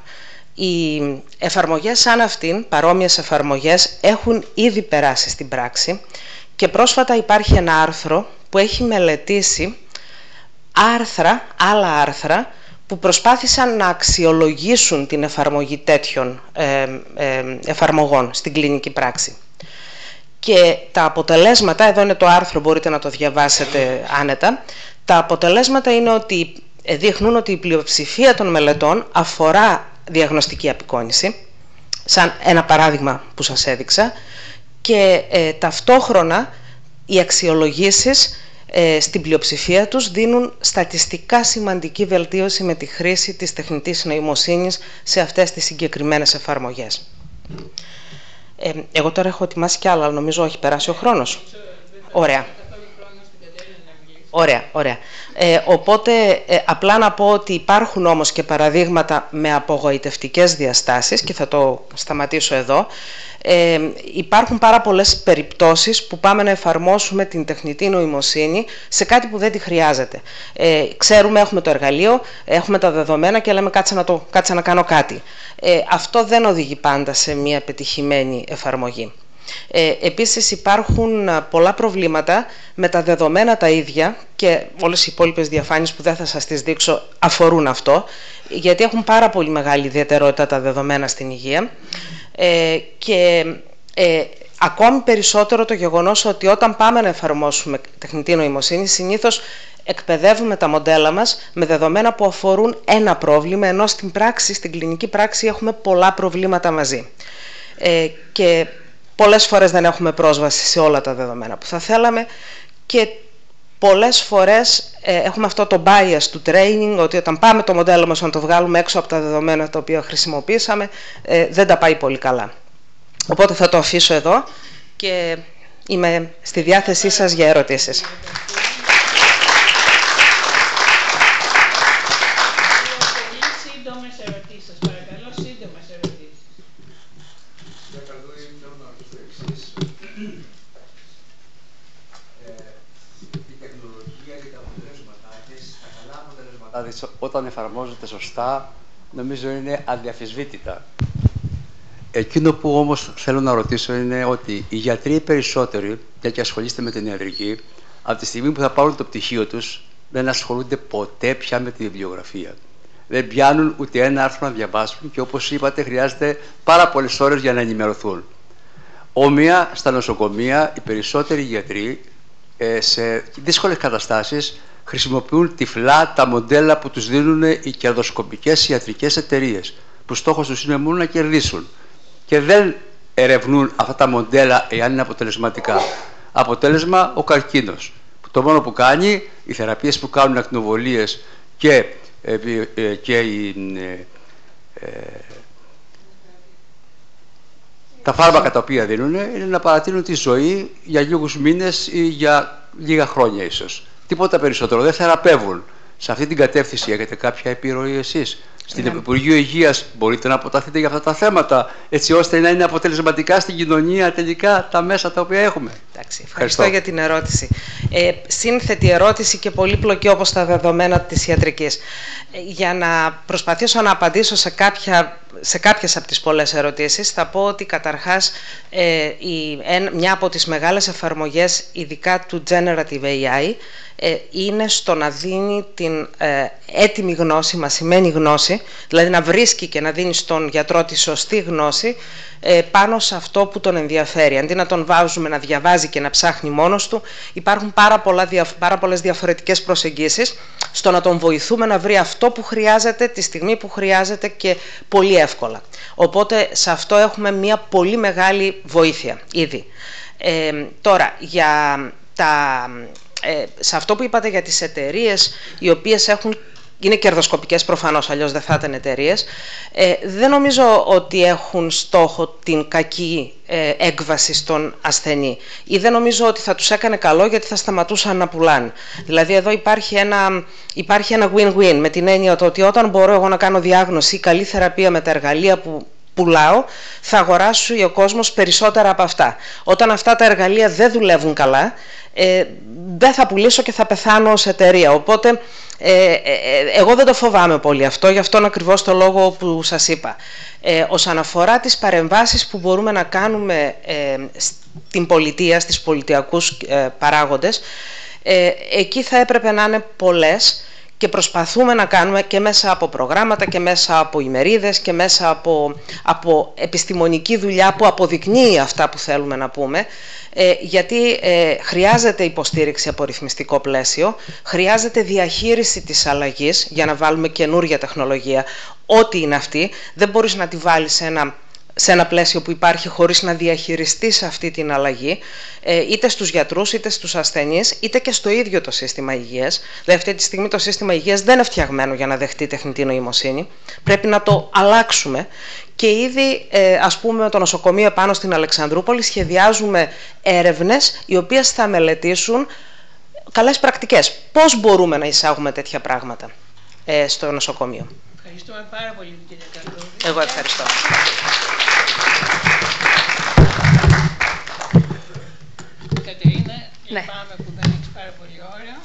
οι εφαρμογές σαν αυτήν, παρόμοιες εφαρμογές, έχουν ήδη περάσει στην πράξη, και πρόσφατα υπάρχει ένα άρθρο που έχει μελετήσει άλλα άρθρα που προσπάθησαν να αξιολογήσουν την εφαρμογή τέτοιων εφαρμογών στην κλινική πράξη. Και τα αποτελέσματα, εδώ είναι το άρθρο, μπορείτε να το διαβάσετε άνετα, τα αποτελέσματα είναι ότι δείχνουν ότι η πλειοψηφία των μελετών αφορά διαγνωστική απεικόνηση, σαν ένα παράδειγμα που σας έδειξα, και ταυτόχρονα οι αξιολογήσεις στην πλειοψηφία τους δίνουν στατιστικά σημαντική βελτίωση με τη χρήση της τεχνητής νοημοσύνης σε αυτές τις συγκεκριμένες εφαρμογές. Εγώ τώρα έχω ετοιμάσει κι άλλα, αλλά νομίζω έχει περάσει ο χρόνος. Ωραία. Ωραία. Οπότε απλά να πω ότι υπάρχουν όμως και παραδείγματα με απογοητευτικές διαστάσεις, και θα το σταματήσω εδώ. Υπάρχουν πάρα πολλές περιπτώσεις που πάμε να εφαρμόσουμε την τεχνητή νοημοσύνη σε κάτι που δεν τη χρειάζεται. Ξέρουμε, έχουμε το εργαλείο, έχουμε τα δεδομένα και λέμε κάτσε να κάνω κάτι. Αυτό δεν οδηγεί πάντα σε μια πετυχημένη εφαρμογή. Επίσης υπάρχουν πολλά προβλήματα με τα δεδομένα τα ίδια, και όλες οι υπόλοιπες διαφάνειες που δεν θα σας τις δείξω αφορούν αυτό, γιατί έχουν πάρα πολύ μεγάλη ιδιαιτερότητα τα δεδομένα στην υγεία, και ακόμη περισσότερο το γεγονός ότι όταν πάμε να εφαρμόσουμε τεχνητή νοημοσύνη, συνήθως εκπαιδεύουμε τα μοντέλα μας με δεδομένα που αφορούν ένα πρόβλημα, ενώ στην κλινική πράξη έχουμε πολλά προβλήματα μαζί. Και πολλές φορές δεν έχουμε πρόσβαση σε όλα τα δεδομένα που θα θέλαμε, και πολλές φορές έχουμε αυτό το bias του training, ότι όταν πάμε το μοντέλο μας να το βγάλουμε έξω από τα δεδομένα τα οποία χρησιμοποίησαμε, δεν τα πάει πολύ καλά. Οπότε θα το αφήσω εδώ και είμαι στη διάθεσή σας για ερωτήσεις. Όταν εφαρμόζεται σωστά, νομίζω είναι αδιαφυσβήτητα. Εκείνο που όμως θέλω να ρωτήσω είναι ότι οι γιατροί περισσότεροι, μια και ασχολείστε με την ιατρική, από τη στιγμή που θα πάρουν το πτυχίο τους, δεν ασχολούνται ποτέ πια με τη βιβλιογραφία. Δεν πιάνουν ούτε ένα άρθρο να διαβάσουν και όπως είπατε χρειάζεται πάρα πολλές ώρες για να ενημερωθούν. Όμοια στα νοσοκομεία οι περισσότεροι γιατροί σε δύσκολες καταστάσεις χρησιμοποιούν τυφλά τα μοντέλα που τους δίνουν οι κερδοσκοπικές ιατρικές εταιρείες, που στόχος τους είναι μόνο να κερδίσουν και δεν ερευνούν αυτά τα μοντέλα εάν είναι αποτελεσματικά. Αποτέλεσμα ο καρκίνος. Το μόνο που κάνει, οι θεραπείες που κάνουν ακτινοβολίες και τα φάρμακα τα οποία δίνουν είναι να παρατείνουν τη ζωή για λίγους μήνες ή για λίγα χρόνια ίσως. Τίποτα περισσότερο. Δεν θεραπεύουν. Σε αυτή την κατεύθυνση έχετε κάποια επιρροή εσείς? Στην Υπουργείο Υγείας μπορείτε να αποταθείτε για αυτά τα θέματα, έτσι ώστε να είναι αποτελεσματικά στην κοινωνία τελικά τα μέσα τα οποία έχουμε? Εντάξει, ευχαριστώ για την ερώτηση. Σύνθετη ερώτηση και πολύπλοκη όπως τα δεδομένα της ιατρικής. Για να προσπαθήσω να απαντήσω σε κάποιες από τις πολλές ερωτήσεις, θα πω ότι καταρχάς μια από τις μεγάλες εφαρμογές, ειδικά του Generative AI, είναι στο να δίνει την έτοιμη γνώση, μασημένη γνώση, δηλαδή να βρίσκει και να δίνει στον γιατρό τη σωστή γνώση πάνω σε αυτό που τον ενδιαφέρει. Αντί να τον βάζουμε να διαβάζει και να ψάχνει μόνος του, υπάρχουν πάρα πολλές διαφορετικές προσεγγίσεις στο να τον βοηθούμε να βρει αυτό που χρειάζεται τη στιγμή που χρειάζεται και πολύ εύκολα. Οπότε σε αυτό έχουμε μια πολύ μεγάλη βοήθεια ήδη. Τώρα, σε αυτό που είπατε για τις εταιρείες οι οποίες είναι κερδοσκοπικές προφανώς, αλλιώς δεν θα ήταν εταιρείες, δεν νομίζω ότι έχουν στόχο την κακή έκβαση στον ασθενή, ή δεν νομίζω ότι θα τους έκανε καλό γιατί θα σταματούσαν να πουλάνε. Δηλαδή εδώ υπάρχει ένα win-win, με την έννοια ότι όταν μπορώ εγώ να κάνω διάγνωση ή καλή θεραπεία με τα εργαλεία που πουλάω, θα αγοράσει ο κόσμος περισσότερα από αυτά. Όταν αυτά τα εργαλεία δεν δουλεύουν καλά, δεν θα πουλήσω και θα πεθάνω ως εταιρεία. Οπότε εγώ δεν το φοβάμαι πολύ αυτό, γι' αυτόν ακριβώς το λόγο που σας είπα. Όσον αφορά τις παρεμβάσεις που μπορούμε να κάνουμε στην πολιτεία, στις πολιτιακούς παράγοντες, εκεί θα έπρεπε να είναι πολλές και προσπαθούμε να κάνουμε και μέσα από προγράμματα και μέσα από ημερίδες και μέσα από επιστημονική δουλειά που αποδεικνύει αυτά που θέλουμε να πούμε, γιατί χρειάζεται υποστήριξη από ρυθμιστικό πλαίσιο, χρειάζεται διαχείριση της αλλαγής για να βάλουμε καινούργια τεχνολογία, ό,τι είναι αυτή. Δεν μπορείς να τη βάλεις σε ένα πλαίσιο που υπάρχει χωρίς να διαχειριστείς αυτή την αλλαγή, είτε στους γιατρούς, είτε στους ασθενείς, είτε και στο ίδιο το σύστημα υγείας. Δηλαδή αυτή τη στιγμή το σύστημα υγείας δεν είναι φτιαγμένο για να δεχτεί τεχνητή νοημοσύνη. Πρέπει να το αλλάξουμε. Και ήδη, ας πούμε, με το νοσοκομείο επάνω στην Αλεξανδρούπολη σχεδιάζουμε έρευνες οι οποίες θα μελετήσουν καλές πρακτικές. Πώς μπορούμε να εισάγουμε τέτοια πράγματα στο νοσοκομείο. Ευχαριστούμε πάρα πολύ, κύριε Καρδούδη. Εγώ ευχαριστώ. Κατερίνα, Ναι. λυπάμαι που δεν έχεις πάρα πολύ ώρα.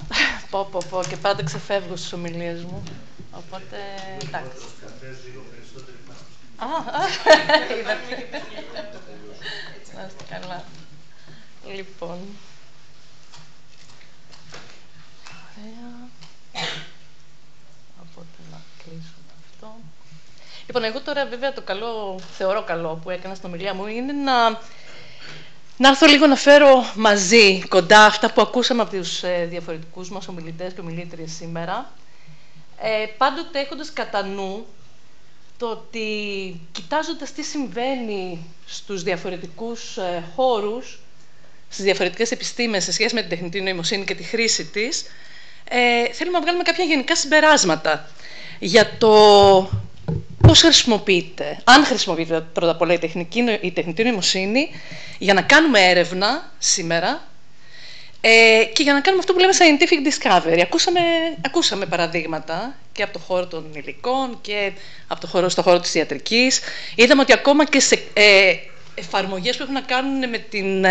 Πω και πάντα ξεφεύγω στις ομιλίες μου. Οπότε, εντάξει. Είδατε. Να είστε καλά. Λοιπόν. Ωραία. Οπότε να κλείσουμε αυτό. Λοιπόν, εγώ τώρα βέβαια το καλό, θεωρώ καλό που έκανα στην ομιλία μου είναι να έρθω λίγο να φέρω μαζί, κοντά αυτά που ακούσαμε από τους διαφορετικούς μας ομιλητές και ομιλήτριες σήμερα, πάντοτε έχοντας κατά νου το ότι κοιτάζοντας τι συμβαίνει στους διαφορετικούς χώρους, στις διαφορετικές επιστήμες σε σχέση με την τεχνητή νοημοσύνη και τη χρήση της, θέλουμε να βγάλουμε κάποια γενικά συμπεράσματα για το πώς χρησιμοποιείται, αν χρησιμοποιείται πρώτα απ' όλα η τεχνητή νοημοσύνη για να κάνουμε έρευνα σήμερα και για να κάνουμε αυτό που λέμε scientific discovery. Ακούσαμε παραδείγματα και από το χώρο των υλικών και από στο χώρο της ιατρικής. Είδαμε ότι ακόμα και σε εφαρμογές που έχουν να κάνουν με την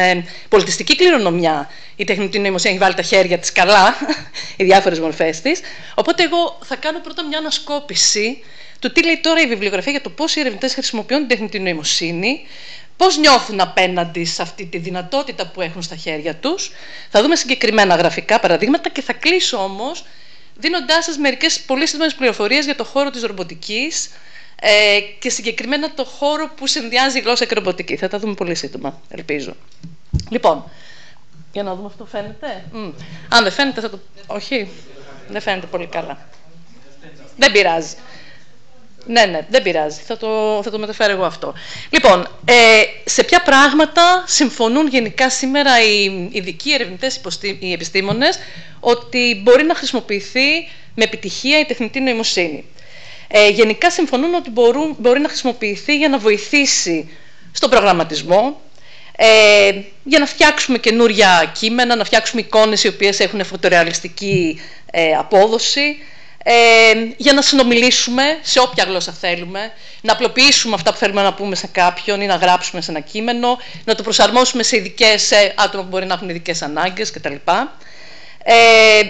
πολιτιστική κληρονομιά η τεχνητή νοημοσύνη έχει βάλει τα χέρια της καλά, οι διάφορες μορφές της. Οπότε εγώ θα κάνω πρώτα μια ανασκόπηση του τι λέει τώρα η βιβλιογραφία για το πώς οι ερευνητές χρησιμοποιούν την τεχνητή νοημοσύνη, πώς νιώθουν απέναντι σε αυτή τη δυνατότητα που έχουν στα χέρια τους. Θα δούμε συγκεκριμένα γραφικά παραδείγματα και θα κλείσω όμως δίνοντάς σας μερικές πολύ σύντομες πληροφορίες για το χώρο της ρομποτικής και συγκεκριμένα το χώρο που συνδυάζει η γλώσσα και η ρομποτική. Θα τα δούμε πολύ σύντομα, ελπίζω. Λοιπόν, για να δούμε αυτό φαίνεται. Αν δεν φαίνεται θα το... Όχι, δεν φαίνεται πολύ καλά. Δεν πειράζει. Ναι, δεν πειράζει. Θα το μεταφέρω εγώ αυτό. Λοιπόν, σε ποια πράγματα συμφωνούν γενικά σήμερα οι ειδικοί ερευνητές, οι επιστήμονες, ότι μπορεί να χρησιμοποιηθεί με επιτυχία η τεχνητή νοημοσύνη. Γενικά συμφωνούν ότι μπορεί να χρησιμοποιηθεί για να βοηθήσει στον προγραμματισμό, για να φτιάξουμε καινούρια κείμενα, να φτιάξουμε εικόνες οι οποίες έχουν φωτορεαλιστική απόδοση, για να συνομιλήσουμε σε όποια γλώσσα θέλουμε, να απλοποιήσουμε αυτά που θέλουμε να πούμε σε κάποιον ή να γράψουμε σε ένα κείμενο, να το προσαρμόσουμε σε άτομα που μπορεί να έχουν ειδικές ανάγκες κτλ.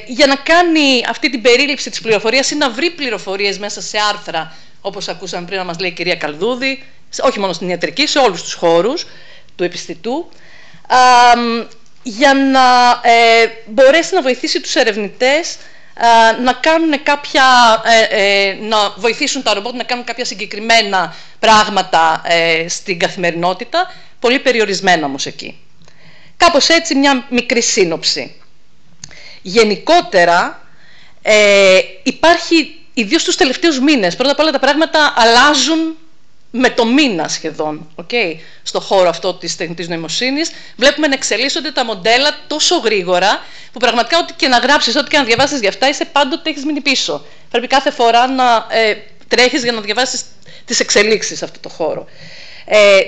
Για να κάνει αυτή την περίληψη της πληροφορίας ή να βρει πληροφορίες μέσα σε άρθρα, όπως ακούσαμε πριν να μας λέει η κυρία Καλδούδη, όχι μόνο στην ιατρική, σε όλους τους χώρους του επιστητού, για να μπορέσει να βοηθήσει τους ερευνητές να κάνουν να βοηθήσουν τα ρομπότ να κάνουν κάποια συγκεκριμένα πράγματα στην καθημερινότητα, πολύ περιορισμένα όμως εκεί. Κάπως έτσι μια μικρή σύνοψη. Γενικότερα υπάρχει, ιδίως τους τελευταίους μήνες, πρώτα απ' όλα τα πράγματα αλλάζουν με το μήνα σχεδόν, στο χώρο αυτό της τεχνητής νοημοσύνης. Βλέπουμε να εξελίσσονται τα μοντέλα τόσο γρήγορα, που πραγματικά ό,τι και να γράψεις, ό,τι και να διαβάσεις για αυτά, πάντοτε έχεις μείνει πίσω. Πρέπει κάθε φορά να τρέχεις για να διαβάσεις τις εξελίξεις σε αυτό το χώρο.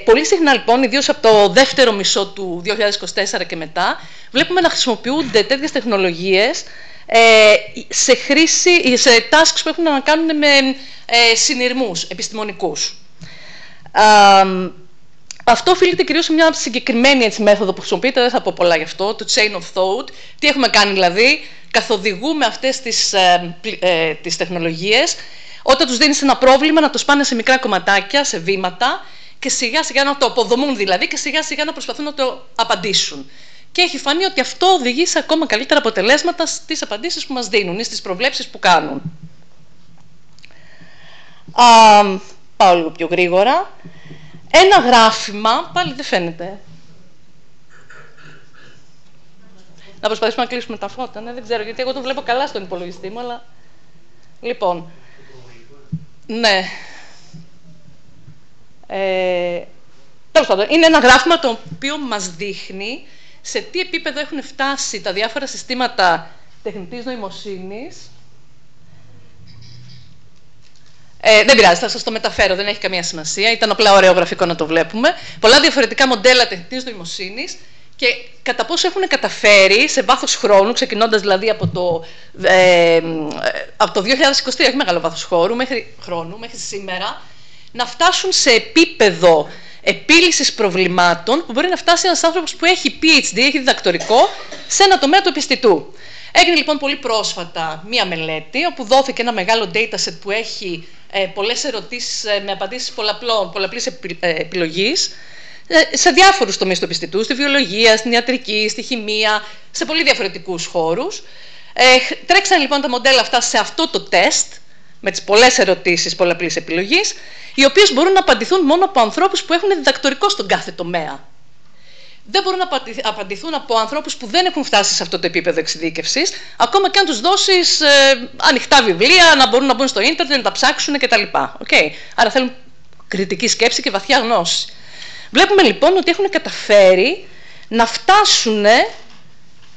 Πολύ συχνά λοιπόν, ιδίως από το δεύτερο μισό του 2024 και μετά, βλέπουμε να χρησιμοποιούνται τέτοιες τεχνολογίες σε tasks που έχουν να κάνουν με συνειρμούς επιστημονικούς. Αυτό οφείλεται κυρίως σε μια συγκεκριμένη μέθοδο που χρησιμοποιείται, δεν θα πω πολλά γι' αυτό, το chain of thought. Τι έχουμε κάνει δηλαδή, καθοδηγούμε αυτές τις τεχνολογίες, όταν τους δίνεις ένα πρόβλημα να το σπάνε σε μικρά κομματάκια, σε βήματα, και σιγά σιγά να το αποδομούν δηλαδή και σιγά σιγά να προσπαθούν να το απαντήσουν. Και έχει φανεί ότι αυτό οδηγεί σε ακόμα καλύτερα αποτελέσματα στις απαντήσεις που μας δίνουν ή στις προβλέψεις που κάνουν. Πάω λίγο πιο γρήγορα. Ένα γράφημα, πάλι δεν φαίνεται. Να προσπαθήσουμε να κλείσουμε τα φώτα, ναι, δεν ξέρω, γιατί εγώ το βλέπω καλά στον υπολογιστή μου, αλλά... Λοιπόν, ναι. Τέλος πάντων, είναι ένα γράφημα το οποίο μας δείχνει σε τι επίπεδο έχουν φτάσει τα διάφορα συστήματα τεχνητής νοημοσύνης. Δεν πειράζει, θα σας το μεταφέρω, δεν έχει καμία σημασία. Ήταν απλά ωραίο γραφικό να το βλέπουμε. Πολλά διαφορετικά μοντέλα τεχνητής νοημοσύνης και κατά πόσο έχουν καταφέρει σε βάθος χρόνου, ξεκινώντας δηλαδή από το 2023, όχι μεγάλο βάθος χρόνου, μέχρι σήμερα, να φτάσουν σε επίπεδο επίλυσης προβλημάτων που μπορεί να φτάσει ένας άνθρωπος που έχει PhD, έχει διδακτορικό, σε ένα τομέα του επιστητού. Έγινε λοιπόν πολύ πρόσφατα μία μελέτη, όπου δόθηκε ένα μεγάλο dataset που έχει πολλές ερωτήσεις με απαντήσεις πολλαπλής επιλογής, σε διάφορους τομείς του επιστητού, στη βιολογία, στην ιατρική, στη χημεία, σε πολύ διαφορετικούς χώρους. Τρέξαν λοιπόν τα μοντέλα αυτά σε αυτό το τεστ, με τις πολλές ερωτήσεις πολλαπλής επιλογής, οι οποίες μπορούν να απαντηθούν μόνο από ανθρώπους που έχουν διδακτορικό στον κάθε τομέα. Δεν μπορούν να απαντηθούν από ανθρώπους που δεν έχουν φτάσει σε αυτό το επίπεδο εξειδίκευσης, ακόμα και αν τους δώσεις ανοιχτά βιβλία, να μπορούν να μπουν στο ίντερνετ, να τα ψάξουν κτλ. Άρα θέλουν κριτική σκέψη και βαθιά γνώση. Βλέπουμε λοιπόν ότι έχουν καταφέρει να φτάσουν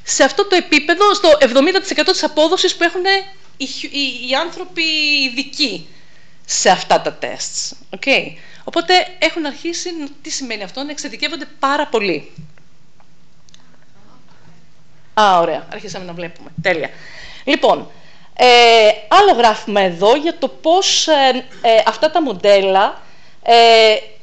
σε αυτό το επίπεδο, στο 70% της απόδοσης που έχουν οι άνθρωποι ειδικοί σε αυτά τα τεστ. Οπότε έχουν αρχίσει, τι σημαίνει αυτό, να εξειδικεύονται πάρα πολύ. Ωραία, αρχίσαμε να βλέπουμε. Τέλεια. Λοιπόν, άλλο γράφουμε εδώ για το πώς αυτά τα μοντέλα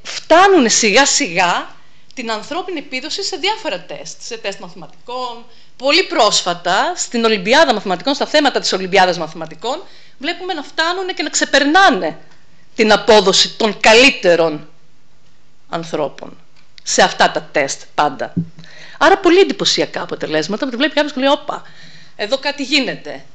φτάνουν σιγά σιγά την ανθρώπινη επίδοση σε διάφορα τεστ. Σε τεστ μαθηματικών. Πολύ πρόσφατα, στην Ολυμπιάδα Μαθηματικών, στα θέματα της Ολυμπιάδας Μαθηματικών, βλέπουμε να φτάνουν και να ξεπερνάνε την απόδοση των καλύτερων ανθρώπων σε αυτά τα τεστ πάντα. Άρα πολύ εντυπωσιακά αποτελέσματα, που βλέπει κάποιος και λέει, όπα, εδώ κάτι γίνεται.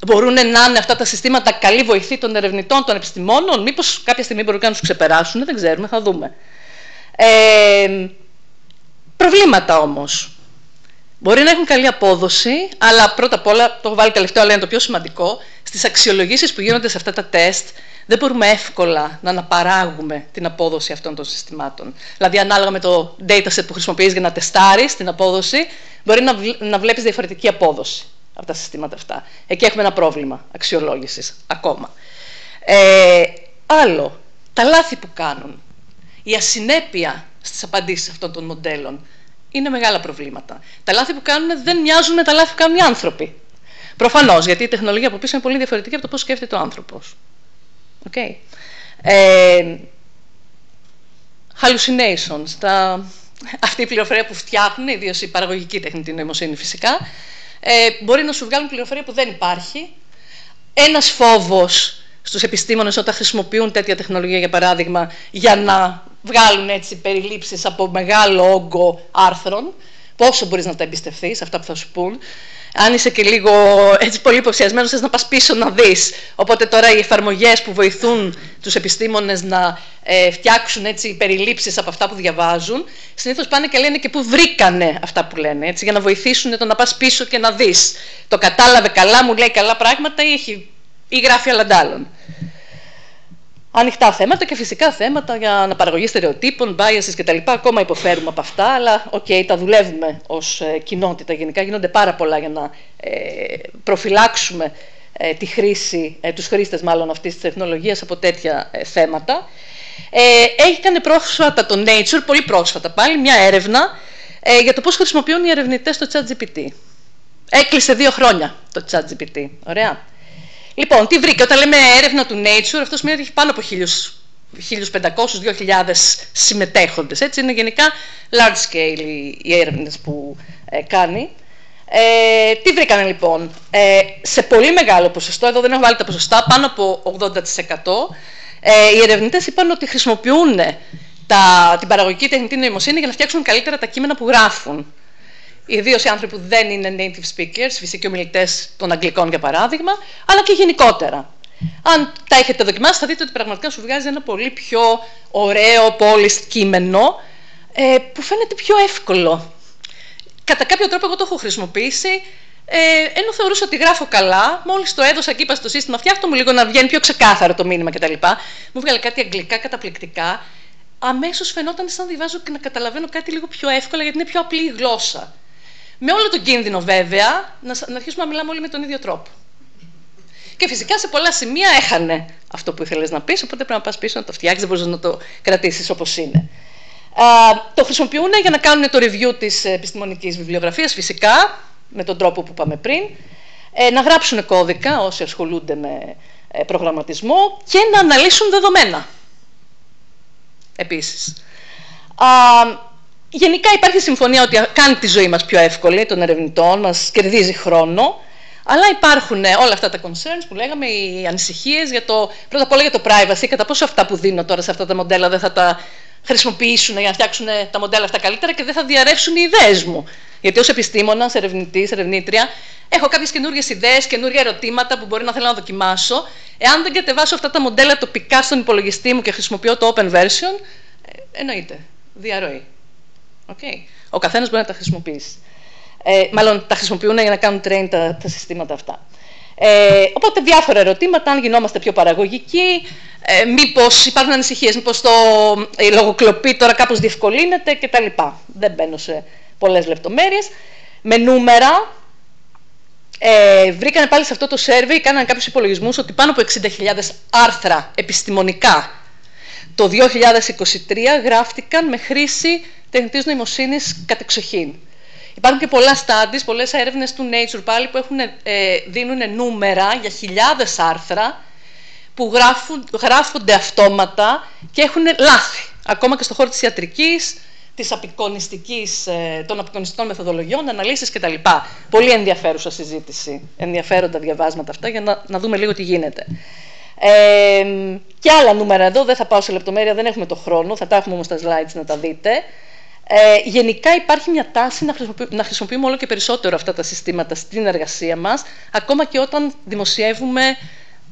Μπορούν να είναι αυτά τα συστήματα καλή βοηθή των ερευνητών, των επιστημόνων? Μήπως κάποια στιγμή μπορούν να τους ξεπεράσουν? Δεν ξέρουμε, θα δούμε. Προβλήματα όμως. Μπορεί να έχουν καλή απόδοση, αλλά πρώτα απ' όλα, το έχω βάλει τελευταίο, αλλά είναι το πιο σημαντικό, στις αξιολογήσεις που γίνονται σε αυτά τα τεστ, δεν μπορούμε εύκολα να αναπαράγουμε την απόδοση αυτών των συστημάτων. Δηλαδή, ανάλογα με το dataset που χρησιμοποιείς για να τεστάρεις την απόδοση, μπορεί να βλέπεις διαφορετική απόδοση από τα συστήματα αυτά. Εκεί έχουμε ένα πρόβλημα αξιολόγησης ακόμα. Άλλο, τα λάθη που κάνουν, η ασυνέπεια στις απαντήσεις αυτών των μοντέλων είναι μεγάλα προβλήματα. Τα λάθη που κάνουν δεν μοιάζουν με τα λάθη που κάνουν οι άνθρωποι. Προφανώς, γιατί η τεχνολογία από πίσω είναι πολύ διαφορετική από το πώς σκέφτεται ο άνθρωπος. Okay. Hallucinations, αυτή η πληροφορία που φτιάχνουν, ιδίως η παραγωγική τεχνητή νοημοσύνη φυσικά, μπορεί να σου βγάλουν πληροφορία που δεν υπάρχει. Ένας φόβος στους επιστήμονες όταν χρησιμοποιούν τέτοια τεχνολογία, για παράδειγμα, για να βγάλουν έτσι περιλήψεις από μεγάλο όγκο άρθρων, πόσο μπορείς να τα εμπιστευθείς, αυτά που θα σου πούν. Αν είσαι και λίγο έτσι πολύ υποψιασμένος, θες να πας πίσω να δεις. Οπότε τώρα οι εφαρμογές που βοηθούν τους επιστήμονες να φτιάξουν έτσι περιλήψεις από αυτά που διαβάζουν, συνήθως πάνε και λένε και πού βρήκανε αυτά που λένε, έτσι, για να βοηθήσουν το να πας πίσω και να δεις. Το κατάλαβε καλά, μου λέει καλά πράγματα ή γράφει αλλαντάλλον. Ανοιχτά θέματα και φυσικά θέματα για αναπαραγωγή στερεοτύπων, biases κτλ. Ακόμα υποφέρουμε από αυτά, αλλά τα δουλεύουμε ως κοινότητα. Γενικά γίνονται πάρα πολλά για να προφυλάξουμε τη χρήση, τους χρήστες μάλλον αυτής της τεχνολογίας από τέτοια θέματα. Έκανε πρόσφατα το Nature, πολύ πρόσφατα πάλι, μια έρευνα για το πώς χρησιμοποιούν οι ερευνητές το ChatGPT. Έκλεισε 2 χρόνια το ChatGPT. Ωραία. Λοιπόν, τι βρήκε? Όταν λέμε έρευνα του Nature, αυτό σημαίνει ότι έχει πάνω από 1.500-2.000 συμμετέχοντες. Έτσι, είναι γενικά large scale οι έρευνες που κάνει. Τι βρήκανε λοιπόν? Σε πολύ μεγάλο ποσοστό, εδώ δεν έχω βάλει τα ποσοστά, πάνω από 80%, οι ερευνητές είπαν ότι χρησιμοποιούν την παραγωγική τεχνητή νοημοσύνη για να φτιάξουν καλύτερα τα κείμενα που γράφουν. Ιδίως οι άνθρωποι που δεν είναι native speakers, φυσικοί ομιλητές των Αγγλικών για παράδειγμα, αλλά και γενικότερα. Αν τα έχετε δοκιμάσει, θα δείτε ότι πραγματικά σου βγάζει ένα πολύ πιο ωραίο, polished κείμενο, που φαίνεται πιο εύκολο. Κατά κάποιο τρόπο, εγώ το έχω χρησιμοποιήσει, ενώ θεωρούσα ότι γράφω καλά, μόλις το έδωσα και είπα στο σύστημα, φτιάχτω μου λίγο να βγαίνει πιο ξεκάθαρο το μήνυμα κτλ. Μου βγάλε κάτι αγγλικά καταπληκτικά. Αμέσως φαινόταν σαν να διαβάζω και να καταλαβαίνω κάτι λίγο πιο εύκολα, γιατί είναι πιο απλή η γλώσσα. Με όλο τον κίνδυνο βέβαια να αρχίσουμε να μιλάμε όλοι με τον ίδιο τρόπο. Και φυσικά σε πολλά σημεία έχανε αυτό που ήθελες να πεις, οπότε πρέπει να πας πίσω να το φτιάξεις, δεν μπορείς να το κρατήσεις όπως είναι. Το χρησιμοποιούν για να κάνουν το review της επιστημονικής βιβλιογραφίας, φυσικά, με τον τρόπο που είπαμε πριν, να γράψουν κώδικα όσοι ασχολούνται με προγραμματισμό και να αναλύσουν δεδομένα. Επίσης. Γενικά υπάρχει συμφωνία ότι κάνει τη ζωή μας πιο εύκολη των ερευνητών, μας κερδίζει χρόνο, αλλά υπάρχουν όλα αυτά τα concerns που λέγαμε, οι ανησυχίες πρώτα απ' όλα για το privacy, κατά πόσο αυτά που δίνω τώρα σε αυτά τα μοντέλα δεν θα τα χρησιμοποιήσουν για να φτιάξουν τα μοντέλα αυτά καλύτερα και δεν θα διαρρεύσουν οι ιδέες μου. Γιατί ως επιστήμονας, ερευνητής, ερευνήτρια, έχω κάποιες καινούργιες ιδέες, καινούργια ερωτήματα που μπορεί να θέλω να δοκιμάσω. Εάν δεν κατεβάσω αυτά τα μοντέλα τοπικά στον υπολογιστή μου και χρησιμοποιώ το open version, εννοείται, διαρροή. Okay. Ο καθένας μπορεί να τα χρησιμοποιήσει. Μάλλον τα χρησιμοποιούν για να κάνουν train τα συστήματα αυτά. Οπότε διάφορα ερωτήματα, αν γινόμαστε πιο παραγωγικοί, μήπως υπάρχουν ανησυχίες, μήπως η λογοκλοπή τώρα κάπως διευκολύνεται κτλ. Δεν μπαίνω σε πολλές λεπτομέρειες. Με νούμερα, βρήκανε πάλι σε αυτό το survey, κάνανε κάποιους υπολογισμούς ότι πάνω από 60.000 άρθρα επιστημονικά το 2023 γράφτηκαν με χρήση τεχνητής νοημοσύνης κατεξοχήν. Υπάρχουν και πολλά studies, πολλές έρευνες του Nature πάλι που δίνουν νούμερα για χιλιάδες άρθρα που γράφονται αυτόματα και έχουν λάθη. Ακόμα και στον χώρο της ιατρικής, των απεικονιστικών μεθοδολογιών, αναλύσεις κτλ. Πολύ ενδιαφέρουσα συζήτηση, ενδιαφέροντα διαβάσματα αυτά για να δούμε λίγο τι γίνεται. Και άλλα νούμερα εδώ, δεν θα πάω σε λεπτομέρεια, δεν έχουμε το χρόνο, θα τα έχουμε όμως στα slides να τα δείτε. Γενικά υπάρχει μια τάση να χρησιμοποιούμε όλο και περισσότερο αυτά τα συστήματα στην εργασία μας, ακόμα και όταν δημοσιεύουμε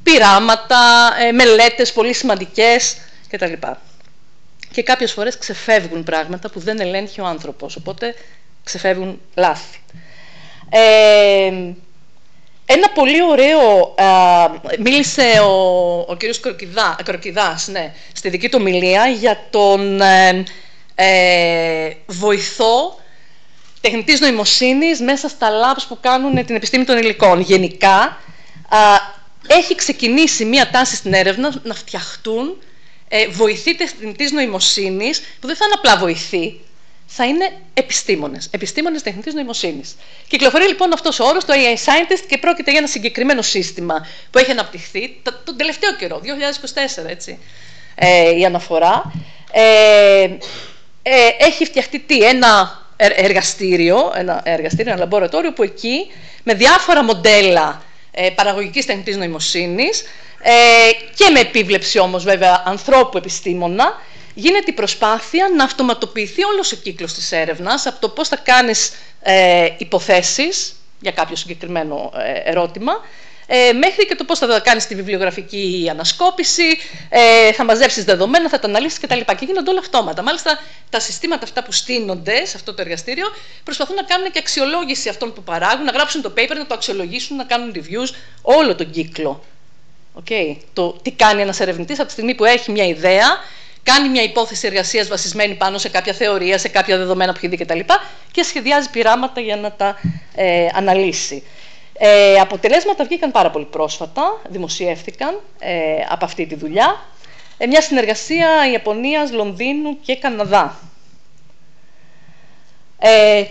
πειράματα, μελέτες πολύ σημαντικές κτλ. Και κάποιες φορές ξεφεύγουν πράγματα που δεν ελέγχει ο άνθρωπος, οπότε ξεφεύγουν λάθη. Ένα πολύ ωραίο, μίλησε ο κύριος Κροκιδάς, ναι, στη δική του ομιλία για τον βοηθό τεχνητής νοημοσύνης μέσα στα labs που κάνουν την επιστήμη των υλικών. Γενικά, έχει ξεκινήσει μία τάση στην έρευνα να φτιαχτούν βοηθοί τεχνητής νοημοσύνης που δεν θα είναι απλά βοηθοί, θα είναι επιστήμονες τεχνητής νοημοσύνης. Κυκλοφορεί λοιπόν αυτός ο όρος, το AI Scientist, και πρόκειται για ένα συγκεκριμένο σύστημα που έχει αναπτυχθεί τον τελευταίο καιρό, 2024, έτσι, η αναφορά. Έχει φτιαχτεί ένα εργαστήριο, ένα λαμπορατόριο που εκεί με διάφορα μοντέλα παραγωγικής τεχνητής νοημοσύνης και με επίβλεψη όμως βέβαια ανθρώπου επιστήμονα, γίνεται η προσπάθεια να αυτοματοποιηθεί όλος ο κύκλος της έρευνας, από το πώς θα κάνεις υποθέσεις για κάποιο συγκεκριμένο ερώτημα, μέχρι και το πώς θα κάνεις τη βιβλιογραφική ανασκόπηση, θα μαζέψεις δεδομένα, θα τα αναλύσεις κτλ. Και γίνονται όλα αυτόματα. Μάλιστα, τα συστήματα αυτά που στείνονται σε αυτό το εργαστήριο προσπαθούν να κάνουν και αξιολόγηση αυτών που παράγουν, να γράψουν το paper, να το αξιολογήσουν, να κάνουν reviews, όλο τον κύκλο. Okay. Το τι κάνει ένας ερευνητής από τη στιγμή που έχει μια ιδέα, κάνει μια υπόθεση εργασίας βασισμένη πάνω σε κάποια θεωρία, σε κάποια δεδομένα που έχει δει κτλ. Και σχεδιάζει πειράματα για να τα αναλύσει. Αποτελέσματα βγήκαν πάρα πολύ πρόσφατα, δημοσιεύθηκαν από αυτή τη δουλειά. Μια συνεργασία Ιαπωνίας, Λονδίνου και Καναδά.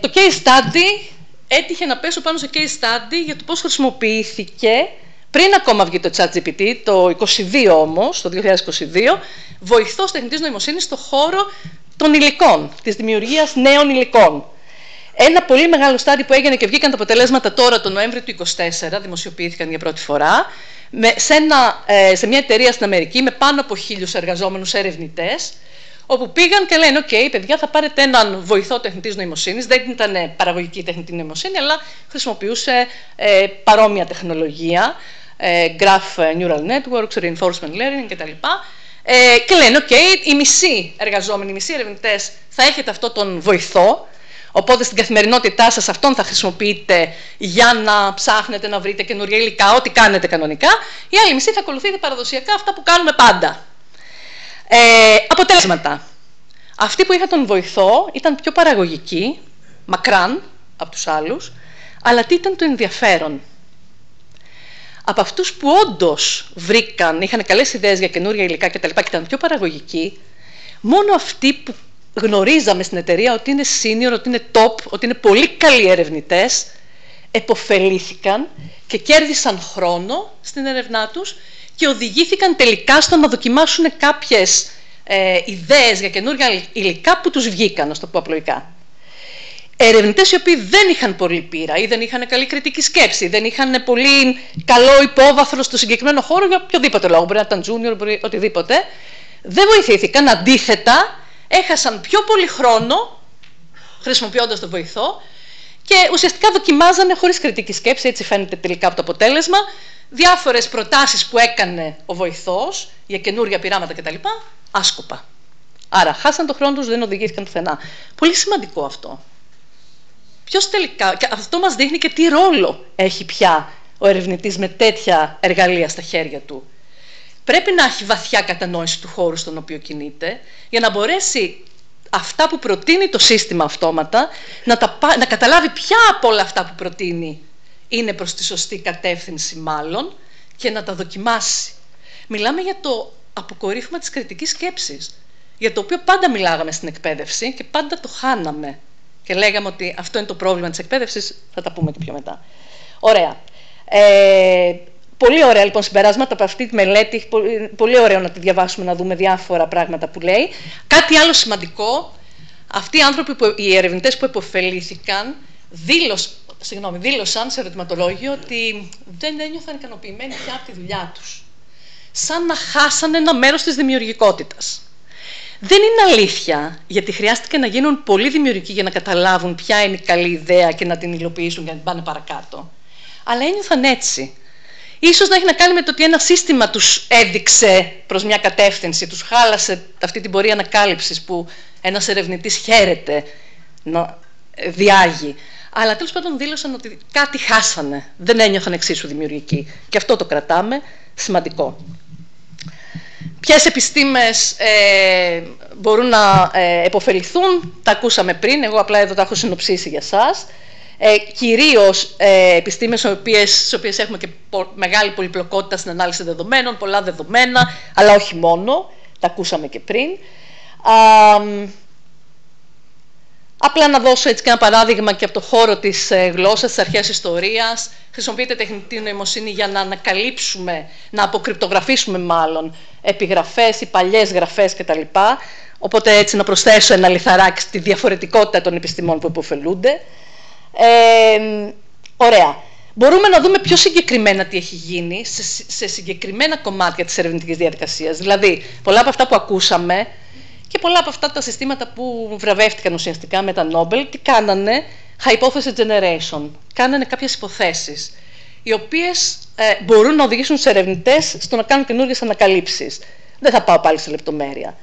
Το case study, έτυχε να πέσω πάνω σε case study για το πώς χρησιμοποιήθηκε πριν ακόμα βγει το ChatGPT, το 2022 όμως, το 2022, βοηθός τεχνητής νοημοσύνης στον χώρο των υλικών, της δημιουργίας νέων υλικών. Ένα πολύ μεγάλο στάδιο που έγινε και βγήκαν τα αποτελέσματα τώρα τον Νοέμβριο του 2024, δημοσιοποιήθηκαν για πρώτη φορά, σε μια εταιρεία στην Αμερική με πάνω από 1.000 εργαζόμενους ερευνητές, όπου πήγαν και λένε: «OK, παιδιά, θα πάρετε έναν βοηθό τεχνητής νοημοσύνης». Δεν ήταν παραγωγική τεχνητή νοημοσύνη, αλλά χρησιμοποιούσε παρόμοια τεχνολογία, graph neural networks, reinforcement learning κτλ. Και λένε: «OK, οι μισοί εργαζόμενοι, οι μισοί ερευνητές θα έχετε αυτόν τον βοηθό. Οπότε στην καθημερινότητά σας αυτόν θα χρησιμοποιείτε για να ψάχνετε να βρείτε καινούργια υλικά, ό,τι κάνετε κανονικά. Η άλλη μισή θα ακολουθείτε παραδοσιακά αυτά που κάνουμε πάντα». Αποτέλεσματα. Αυτοί που είχαν τον βοηθό ήταν πιο παραγωγικοί, μακράν από τους άλλους, αλλά τι ήταν το ενδιαφέρον? Από αυτούς που όντως είχαν καλές ιδέες για καινούργια υλικά κτλ. Και ήταν πιο παραγωγικοί, μόνο αυτοί που γνωρίζαμε στην εταιρεία ότι είναι senior, ότι είναι top, ότι είναι πολύ καλοί ερευνητές, επωφελήθηκαν και κέρδισαν χρόνο στην έρευνά τους και οδηγήθηκαν τελικά στο να δοκιμάσουν κάποιες ιδέες για καινούργια υλικά που τους βγήκαν, να το πω απλοϊκά. Ερευνητές οι οποίοι δεν είχαν πολύ πείρα ή δεν είχαν καλή κριτική σκέψη, δεν είχαν πολύ καλό υπόβαθρο στο συγκεκριμένο χώρο για οποιοδήποτε λόγο, μπορεί να ήταν junior, μπορεί οτιδήποτε, δεν βοηθήθηκαν, αντίθετα έχασαν πιο πολύ χρόνο χρησιμοποιώντας τον βοηθό και ουσιαστικά δοκιμάζανε χωρίς κριτική σκέψη, έτσι φαίνεται τελικά από το αποτέλεσμα, διάφορες προτάσεις που έκανε ο βοηθός για καινούργια πειράματα κτλ. Άσκοπα. Άρα χάσαν τον χρόνο τους, δεν οδηγήθηκαν πουθενά. Πολύ σημαντικό αυτό. Ποιος τελικά, και αυτό μας δείχνει και τι ρόλο έχει πια ο ερευνητής με τέτοια εργαλεία στα χέρια του. Πρέπει να έχει βαθιά κατανόηση του χώρου στον οποίο κινείται, για να μπορέσει αυτά που προτείνει το σύστημα αυτόματα να καταλάβει ποια από όλα αυτά που προτείνει είναι προς τη σωστή κατεύθυνση μάλλον και να τα δοκιμάσει. Μιλάμε για το αποκορύφωμα της κριτικής σκέψης, για το οποίο πάντα μιλάγαμε στην εκπαίδευση και πάντα το χάναμε. Και λέγαμε ότι αυτό είναι το πρόβλημα της εκπαίδευσης, θα τα πούμε και πιο μετά. Ωραία. Πολύ ωραία λοιπόν συμπεράσματα από αυτή τη μελέτη. Πολύ ωραίο να τη διαβάσουμε, να δούμε διάφορα πράγματα που λέει. Κάτι άλλο σημαντικό, αυτοί οι άνθρωποι, οι ερευνητές που επωφελήθηκαν, δήλωσαν σε ερωτηματολόγιο ότι δεν ένιωθαν ικανοποιημένοι πια από τη δουλειά τους. Σαν να χάσανε ένα μέρος της δημιουργικότητας. Δεν είναι αλήθεια, γιατί χρειάστηκε να γίνουν πολύ δημιουργικοί για να καταλάβουν ποια είναι η καλή ιδέα και να την υλοποιήσουν και να την πάνε παρακάτω. Αλλά ένιωθαν έτσι. Ίσως να έχει να κάνει με το ότι ένα σύστημα τους έδειξε προς μια κατεύθυνση, τους χάλασε αυτή την πορεία ανακάλυψης που ένας ερευνητής χαίρεται να διάγει. Αλλά τέλος πάντων δήλωσαν ότι κάτι χάσανε, δεν ένιωθαν εξίσου δημιουργικοί. Και αυτό το κρατάμε σημαντικό. Ποιες επιστήμες μπορούν να επωφεληθούν, τα ακούσαμε πριν, εγώ απλά εδώ τα έχω συνοψίσει για σας. Κυρίως επιστήμες στις οποίες έχουμε και μεγάλη πολυπλοκότητα στην ανάλυση δεδομένων, πολλά δεδομένα, αλλά όχι μόνο, τα ακούσαμε και πριν. Απλά να δώσω έτσι και ένα παράδειγμα και από το χώρο της γλώσσας, της αρχαίας ιστορίας. Χρησιμοποιείται τεχνητή νοημοσύνη για να ανακαλύψουμε, να αποκρυπτογραφήσουμε μάλλον, επιγραφές ή παλιές γραφές κτλ. Οπότε έτσι να προσθέσω ένα λιθαράκι στη διαφορετικότητα των επιστημών που υποφελούνται. Ωραία. Μπορούμε να δούμε πιο συγκεκριμένα τι έχει γίνει σε συγκεκριμένα κομμάτια της ερευνητικής διαδικασίας. Δηλαδή, πολλά από αυτά που ακούσαμε και πολλά από αυτά τα συστήματα που βραβεύτηκαν ουσιαστικά με τα Νόμπελ, τι κάνανε? Hypothesis generation. Κάνανε κάποιες υποθέσεις, οι οποίες μπορούν να οδηγήσουν σε ερευνητές στο να κάνουν καινούργιες ανακαλύψεις. Δεν θα πάω πάλι σε λεπτομέρεια.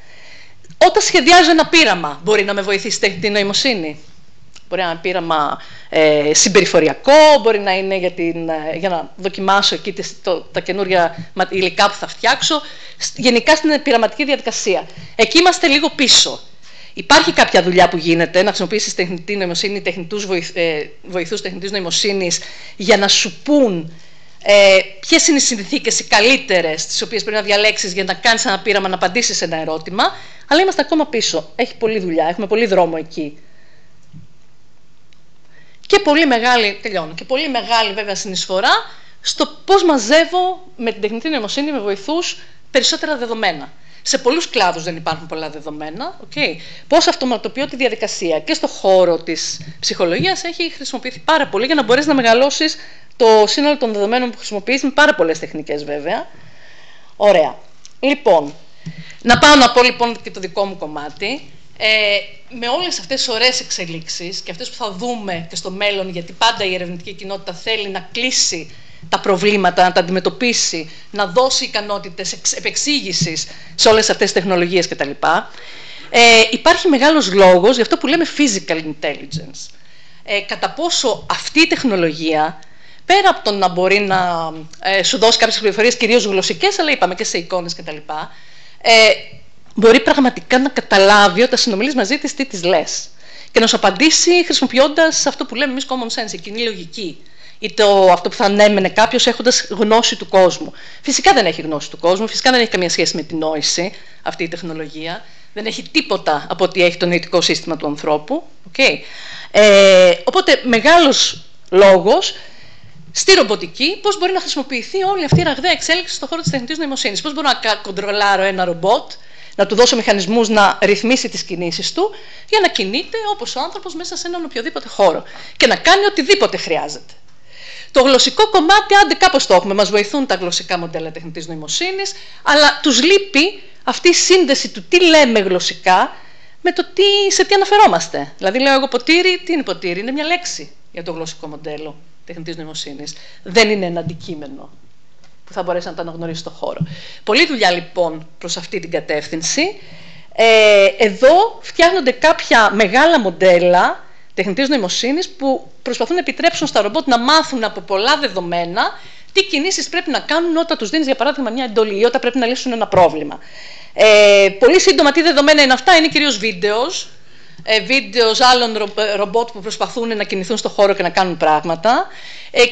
Όταν σχεδιάζω ένα πείραμα, μπορεί να με βοηθήσει η τεχνητή νοημοσύνη. Μπορεί να είναι ένα πείραμα συμπεριφοριακό, μπορεί να είναι για να δοκιμάσω εκεί τα καινούργια υλικά που θα φτιάξω. Γενικά στην πειραματική διαδικασία. Εκεί είμαστε λίγο πίσω. Υπάρχει κάποια δουλειά που γίνεται, να χρησιμοποιήσεις τεχνητή νοημοσύνη, βοηθούς τεχνητής νοημοσύνης, για να σου πούν ποιες είναι οι συνθήκες οι καλύτερες, τις οποίες πρέπει να διαλέξεις για να κάνεις ένα πείραμα, να απαντήσεις σε ένα ερώτημα. Αλλά είμαστε ακόμα πίσω. Έχει πολλή δουλειά, έχουμε πολύ δρόμο εκεί. Και πολύ μεγάλη, τελειώνω, και πολύ μεγάλη βέβαια συνεισφορά στο πώς μαζεύω με την τεχνητή νοημοσύνη, με βοηθούς, περισσότερα δεδομένα. Σε πολλούς κλάδους δεν υπάρχουν πολλά δεδομένα. Okay. Πώς αυτοματοποιώ τη διαδικασία. Και στο χώρο της ψυχολογίας έχει χρησιμοποιηθεί πάρα πολύ για να μπορείς να μεγαλώσεις το σύνολο των δεδομένων που χρησιμοποιείς, με πάρα πολλές τεχνικές βέβαια. Ωραία. Λοιπόν, να πάω να πω λοιπόν και το δικό μου κομμάτι. Με όλες αυτές τις ωραίες εξελίξεις και αυτές που θα δούμε και στο μέλλον, γιατί πάντα η ερευνητική κοινότητα θέλει να κλείσει τα προβλήματα, να τα αντιμετωπίσει, να δώσει ικανότητες επεξήγησης σε όλες αυτές τις τεχνολογίες κτλ. Υπάρχει μεγάλος λόγος για αυτό που λέμε physical intelligence. Κατά πόσο αυτή η τεχνολογία, πέρα από το να μπορεί να σου δώσει κάποιες πληροφορίες, κυρίως γλωσσικές, αλλά είπαμε και σε εικόνες κτλ., μπορεί πραγματικά να καταλάβει όταν συνομιλείς μαζί της τι της λες και να σου απαντήσει χρησιμοποιώντας αυτό που λέμε εμείς common sense, η κοινή λογική, ή αυτό που θα ανέμενε κάποιος έχοντας γνώση του κόσμου. Φυσικά δεν έχει γνώση του κόσμου, φυσικά δεν έχει καμία σχέση με την νόηση αυτή η τεχνολογία, δεν έχει τίποτα από ό,τι έχει το νοητικό σύστημα του ανθρώπου. Okay. Οπότε μεγάλος λόγος στη ρομποτική, πώς μπορεί να χρησιμοποιηθεί όλη αυτή η ραγδαία εξέλιξη στον χώρο της τεχνητής νοημοσύνης. Πώς μπορώ να κοντρολάρω ένα ρομπότ, να του δώσω μηχανισμούς να ρυθμίσει τις κινήσεις του για να κινείται όπως ο άνθρωπος μέσα σε έναν οποιοδήποτε χώρο και να κάνει οτιδήποτε χρειάζεται. Το γλωσσικό κομμάτι, άντε κάπως το έχουμε, μας βοηθούν τα γλωσσικά μοντέλα τεχνητής νοημοσύνης, αλλά τους λείπει αυτή η σύνδεση του τι λέμε γλωσσικά με το σε τι αναφερόμαστε. Δηλαδή, λέω εγώ ποτήρι, τι είναι ποτήρι? Είναι μια λέξη για το γλωσσικό μοντέλο τεχνητής νοημοσύνης. Δεν είναι ένα αντικείμενο που θα μπορέσει να το αναγνωρίσει στο χώρο. Πολλή δουλειά λοιπόν προς αυτή την κατεύθυνση. Εδώ φτιάχνονται κάποια μεγάλα μοντέλα τεχνητής νοημοσύνης που προσπαθούν να επιτρέψουν στα ρομπότ να μάθουν από πολλά δεδομένα τι κινήσεις πρέπει να κάνουν όταν τους δίνεις για παράδειγμα μια εντολή ή όταν πρέπει να λύσουν ένα πρόβλημα. Πολύ σύντομα τι δεδομένα είναι αυτά? Είναι κυρίως βίντεο άλλων ρομπότ που προσπαθούν να κινηθούν στο χώρο και να κάνουν πράγματα,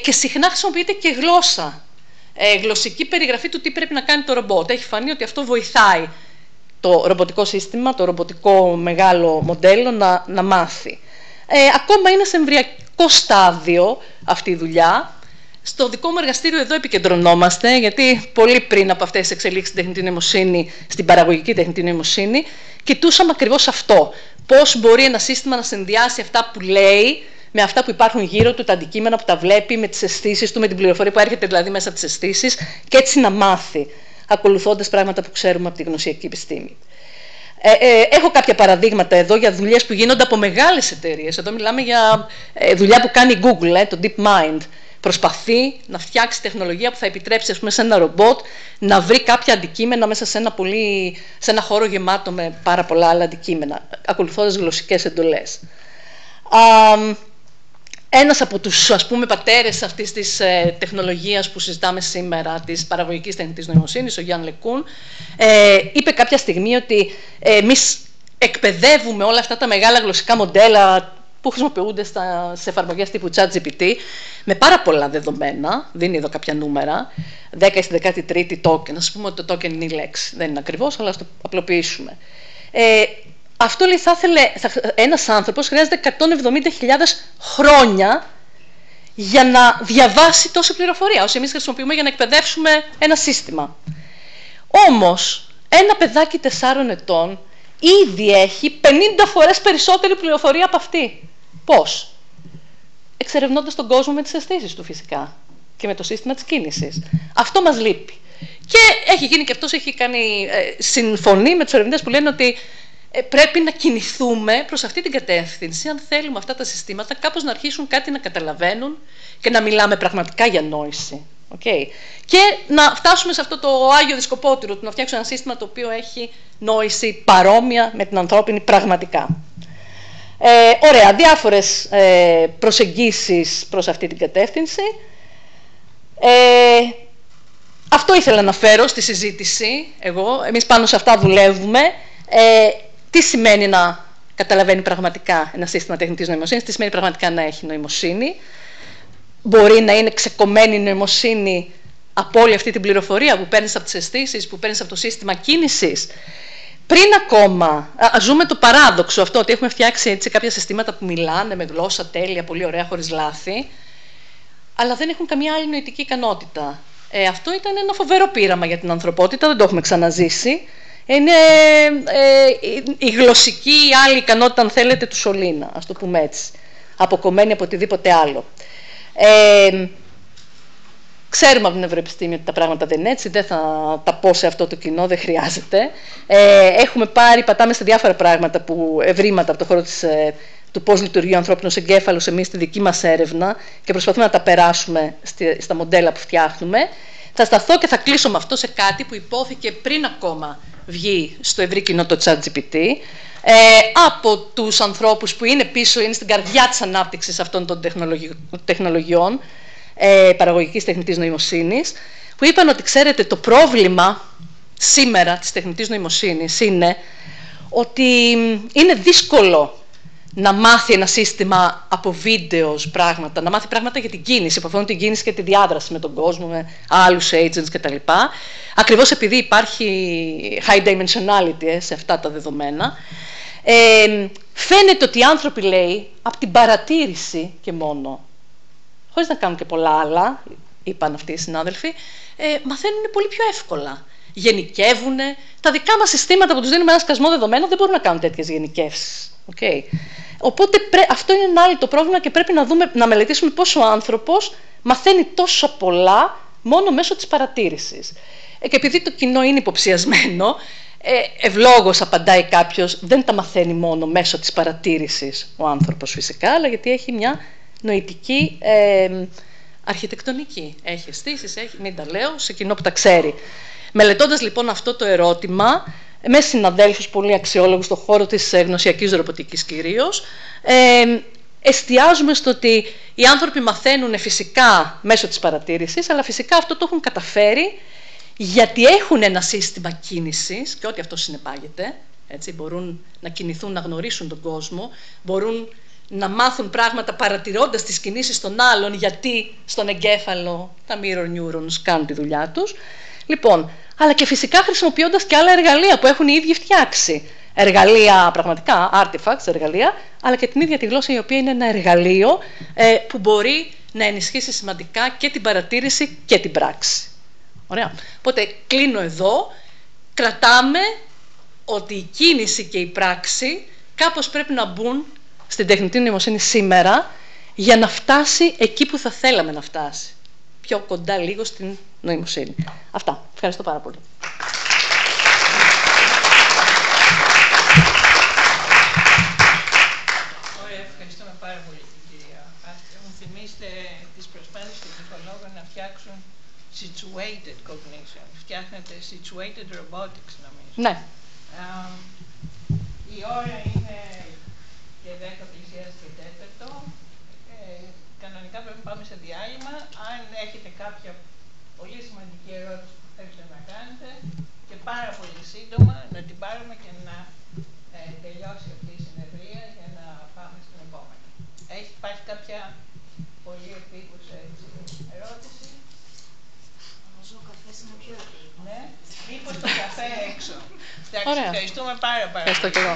και συχνά χρησιμοποιείται και γλώσσα. Γλωσσική περιγραφή του τι πρέπει να κάνει το ρομπότ. Έχει φανεί ότι αυτό βοηθάει το ρομποτικό σύστημα, το ρομποτικό μεγάλο μοντέλο να μάθει. Ακόμα είναι σε εμβριακό στάδιο αυτή η δουλειά. Στο δικό μου εργαστήριο εδώ επικεντρωνόμαστε, γιατί πολύ πριν από αυτές τις εξελίξεις στην τεχνητή νοημοσύνη, στην παραγωγική τεχνητή νοημοσύνη, κοιτούσαμε ακριβώς αυτό. Πώς μπορεί ένα σύστημα να συνδυάσει αυτά που λέει με αυτά που υπάρχουν γύρω του, τα αντικείμενα που τα βλέπει, με τις αισθήσεις του, με την πληροφορία που έρχεται δηλαδή μέσα από τις αισθήσεις, και έτσι να μάθει, ακολουθώντας πράγματα που ξέρουμε από τη γνωσιακή επιστήμη. Έχω κάποια παραδείγματα εδώ για δουλειές που γίνονται από μεγάλες εταιρείες. Εδώ μιλάμε για δουλειά που κάνει η Google, το DeepMind. Προσπαθεί να φτιάξει τεχνολογία που θα επιτρέψει, ας πούμε, σε ένα ρομπότ να βρει κάποια αντικείμενα μέσα σε ένα χώρο γεμάτο με πάρα πολλά άλλα αντικείμενα, ακολουθώντας γλωσσικές εντολές. Ένας από τους, ας πούμε, πατέρες αυτής της τεχνολογίας που συζητάμε σήμερα, της παραγωγικής τεχνητής νοημοσύνης, ο Γιάν Λεκούν, είπε κάποια στιγμή ότι εμείς εκπαιδεύουμε όλα αυτά τα μεγάλα γλωσσικά μοντέλα που χρησιμοποιούνται σε εφαρμογές τύπου ChatGPT με πάρα πολλά δεδομένα. Δίνει εδώ κάποια νούμερα. 10 στη 13η token. Ας πούμε ότι το token είναι η λέξη. Δεν είναι ακριβώς, αλλά ας το απλοποιήσουμε. Αυτό, λέει, ένας άνθρωπος χρειάζεται 170.000 χρόνια για να διαβάσει τόση πληροφορία, όσο εμείς χρησιμοποιούμε για να εκπαιδεύσουμε ένα σύστημα. Όμως, ένα παιδάκι 4 ετών ήδη έχει 50 φορές περισσότερη πληροφορία από αυτή. Πώς? Εξερευνώντας τον κόσμο με τις αισθήσεις του, φυσικά, και με το σύστημα της κίνησης. Αυτό μας λείπει. Και έχει γίνει και αυτός, έχει κάνει συμφωνεί με τους ερευνητές που λένε ότι πρέπει να κινηθούμε προς αυτή την κατεύθυνση, αν θέλουμε αυτά τα συστήματα κάπως να αρχίσουν κάτι να καταλαβαίνουν και να μιλάμε πραγματικά για νόηση. Okay. Και να φτάσουμε σε αυτό το Άγιο Δισκοπότηρο, του να φτιάξουμε ένα σύστημα το οποίο έχει νόηση παρόμοια με την ανθρώπινη πραγματικά. Ωραία, διάφορες προσεγγίσεις προς αυτή την κατεύθυνση. Αυτό ήθελα να φέρω στη συζήτηση εγώ. Εμείς πάνω σε αυτά δουλεύουμε. Τι σημαίνει να καταλαβαίνει πραγματικά ένα σύστημα τεχνητής νοημοσύνης, τι σημαίνει πραγματικά να έχει νοημοσύνη. Μπορεί να είναι ξεκομμένη η νοημοσύνη από όλη αυτή την πληροφορία που παίρνεις από τις αισθήσεις, που παίρνεις από το σύστημα κίνησης. Πριν ακόμα, ζούμε το παράδοξο αυτό ότι έχουμε φτιάξει έτσι κάποια συστήματα που μιλάνε με γλώσσα τέλεια, πολύ ωραία, χωρίς λάθη, αλλά δεν έχουν καμία άλλη νοητική ικανότητα. Αυτό ήταν ένα φοβερό πείραμα για την ανθρωπότητα, δεν το έχουμε ξαναζήσει. Είναι η γλωσσική ή άλλη ικανότητα, αν θέλετε, του σωλήνα, ας το πούμε έτσι, αποκομμένη από οτιδήποτε άλλο. Ξέρουμε από την Ευρωεπιστήμη ότι τα πράγματα δεν είναι έτσι, δεν θα τα πω σε αυτό το κοινό, δεν χρειάζεται. Έχουμε πατάμε σε διάφορα πράγματα, ευρήματα από το χώρο του πώς λειτουργεί ο ανθρώπινος εγκέφαλος εμείς στη δική μας έρευνα και προσπαθούμε να τα περάσουμε στα μοντέλα που φτιάχνουμε. Θα σταθώ και θα κλείσω με αυτό σε κάτι που υπόθηκε πριν ακόμα βγει στο ευρύ κοινό το ChatGPT, από τους ανθρώπους που είναι πίσω, είναι στην καρδιά της ανάπτυξης αυτών των τεχνολογιών παραγωγικής τεχνητής νοημοσύνης, που είπαν ότι, ξέρετε, το πρόβλημα σήμερα της τεχνητής νοημοσύνης είναι ότι είναι δύσκολο να μάθει ένα σύστημα από βίντεο πράγματα, να μάθει πράγματα για την κίνηση, που αφορούν την κίνηση και τη διάδραση με τον κόσμο, με άλλους agents κτλ. Ακριβώς επειδή υπάρχει high dimensionality σε αυτά τα δεδομένα, φαίνεται ότι οι άνθρωποι, λέει, από την παρατήρηση και μόνο, χωρίς να κάνουν και πολλά άλλα, είπαν αυτοί οι συνάδελφοι, μαθαίνουν πολύ πιο εύκολα. Γενικεύουν. Τα δικά μας συστήματα που τους δίνουμε ένα σκασμό δεδομένων δεν μπορούν να κάνουν τέτοιες γενικεύσεις. Okay. Οπότε αυτό είναι ένα άλλο το πρόβλημα και πρέπει να μελετήσουμε πώς ο άνθρωπος μαθαίνει τόσο πολλά μόνο μέσω της παρατήρησης. Και επειδή το κοινό είναι υποψιασμένο, ευλόγως απαντάει κάποιος, δεν τα μαθαίνει μόνο μέσω της παρατήρησης ο άνθρωπος φυσικά, αλλά γιατί έχει μια νοητική αρχιτεκτονική. Έχει αισθήσεις, μην τα λέω, σε κοινό που τα ξέρει. Μελετώντας λοιπόν αυτό το ερώτημα, με συναδέλφους πολύ αξιόλογους στον χώρο της γνωσιακής ρομποτικής κυρίως, εστιάζουμε στο ότι οι άνθρωποι μαθαίνουν φυσικά μέσω της παρατήρησης, αλλά φυσικά αυτό το έχουν καταφέρει γιατί έχουν ένα σύστημα κίνησης και ό,τι αυτό συνεπάγεται. Έτσι, μπορούν να κινηθούν, να γνωρίσουν τον κόσμο, μπορούν να μάθουν πράγματα παρατηρώντας τις κινήσεις των άλλων, γιατί στον εγκέφαλο τα mirror neurons κάνουν τη δουλειά τους. Λοιπόν, αλλά και φυσικά χρησιμοποιώντας και άλλα εργαλεία που έχουν οι ίδιοι φτιάξει. Εργαλεία, πραγματικά, artifacts, εργαλεία, αλλά και την ίδια τη γλώσσα, η οποία είναι ένα εργαλείο που μπορεί να ενισχύσει σημαντικά και την παρατήρηση και την πράξη. Ωραία. Οπότε κλείνω εδώ. Κρατάμε ότι η κίνηση και η πράξη κάπως πρέπει να μπουν στην τεχνητή νοημοσύνη σήμερα για να φτάσει εκεί που θα θέλαμε να φτάσει. Πιο κοντά λίγο στην νοημοσύνη. Αυτά. Ευχαριστώ πάρα πολύ. situated cognition. Φτιάχνετε situated robotics, νομίζω. Ναι. Η ώρα είναι και 10 πλησιάζει και 4. Κανονικά πρέπει να πάμε σε διάλειμμα. Αν έχετε κάποια πολύ σημαντική ερώτηση που θέλετε να κάνετε και πάρα πολύ σύντομα να την πάρουμε και να τελειώσει αυτή η συνεδρία για να πάμε στην επόμενη. Υπάρχει κάποια πολύ επίκουσα ερώτηση? Νομίζω ο καφές είναι πιο επίκουσα. Ναι, μήπως το καφέ έξω. Εντάξει, ευχαριστούμε πάρα πολύ. Ευχαριστώ και εγώ.